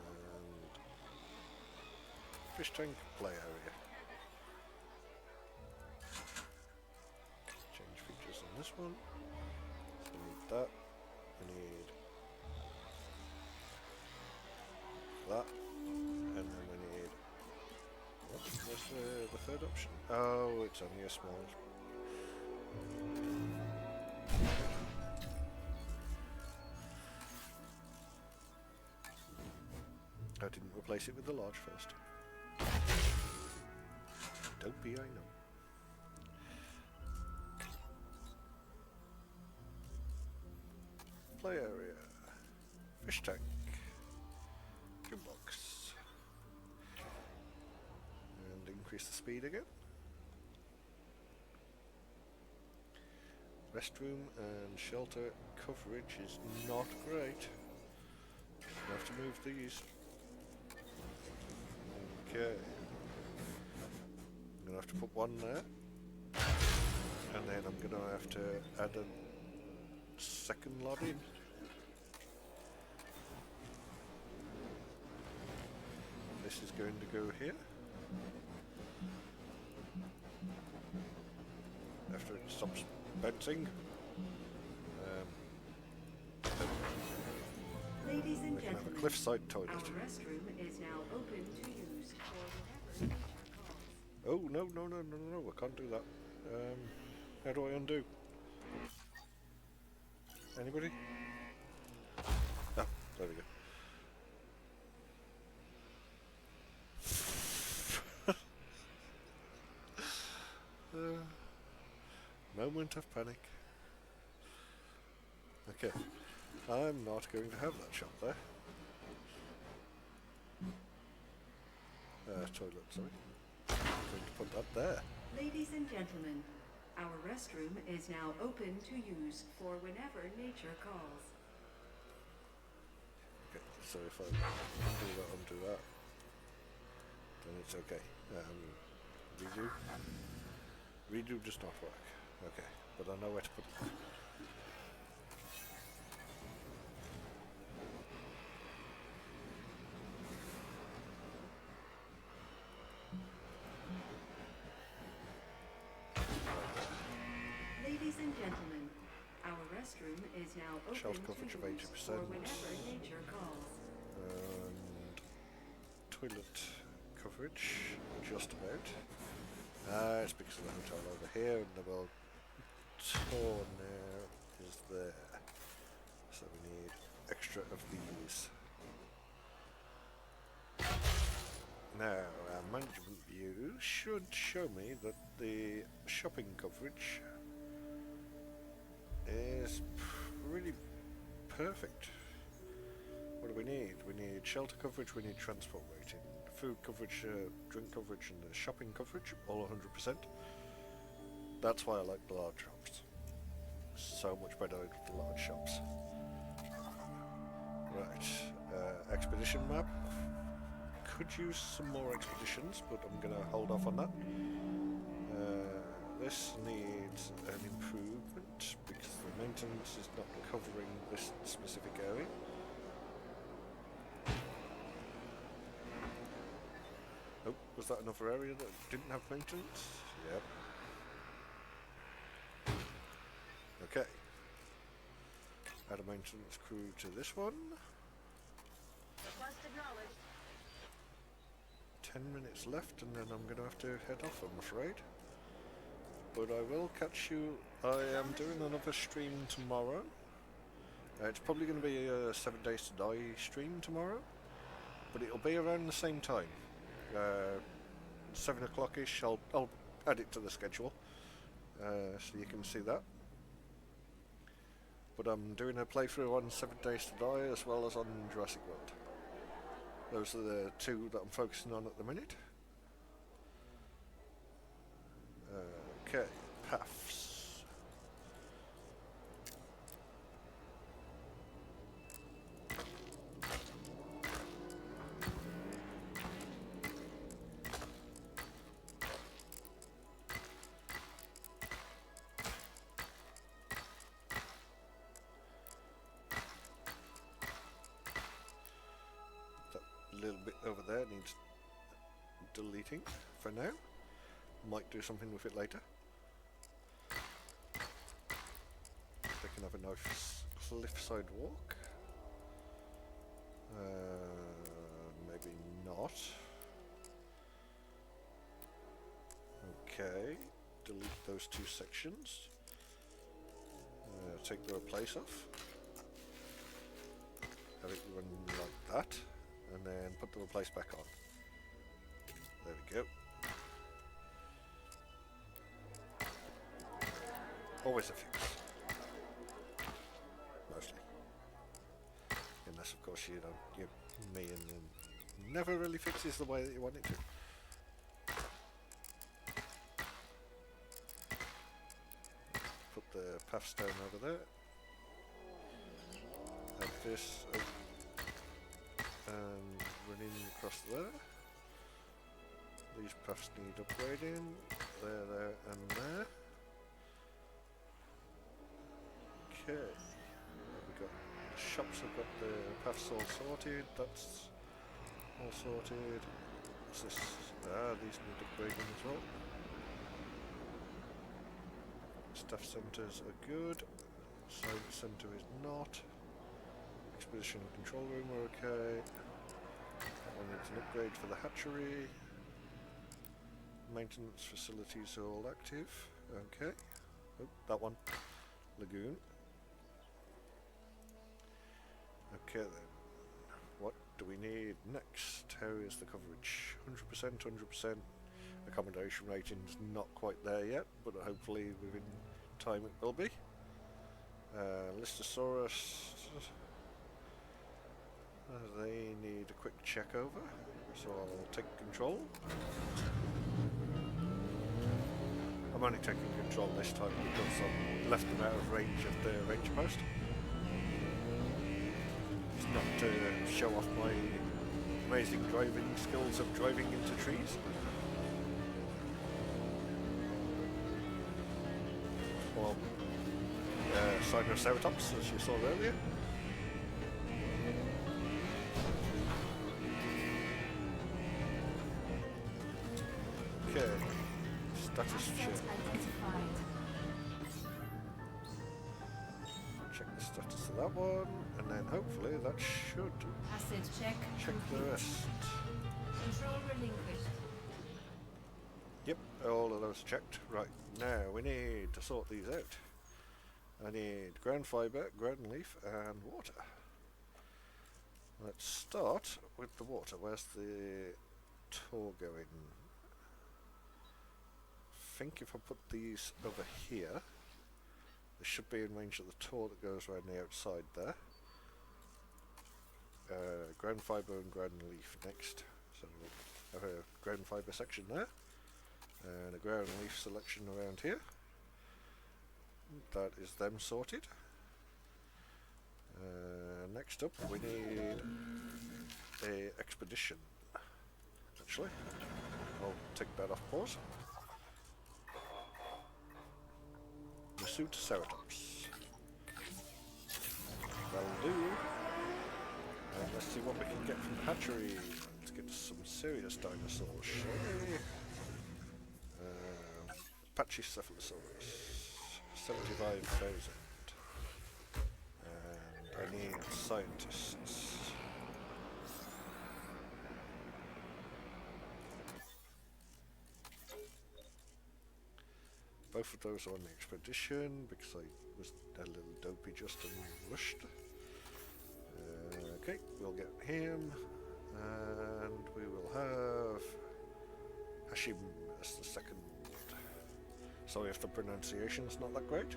And fish tank play area. Change features on this one. So we need that. We need that. And then we need... What's the third option? Oh, it's only a small... I didn't replace it with the large first. Don't be, I know. Play area. Fish tank. Box. And increase the speed again. Restroom and shelter coverage is not great. I have to move these. Okay. I'm gonna have to put one there. And then I'm gonna have to add a second lot in. This is going to go here. After it stops bouncing. Ladies and we can have a gentlemen, cliffside toilet. our restroom is now open to use for whatever nature calls. Oh, no, I can't do that. How do I undo? Anybody? Oh, there we go. Moment of panic. Okay, I'm not going to have that shop there. Toilet, sorry. I'm going to put that there. Ladies and gentlemen, our restroom is now open to use for whenever nature calls. Okay, so if I undo that, then it's okay. Redo. Redo does not work. Okay, but I know where to put it. Ladies and gentlemen, our restroom is now open Shelter coverage to of use 80%. for whenever nature calls. And toilet coverage, just about. It's because of the hotel over here, and the world tour now is there. So we need extra of these. Now, our management view should show me that the shopping coverage is pretty perfect. What do we need? We need shelter coverage, we need transport rating, food coverage, drink coverage, and the shopping coverage, all 100%. That's why I like the large shops. So much better with the large shops. Right, expedition map. Could use some more expeditions, but I'm going to hold off on that. This needs an improvement because the maintenance is not covering this specific area. Oh, was that another area that didn't have maintenance? Yep. Okay. Add a maintenance crew to this one. Request acknowledged. 10 minutes left and then I'm going to have to head off, I'm afraid. But I will catch you I am doing another stream tomorrow. It's probably going to be a 7 Days to Die stream tomorrow, but it'll be around the same time. 7 o'clock-ish. I'll add it to the schedule so you can see that. But I'm doing a playthrough on 7 Days to Die as well as on Jurassic World. Those are the two that I'm focusing on at the minute. Okay, paths. Little bit over there needs deleting for now. Might do something with it later. They can have a nice cliffside walk. Maybe not. Okay, delete those two sections. Take the replace off. Have it run like that. And then put the replace back on. There we go. Always a fix. Mostly. Unless of course you're me and never really fixes the way that you want it to. Put the paths down over there. And this and running across there. These paths need upgrading. There, and there. Okay. We've got the shops have got the paths all sorted. That's all sorted. What's this? These need upgrading as well. Staff centres are good. Science centre is not. Expedition control room are okay. One needs an upgrade for the hatchery. Maintenance facilities are all active. Okay. Oh, that one. Lagoon. Okay then. What do we need next? How is the coverage? 100%, 100%. Accommodation rating's not quite there yet, but hopefully within time it will be. Listosaurus. They need a quick check over, so I'll take control. I'm only taking control this time because I've left them out of range of the ranger post. It's not to show off my amazing driving skills of driving into trees. Or Sinoceratops, as you saw earlier. Okay, status check. Check the status of that one, and then hopefully that should Asset check the rest. Control relinquished. Yep, all of those checked. Right, now we need to sort these out. I need ground fibre, ground leaf, and water. Let's start with the water. Where's the tour going? I think if I put these over here, they should be in range of the tour that goes around the outside there. Ground fibre and ground leaf next. So we'll have a ground fibre section there, and a ground leaf selection around here. That is them sorted. Next up we need a expedition. Actually, I'll take that off pause. Ceratops. That'll do. And let's see what we can get from the hatchery. Let's get some serious dinosaurs, shall we? Pachycephalosaurus. 75,000. And I need scientists. both of those are on the expedition because I was a little dopey just and rushed. Okay, we'll get him, and we will have Hashim as the second. Sorry if the pronunciation's not that great.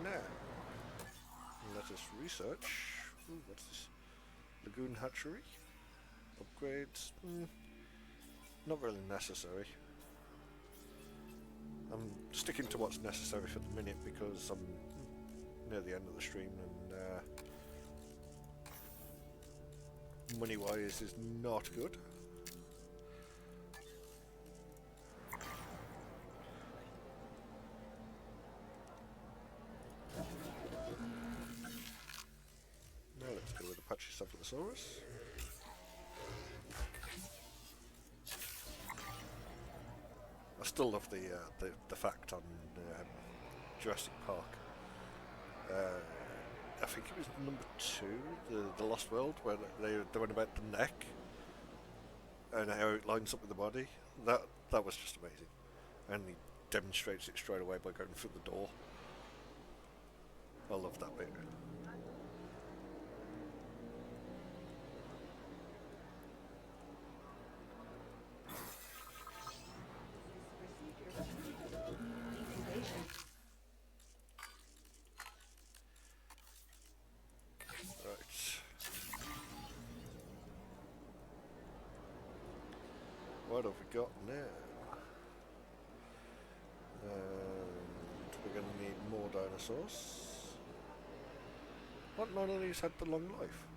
Now, let us research. Ooh, what's this? Lagoon hatchery? Upgrades? Not really necessary. I'm sticking to what's necessary for the minute because I'm near the end of the stream and money-wise is not good. Now let's go with Apache Cephalosaurus. I still love the fact on Jurassic Park. I think it was number 2, the Lost World, where they went about the neck and how it lines up with the body. That was just amazing, and he demonstrates it straight away by going through the door. I love that bit. What have we got now? And we're going to need more dinosaurs. What, none of these had the long life?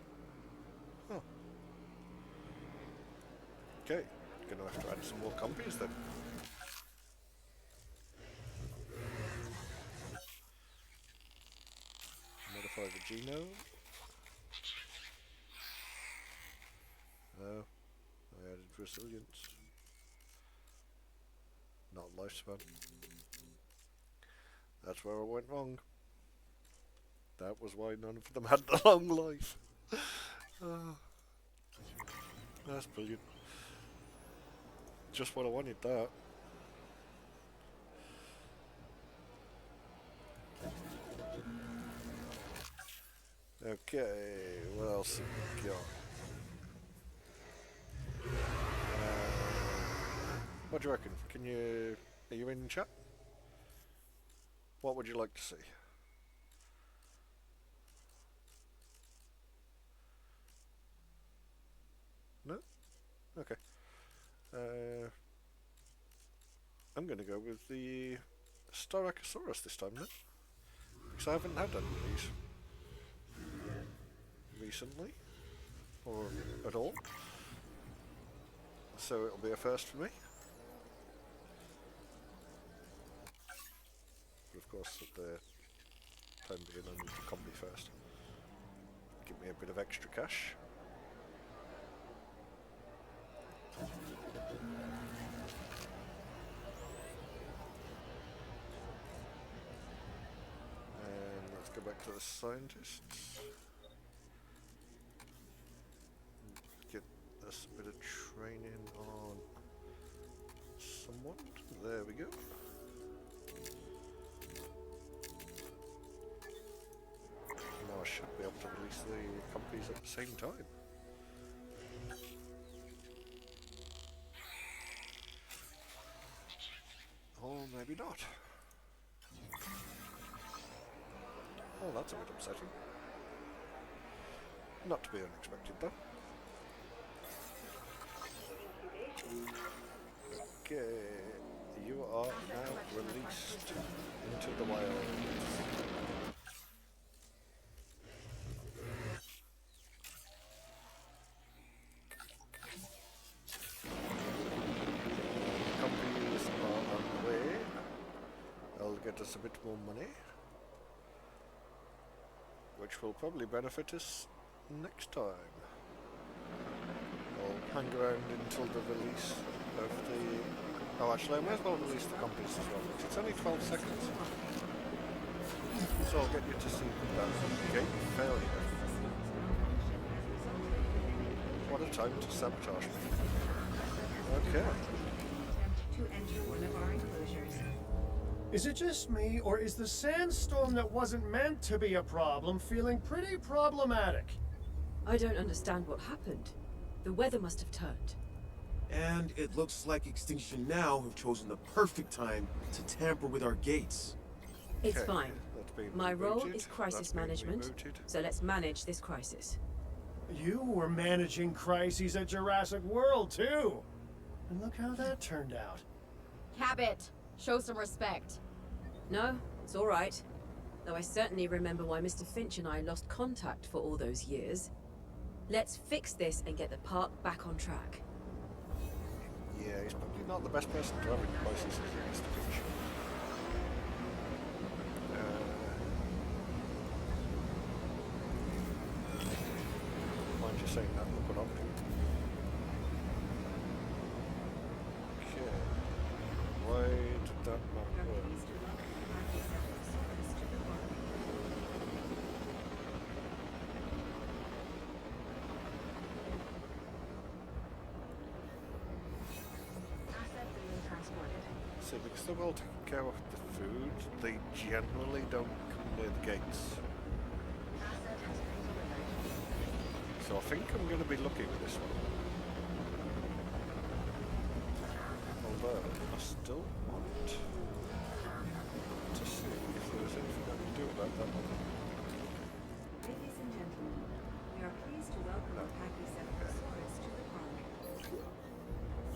Oh. Okay, going to have to add some more compies then. Modify the genome. No, I added resilience. Not lifespan. That's where I went wrong. That was why none of them had the long life. That's brilliant. Just what I wanted, that. Okay, what else have we got? What do you reckon? Are you in chat? What would you like to see? No? Okay. I'm going to go with the Styracosaurus this time then. Because I haven't had any of these recently. Or at all. So it'll be a first for me. But of course, at the time being, I need to combi first. Give me a bit of extra cash. And let's go back to the scientists. Get us a bit of training on someone. There we go. Now I should be able to release the companies at the same time. Or maybe not. Oh, that's a bit upsetting. Not to be unexpected though. Okay, you are now released into the wild. Companies are on the way. They'll get us a bit more money, which will probably benefit us next time. I'll hang around until the release of the... Oh, actually, I may as well release the companies as well, because it's only 12 seconds. So I'll get you to see that gate failure. what a time to sabotage me. Okay. Attempt to enter one of our enclosures. Is it just me, or is the sandstorm that wasn't meant to be a problem feeling pretty problematic? I don't understand what happened. The weather must have turned. And it looks like Extinction Now have chosen the perfect time to tamper with our gates. It's Okay, fine. that's been My role rebooted. is crisis That's been management, rebooted. so let's manage this crisis. You were managing crises at Jurassic World, too. And look how that turned out. Cabot, show some respect. No, it's all right. Though I certainly remember why Mr. Finch and I lost contact for all those years. Let's fix this and get the park back on track. Yeah, he's probably not the best person to have in crisis, is he, Mr. Finch? Mind you saying that, look what I'm doing. Okay. Why did that not work? Asset being transported. See, because they're well taken care of the food, they generally don't come near the gates. Asset has been delivered. So I think I'm going to be lucky with this one. Although, I still want to see if there's anything I can do about that one. Ladies and gentlemen, we are pleased to welcome the Pachycephalosaurus to the park.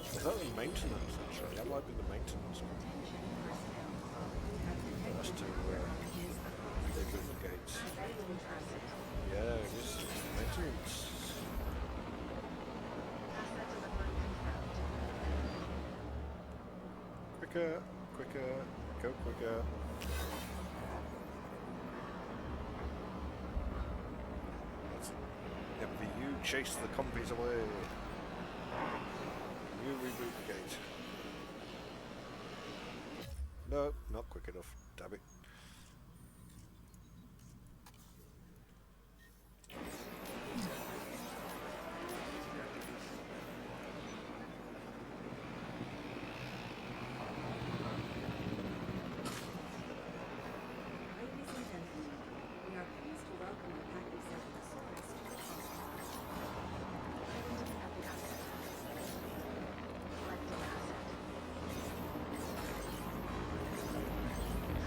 Is that the maintenance, actually? That might be the maintenance one. Attention personnel. We have That's detected to power outages across the open the site. gates. Asset in transit. Yeah, it is maintenance. Asset delivery confirmed. Quicker, quicker, go quicker. That's it. MVU, chase the compies away. You reboot the gate. No, not quick enough. Damn it. Ladies and gentlemen, we are pleased to welcome the Pachycephalosaurus to the park. Heading at the asset. Selecting asset.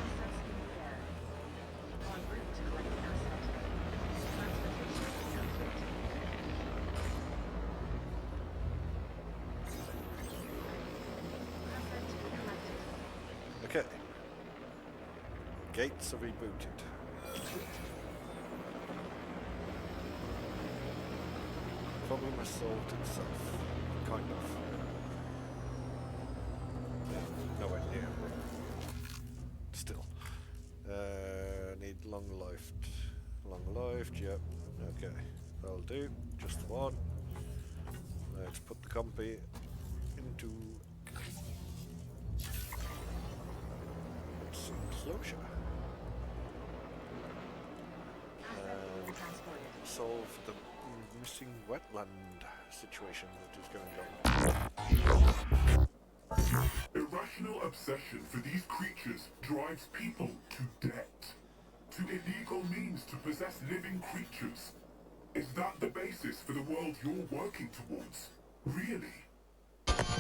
Assets in the air. En route to collect asset. Transportation complete. Asset to be collected. Okay. Gates are rebooted. Problem has solved itself. Kind of. Nowhere near. Still. Need long lived. Long lived, yep. Okay. That'll do. Just one. Let's put the compy into its enclosure. Asset being transported. Solve the missing wetland situation that is going on. Irrational obsession for these creatures drives people to debt, to illegal means to possess living creatures. Is that the basis for the world you're working towards? Really? Asset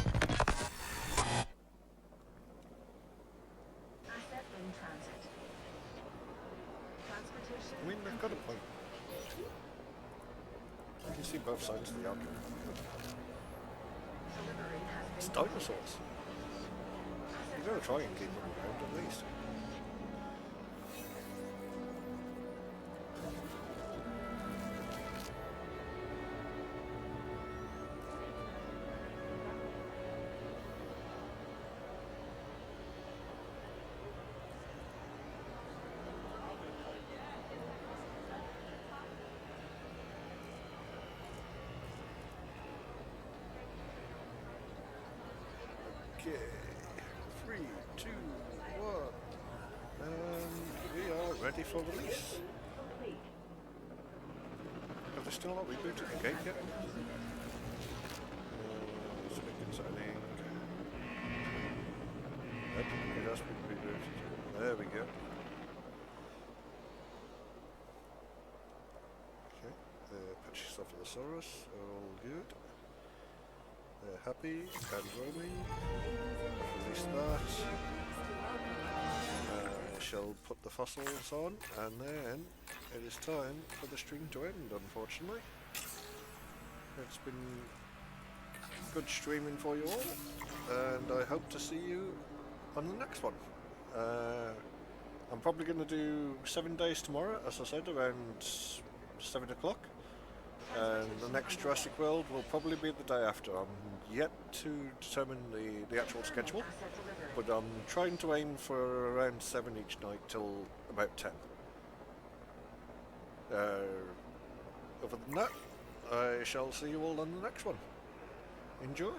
in transit. Transportation. I mean, they've got a point. You can see both sides of the argument. Delivery has It's been dinosaurs. You gotta try and keep them around at least. Okay, 3, 2, 1, and we are ready for release. Have they still not rebooted the gate yet? There we go. Okay, Pachycephalosaurus are all good. They're happy and roaming. Release that. I shall put the fossils on, and then it is time for the stream to end, unfortunately. It's been good streaming for you all, and I hope to see you on the next one. I'm probably going to do 7 days tomorrow, as I said, around 7 o'clock. And the next Jurassic World will probably be the day after. I'm yet to determine the actual schedule, but I'm trying to aim for around 7 each night till about 10. Other than that, I shall see you all on the next one. Enjoy.